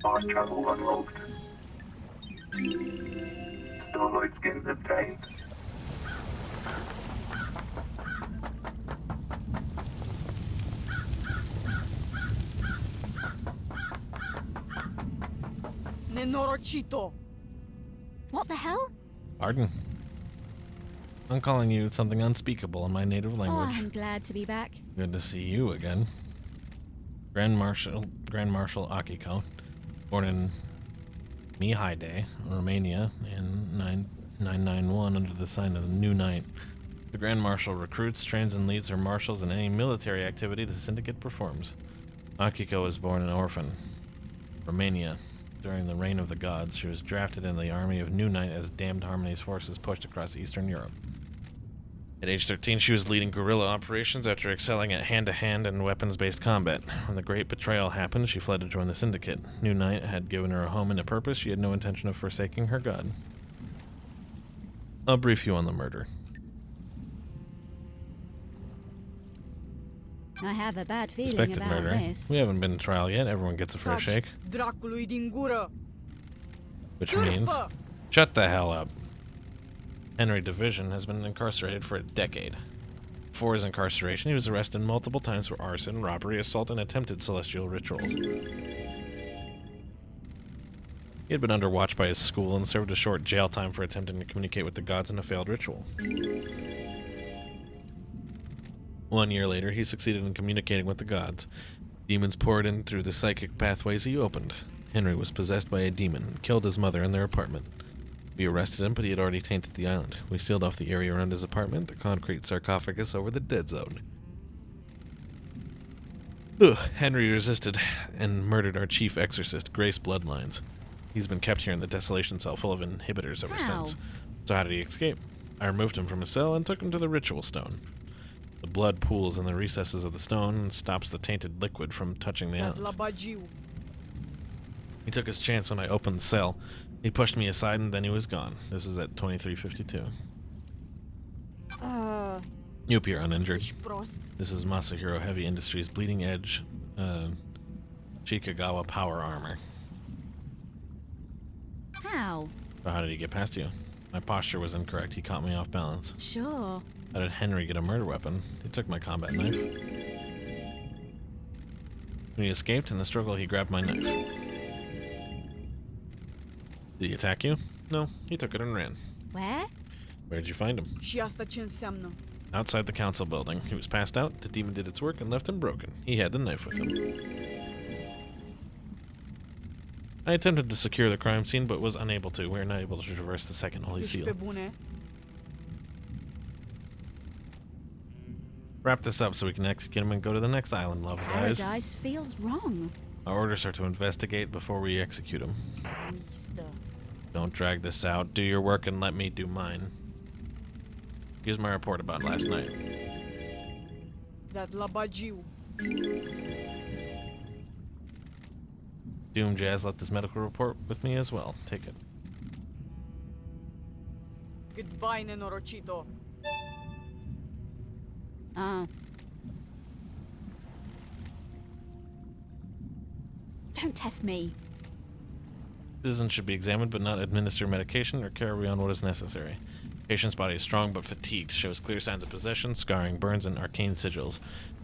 Fast travel unlocked. Starlight skins obtained. Nenorocito. What the hell? Pardon? I'm calling you something unspeakable in my native Oh, language. I'm glad to be back. Good to see you again. Grand Marshal Akiko, born in Mihai, Romania, in 991 under the sign of the New Knight. The Grand Marshal recruits, trains, and leads her marshals in any military activity the Syndicate performs. Akiko was born an orphan, Romania. During the reign of the gods, she was drafted into the army of New Knight as Damned Harmony's forces pushed across Eastern Europe. At age 13, she was leading guerrilla operations after excelling at hand-to-hand and weapons-based combat. When the Great Betrayal happened, she fled to join the Syndicate. New Knight had given her a home and a purpose. She had no intention of forsaking her god. I'll brief you on the murder. I have a bad feeling Suspected about murder. this. We haven't been to trial yet. Everyone gets a fair shake. Dracului din gură. Which means... Shut the hell up. Henry Division has been incarcerated for a decade. Before his incarceration, he was arrested multiple times for arson, robbery, assault, and attempted celestial rituals. He had been under watch by his school and served a short jail time for attempting to communicate with the gods in a failed ritual. 1 year later, he succeeded in communicating with the gods. Demons poured in through the psychic pathways he opened. Henry was possessed by a demon and killed his mother in their apartment. We arrested him, but he had already tainted the island. We sealed off the area around his apartment, the concrete sarcophagus over the dead zone. Henry resisted and murdered our chief exorcist, Grace Bloodlines. He's been kept here in the desolation cell full of inhibitors ever since. So how did he escape? I removed him from his cell and took him to the ritual stone. The blood pools in the recesses of the stone and stops the tainted liquid from touching the island. He took his chance when I opened the cell. He pushed me aside and then he was gone. This is at 2352. You appear uninjured. This is Masahiro Heavy Industries Bleeding Edge Chikagawa Power Armor. How? So how did he get past you? My posture was incorrect. He caught me off balance. Sure. How did Henry get a murder weapon? He took my combat knife. When he escaped, in the struggle he grabbed my knife. Did he attack you? No, he took it and ran. Where? Where'd you find him? Și asta ce înseamnă? Outside the council building. He was passed out, the demon did its work and left him broken. He had the knife with him. I attempted to secure the crime scene, but was unable to. We were not able to traverse the second holy seal. Wrap this up so we can execute him and go to the next island, love guys. Paradise feels wrong. Our orders are to investigate before we execute him. Don't drag this out. Do your work and let me do mine. Here's my report about last night. That Labajiu. Doom Jazz left his medical report with me as well. Take it. Goodbye, Nenorochito. Don't test me. Citizens should be examined but not administer medication or carry beyond what is necessary. Patient's body is strong but fatigued, shows clear signs of possession, scarring, burns, and arcane sigils.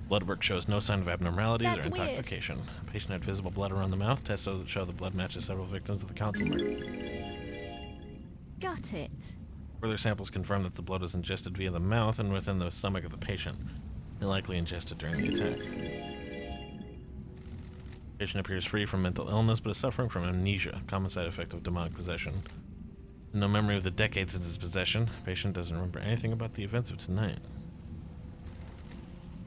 Blood work shows no sign of abnormalities That's or intoxication. weird. Patient had visible blood around the mouth. Tests show the blood matches several victims of the council murder. Got it. Further samples confirm that the blood was ingested via the mouth and within the stomach of the patient, and likely ingested during the attack. Patient appears free from mental illness, but is suffering from amnesia, a common side effect of demonic possession. No memory of the decades since his possession. Patient doesn't remember anything about the events of tonight.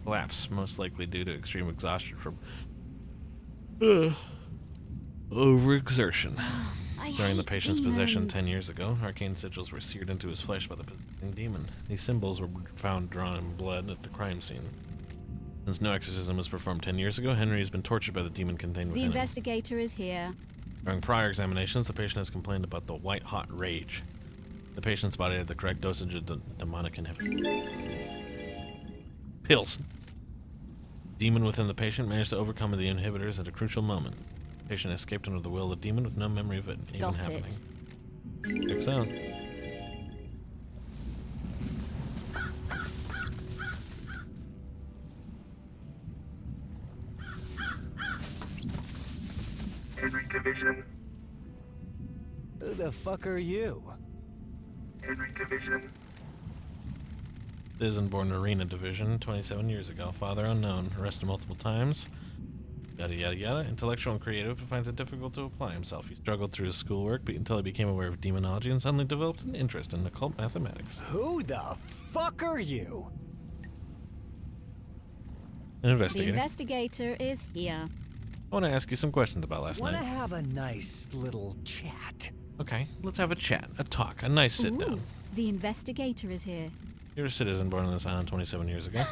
Collapse, most likely due to extreme exhaustion from overexertion. During the patient's possession 10 years ago, arcane sigils were seared into his flesh by the possessing demon. These symbols were found drawn in blood at the crime scene. Since no exorcism was performed 10 years ago, Henry has been tortured by the demon contained The within him. investigator is here. During prior examinations, the patient has complained about the white-hot rage. The patient's body had the correct dosage of demonic inhibitor. Pills. Demon within the patient managed to overcome the inhibitors at a crucial moment. The patient escaped under the will of the demon with no memory of it even Got happening. it. Checks out. Henry Division. Who the fuck are you? Henry Division. Citizen born Arena Division, 27 years ago. Father unknown. Arrested multiple times. Yada yada yada. Intellectual and creative, but finds it difficult to apply himself. He struggled through his schoolwork until he became aware of demonology and suddenly developed an interest in occult mathematics. Who the fuck are you? An The investigator. investigator is here. I want to ask you some questions about last Wanna night. have a nice little chat? Okay, let's have a chat, a talk, a nice sit Ooh, down. The investigator is here. You're a citizen born on this island 27 years ago.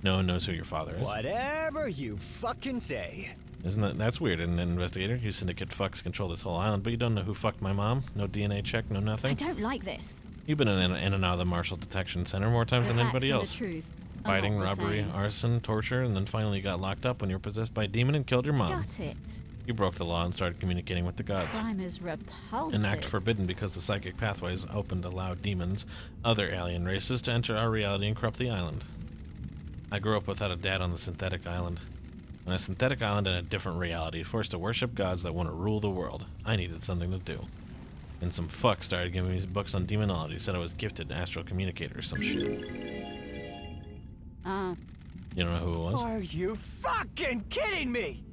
No one knows who your father is. Whatever you fucking say. That's weird, isn't it, investigator? You syndicate fucks control this whole island, but you don't know who fucked my mom? No DNA check, no nothing? I don't like this. You've been in and out of the Marshall Detection Center more times The than facts anybody and else. The truth. are Fighting, not the robbery, same. arson, torture, and then finally you got locked up when you were possessed by a demon and killed your mom. Got it. You broke the law and started communicating with the gods. Crime is repulsive. An act forbidden because the psychic pathways opened allowed demons, other alien races, to enter our reality and corrupt the island. I grew up without a dad on the synthetic island. On a synthetic island in a different reality, forced to worship gods that want to rule the world. I needed something to do. And some fuck started giving me books on demonology, said I was gifted astral communicator or some shit. You don't know who it was? Are you fucking kidding me?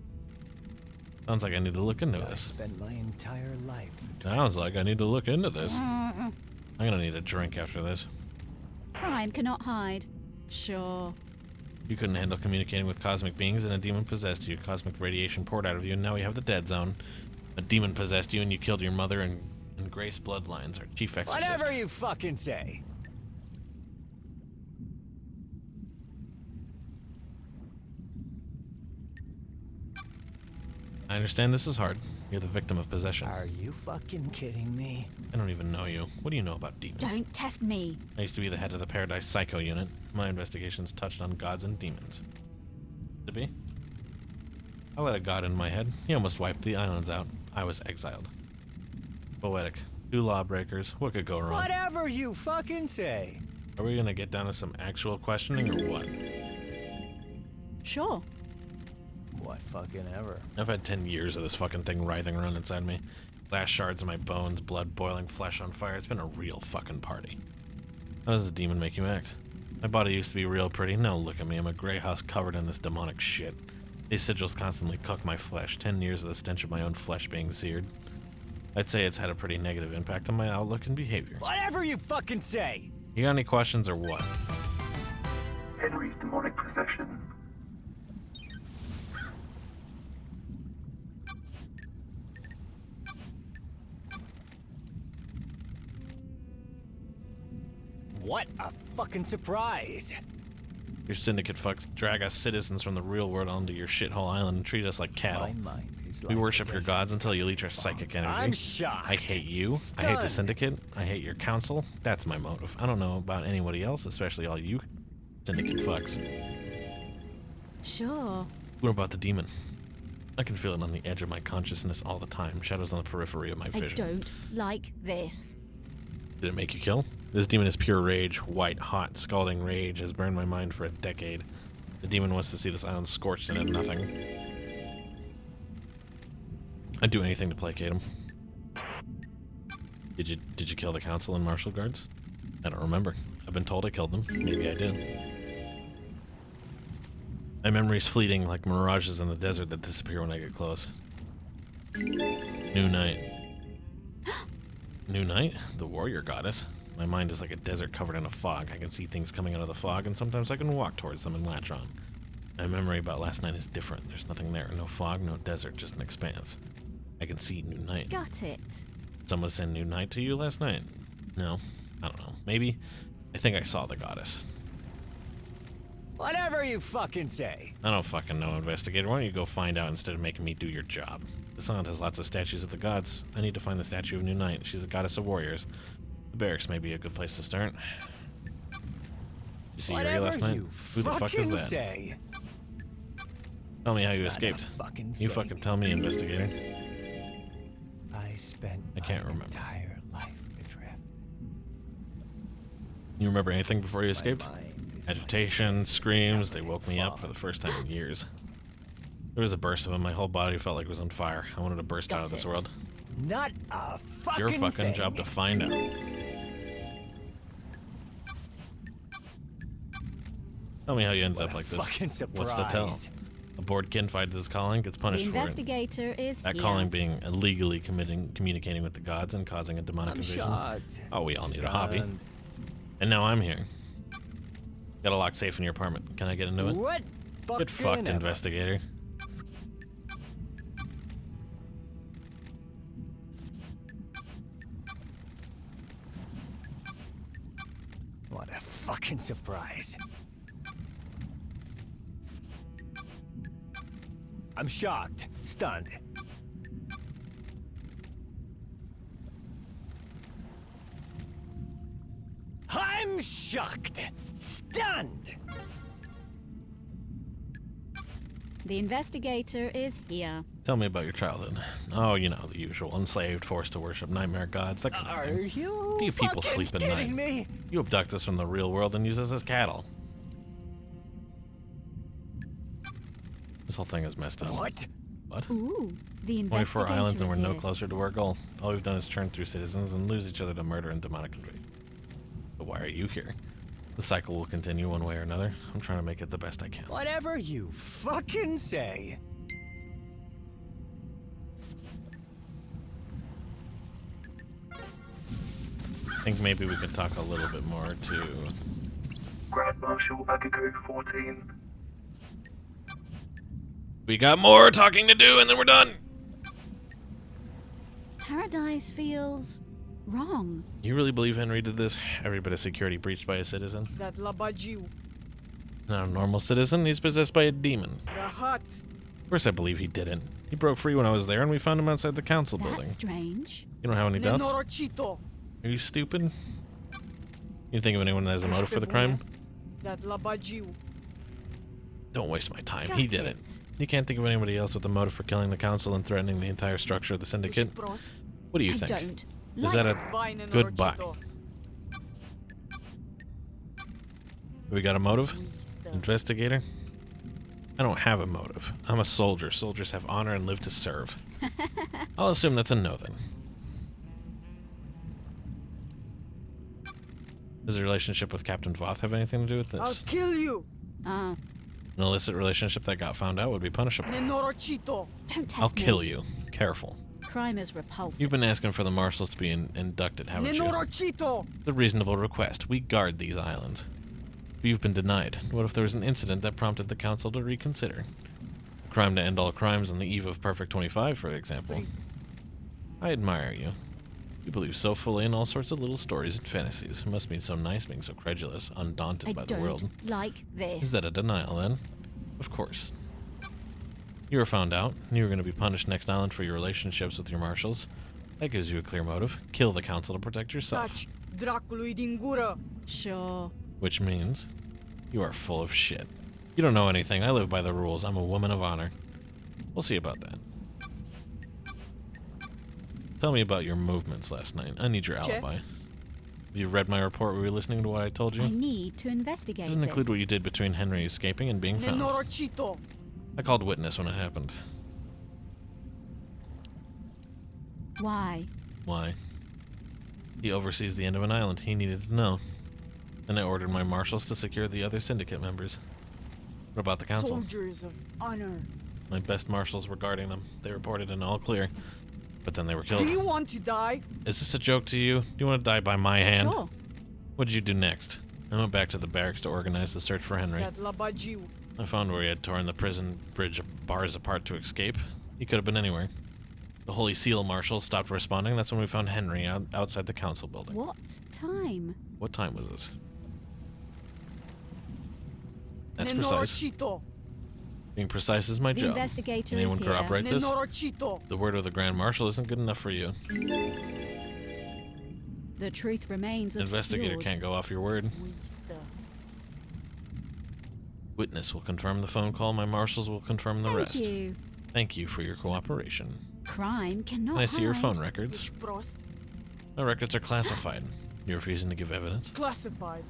Sounds like I need to look into I this. spent my entire life. Sounds like I need to look into this. I'm gonna need a drink after this. Crime cannot hide. Sure. You couldn't handle communicating with cosmic beings, and a demon possessed you. Cosmic radiation poured out of you, and now we have the dead zone. A demon possessed you, and you killed your mother and Grace Bloodlines, our chief exorcist. Whatever you fucking say. I understand this is hard. You're the victim of possession. Are you fucking kidding me? I don't even know you. What do you know about demons? Don't test me. I used to be the head of the Paradise Psycho Unit. My investigations touched on gods and demons. To be? I let a god in my head. He almost wiped the islands out. I was exiled. Poetic. Two lawbreakers. What could go wrong? Whatever you fucking say. Are we gonna get down to some actual questioning or what? Sure. What fucking ever? I've had 10 years of this fucking thing writhing around inside me. Glass shards in my bones, blood boiling, flesh on fire. It's been a real fucking party. How does the demon make you act? My body used to be real pretty. Now look at me. I'm a gray husk covered in this demonic shit. These sigils constantly cook my flesh. 10 years of the stench of my own flesh being seared. I'd say it's had a pretty negative impact on my outlook and behavior. Whatever you fucking say! You got any questions or what? Henry's demonic possession. What a fucking surprise! Your syndicate fucks drag us citizens from the real world onto your shithole island and treat us like cattle. My mind is We like worship a your desert. gods until you leech our psychic energy. I'm shocked. I hate you. I hate the Stunned. syndicate. I hate your council. That's my motive. I don't know about anybody else, especially all you syndicate fucks. Sure. What about the demon? I can feel it on the edge of my consciousness all the time. Shadows on the periphery of my I vision. don't like this. Did it make you kill? This demon is pure rage. White, hot, scalding rage has burned my mind for a decade. The demon wants to see this island scorched into nothing. I'd do anything to placate him. Did you kill the council and martial guards? I don't remember. I've been told I killed them. Maybe I did. My memory's fleeting like mirages in the desert that disappear when I get close. New night. New night? The warrior goddess. My mind is like a desert covered in a fog. I can see things coming out of the fog, and sometimes I can walk towards them and latch on. My memory about last night is different. There's nothing there. No fog, no desert, just an expanse. I can see new night. Got it. Someone send new night to you last night? No. I don't know. Maybe. I think I saw the goddess. Whatever you fucking say. I don't fucking know, investigator. Why don't you go find out instead of making me do your job? This island has lots of statues of the gods. I need to find the statue of New Night. She's a goddess of warriors. The barracks may be a good place to start. You see Yuri Whatever last night? you Who the fuck is fucking that? say. Tell me how you Not a escaped. fucking You thing. fucking tell me, investigator. I spent I can't my remember. entire life adrift. You remember anything before you My escaped? mind is like a Agitation, desert screams, they covered in woke me up for fog. the first time in years. There was a burst of them. My whole body felt like it was on fire. I wanted to burst out of this world. Not a fucking Your fucking thing. job to find out. Tell me how you ended What up a like this. fucking What's to tell? surprise. A bored kin finds his calling, gets The punished for it. investigator is That here. calling being illegally communicating with the gods and causing a demonic I'm invasion. shocked. Oh, we all need a hobby. Stunned. And now I'm here. Got a locked safe in your apartment. Can I get into it? What? Get fucked, ever. investigator. What a fucking surprise. I'm shocked, stunned. I'm shocked, stunned. The investigator is here. Tell me about your childhood. Oh, you know, the usual. Enslaved, forced to worship nightmare gods, that kind of Are thing. you Do you people fucking sleep at kidding night? me? You abduct us from the real world and use us as cattle. This whole thing is messed up. What? What? Ooh, the 24 investigator islands and is we're no here. closer to our goal. All we've done is churn through citizens and lose each other to murder and demonic invasion. But why are you here? The cycle will continue one way or another. I'm trying to make it the best I can. Whatever you fucking say. I think maybe we could talk a little bit more to... Grand Marshal Agago 14. We got more talking to do and then we're done! Paradise feels wrong. You really believe Henry did this? Every bit of security breached by a citizen? That Labajiu, Not a normal citizen, he's possessed by a demon. the hut. Of course I believe he didn't. He broke free when I was there and we found him outside the council building. That's strange. You don't have any doubts? Nenorochito, Are you stupid? You think of anyone that has a motive for the crime? that Labajiu. Don't waste my time. Got He did it. You can't think of anybody else with a motive for killing the council and threatening the entire structure of the syndicate? What do you I think? don't Is that a Bye, good buck? Nenorochito. We got a motive? Investigator? I don't have a motive. I'm a soldier. Soldiers have honor and live to serve. I'll assume that's a no then. Does the relationship with Captain Voth have anything to do with I'll this? kill you. Ah, An illicit relationship that got found out would be punishable. Nenorochito. don't test I'll me. kill you. Careful. Crime is repulsive. You've been asking for the marshals to be inducted, haven't you? Nenorochito. It's a reasonable request. We guard these islands. But you've been denied. What if there was an incident that prompted the council to reconsider? A crime to end all crimes on the eve of Perfect 25, for example. I admire you. You believe so fully in all sorts of little stories and fantasies. It must be so nice being so credulous, undaunted I by the don't world. like this. Is that a denial, then? Of course. You were found out, and you were going to be punished next island for your relationships with your marshals. That gives you a clear motive. Kill the council to protect yourself. Touch Dracului din gură. Sure. Which means you are full of shit. You don't know anything. I live by the rules. I'm a woman of honor. We'll see about that. Tell me about your movements last night. I need your Check. alibi. Have you read my report? Were you listening to what I told you? I need to investigate It doesn't include this. what you did between Henry escaping and being found. Nenorochito. I called witness when it happened. Why? Why? He oversees the end of an island. He needed to know. And I ordered my marshals to secure the other syndicate members. What about the council? Soldiers of honor. My best marshals were guarding them. They reported an all clear. But then they were killed. Do you want to die? Is this a joke to you? Do you want to die by my hand? Sure. What did you do next? I went back to the barracks to organize the search for Henry. That Labajiu. I found where he had torn the prison bridge bars apart to escape. He could have been anywhere. The Holy Seal marshals stopped responding. That's when we found Henry outside the council building. What time? What time was this? That's precise. Nenorochito. Being precise is my The job. investigator Can anyone is here. corroborate this? Nenorochito. The word of the Grand Marshal isn't good enough for you. The truth remains obscured. Investigator can't go off your word. Witness will confirm the phone call. My marshals will confirm the rest. Thank you. Thank you for your cooperation. Crime cannot Can I see your hide. phone records? My records are classified. You're refusing to give evidence? Classified.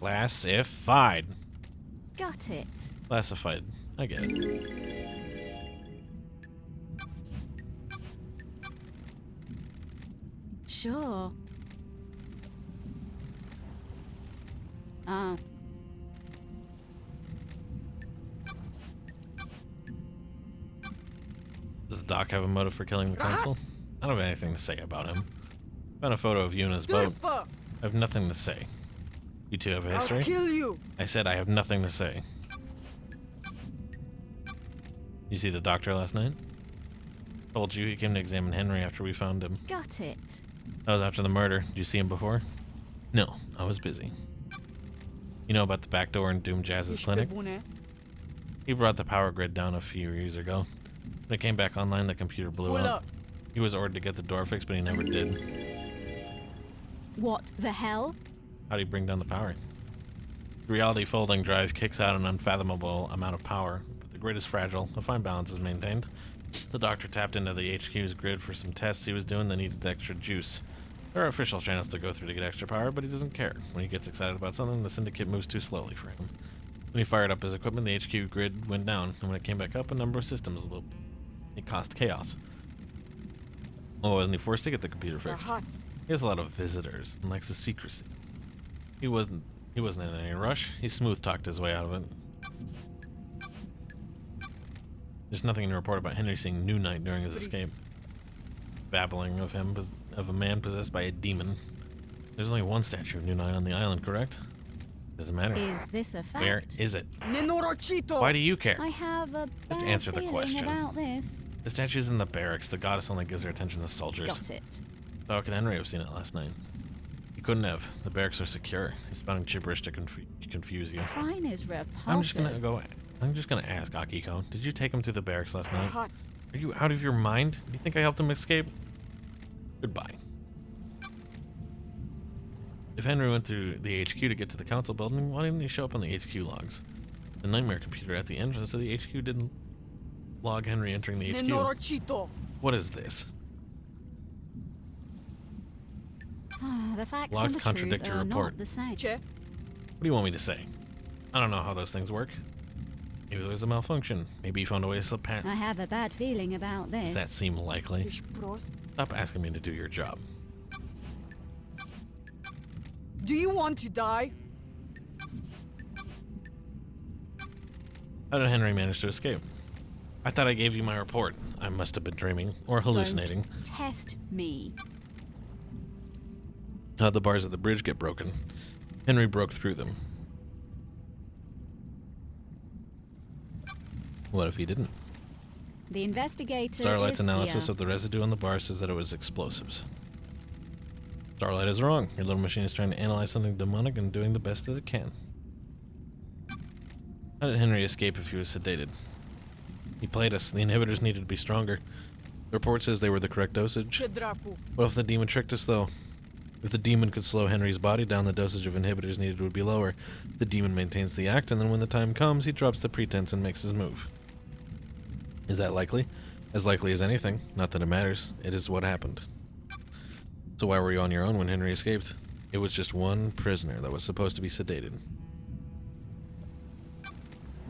Classified. Got it. Classified. I get it. Sure. Ah. Does the doc have a motive for killing the council? I don't have anything to say about him. Found a photo of you in his boat. I have nothing to say. You two have a history? I'll kill you. I said I have nothing to say. You see the doctor last night? Told you he came to examine Henry after we found him. Got it. That was after the murder. Did you see him before? No, I was busy. You know about the back door in Doom Jazz's clinic? He brought the power grid down a few years ago. When it came back online, the computer blew Pull up. up. He was ordered to get the door fixed, but he never did. What the hell? How do you bring down the power? The reality folding drive kicks out an unfathomable amount of power, but the grid is fragile. A fine balance is maintained. The doctor tapped into the HQ's grid for some tests he was doing that needed extra juice. There are official channels to go through to get extra power, but he doesn't care. When he gets excited about something, the syndicate moves too slowly for him. When he fired up his equipment, the HQ grid went down, and when it came back up, a number of systems will. It caused chaos. Oh, wasn't he forced to get the computer fixed? He has a lot of visitors and likes the secrecy. He wasn't in any rush. He smooth talked his way out of it. There's nothing to report about Henry seeing New Knight during his escape. Babbling of him, of a man possessed by a demon. There's only one statue of New Knight on the island, correct? Doesn't matter. Is this a fact? Where is it? Nenorochito. Why do you care? I have a bad Just answer the feeling question. about this. The statue's in the barracks. The goddess only gives her attention to soldiers. Got it. So how could Henry have seen it last night? He couldn't have. The barracks are secure. He's spouting gibberish to confuse you. Crime is repulsive. I'm just gonna ask, Akiko. Did you take him through the barracks last night? Are you out of your mind? Do you think I helped him escape? Goodbye. If Henry went through the HQ to get to the council building, why didn't he show up on the HQ logs? The nightmare computer at the entrance to the HQ didn't log Henry entering the HQ. Nenorochito. What is this? The facts Logs and the contradict truth your are report. not the same. What do you want me to say? I don't know how those things work. Maybe there was a malfunction. Maybe you found a way to slip past. I have a bad feeling about this. Does that seem likely? Stop asking me to do your job. Do you want to die? How did Henry manage to escape? I thought I gave you my report. I must have been dreaming or hallucinating. Don't test me. How'd the bars of the bridge get broken? Henry broke through them. What if he didn't? The investigator Starlight's is analysis here. of the residue on the bar says that it was explosives. Starlight is wrong. Your little machine is trying to analyze something demonic and doing the best that it can. How did Henry escape if he was sedated? He played us. The inhibitors needed to be stronger. The report says they were the correct dosage. Chedrapu. What if the demon tricked us, though? If the demon could slow Henry's body down, the dosage of inhibitors needed would be lower. The demon maintains the act, and then when the time comes, he drops the pretense and makes his move. Is that likely? As likely as anything. Not that it matters. It is what happened. So why were you on your own when Henry escaped? It was just one prisoner that was supposed to be sedated.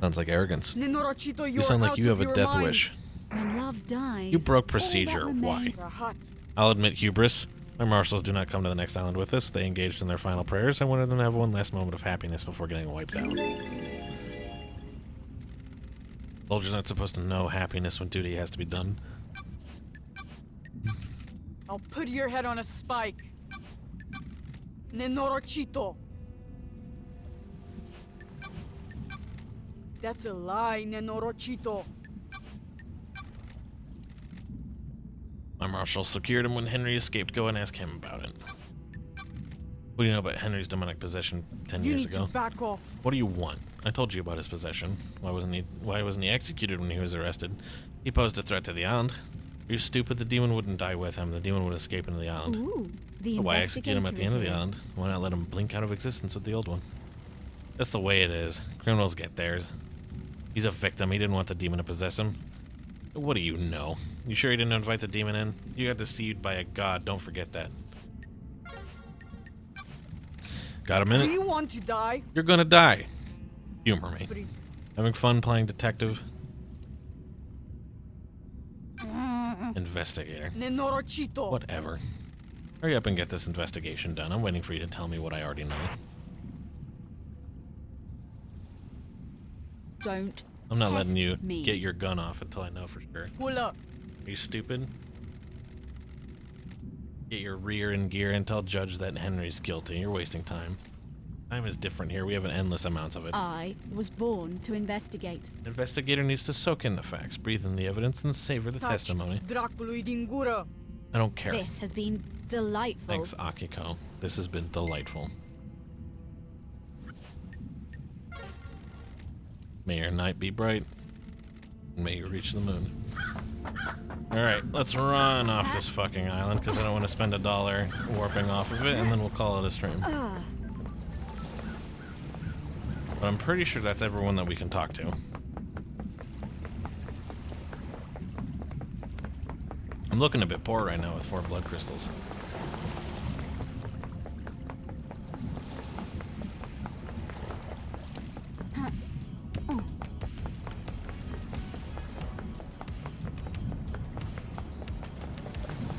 Sounds like arrogance. Nenorachito, You sound like you have a death mind. wish. When love dies, You broke all that procedure. Why? remains- Rahat. I'll admit hubris. My marshals do not come to the next island with us. They engaged in their final prayers. I wanted them to have one last moment of happiness before getting wiped out. Soldiers aren't supposed to know happiness when duty has to be done. I'll put your head on a spike. Nenorachito. That's a lie, Nenorachito. My marshal secured him when Henry escaped. Go and ask him about it. What do you know about Henry's demonic possession 10 You years need ago? to back off. What do you want? I told you about his possession. Why wasn't he executed when he was arrested? He posed a threat to the island. Are you stupid? The demon wouldn't die with him. The demon would escape into the island. Ooh, the Why execute him at the end of the investigator is island? Why not let him blink out of existence with the old one? That's the way it is. Criminals get theirs. He's a victim. He didn't want the demon to possess him. What do you know? You sure you didn't invite the demon in? You got deceived by a god. Don't forget that. Got a Do minute? you want to die? You're gonna die. Humor me. Bri- Having fun playing detective? Investigator. Nenorachito. Whatever. Hurry up and get this investigation done. I'm waiting for you to tell me what I already know. Don't I'm not letting test you me. get your gun off until I know for sure. Pull up. Are you stupid? Get your rear in gear and tell Judge that Henry's guilty. You're wasting time. Time is different here. We have an endless amounts of it. I was born to investigate. An investigator needs to soak in the facts, breathe in the evidence, and savor the Touch testimony. Dracului din gură. I don't care. This has been delightful. Thanks, Akiko. This has been delightful. May your night be bright. And may you reach the moon. Alright, let's run off this fucking island because I don't want to spend $1 warping off of it, and then we'll call it a stream. But I'm pretty sure that's everyone that we can talk to. I'm looking a bit poor right now with 4 blood crystals.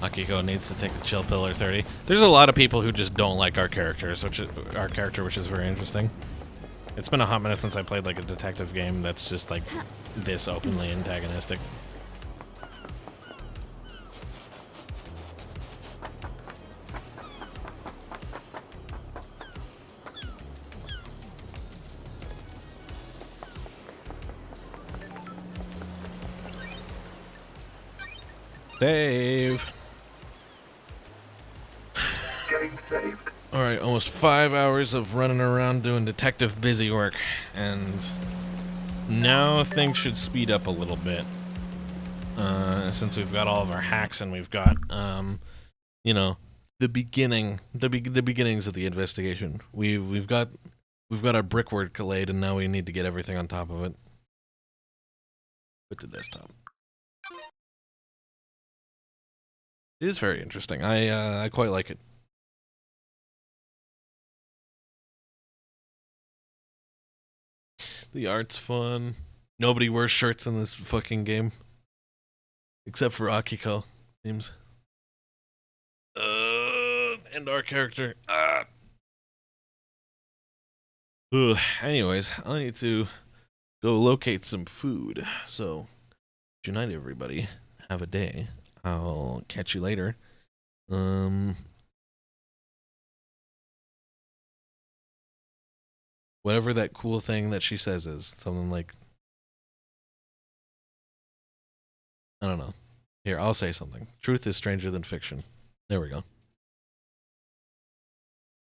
Akiko needs to take a chill pill or 30. There's a lot of people who just don't like our characters, which is very interesting. It's been a hot minute since I played like a detective game that's just like this openly antagonistic. Save. Game saved. Alright, almost 5 hours of running around doing detective busy work, and now things should speed up a little bit. Since we've got all of our hacks and we've got, you know, the beginnings of the investigation. We've got our brickwork laid, and now we need to get everything on top of it. With the desktop. It is very interesting. I quite like it. The art's fun. Nobody wears shirts in this fucking game. Except for Akiko, seems. And our character. Ugh, anyways, I need to go locate some food. So, good night, everybody. Have a day. I'll catch you later. Whatever that cool thing that she says is. Something like, I don't know. Here, I'll say something. Truth is stranger than fiction. There we go.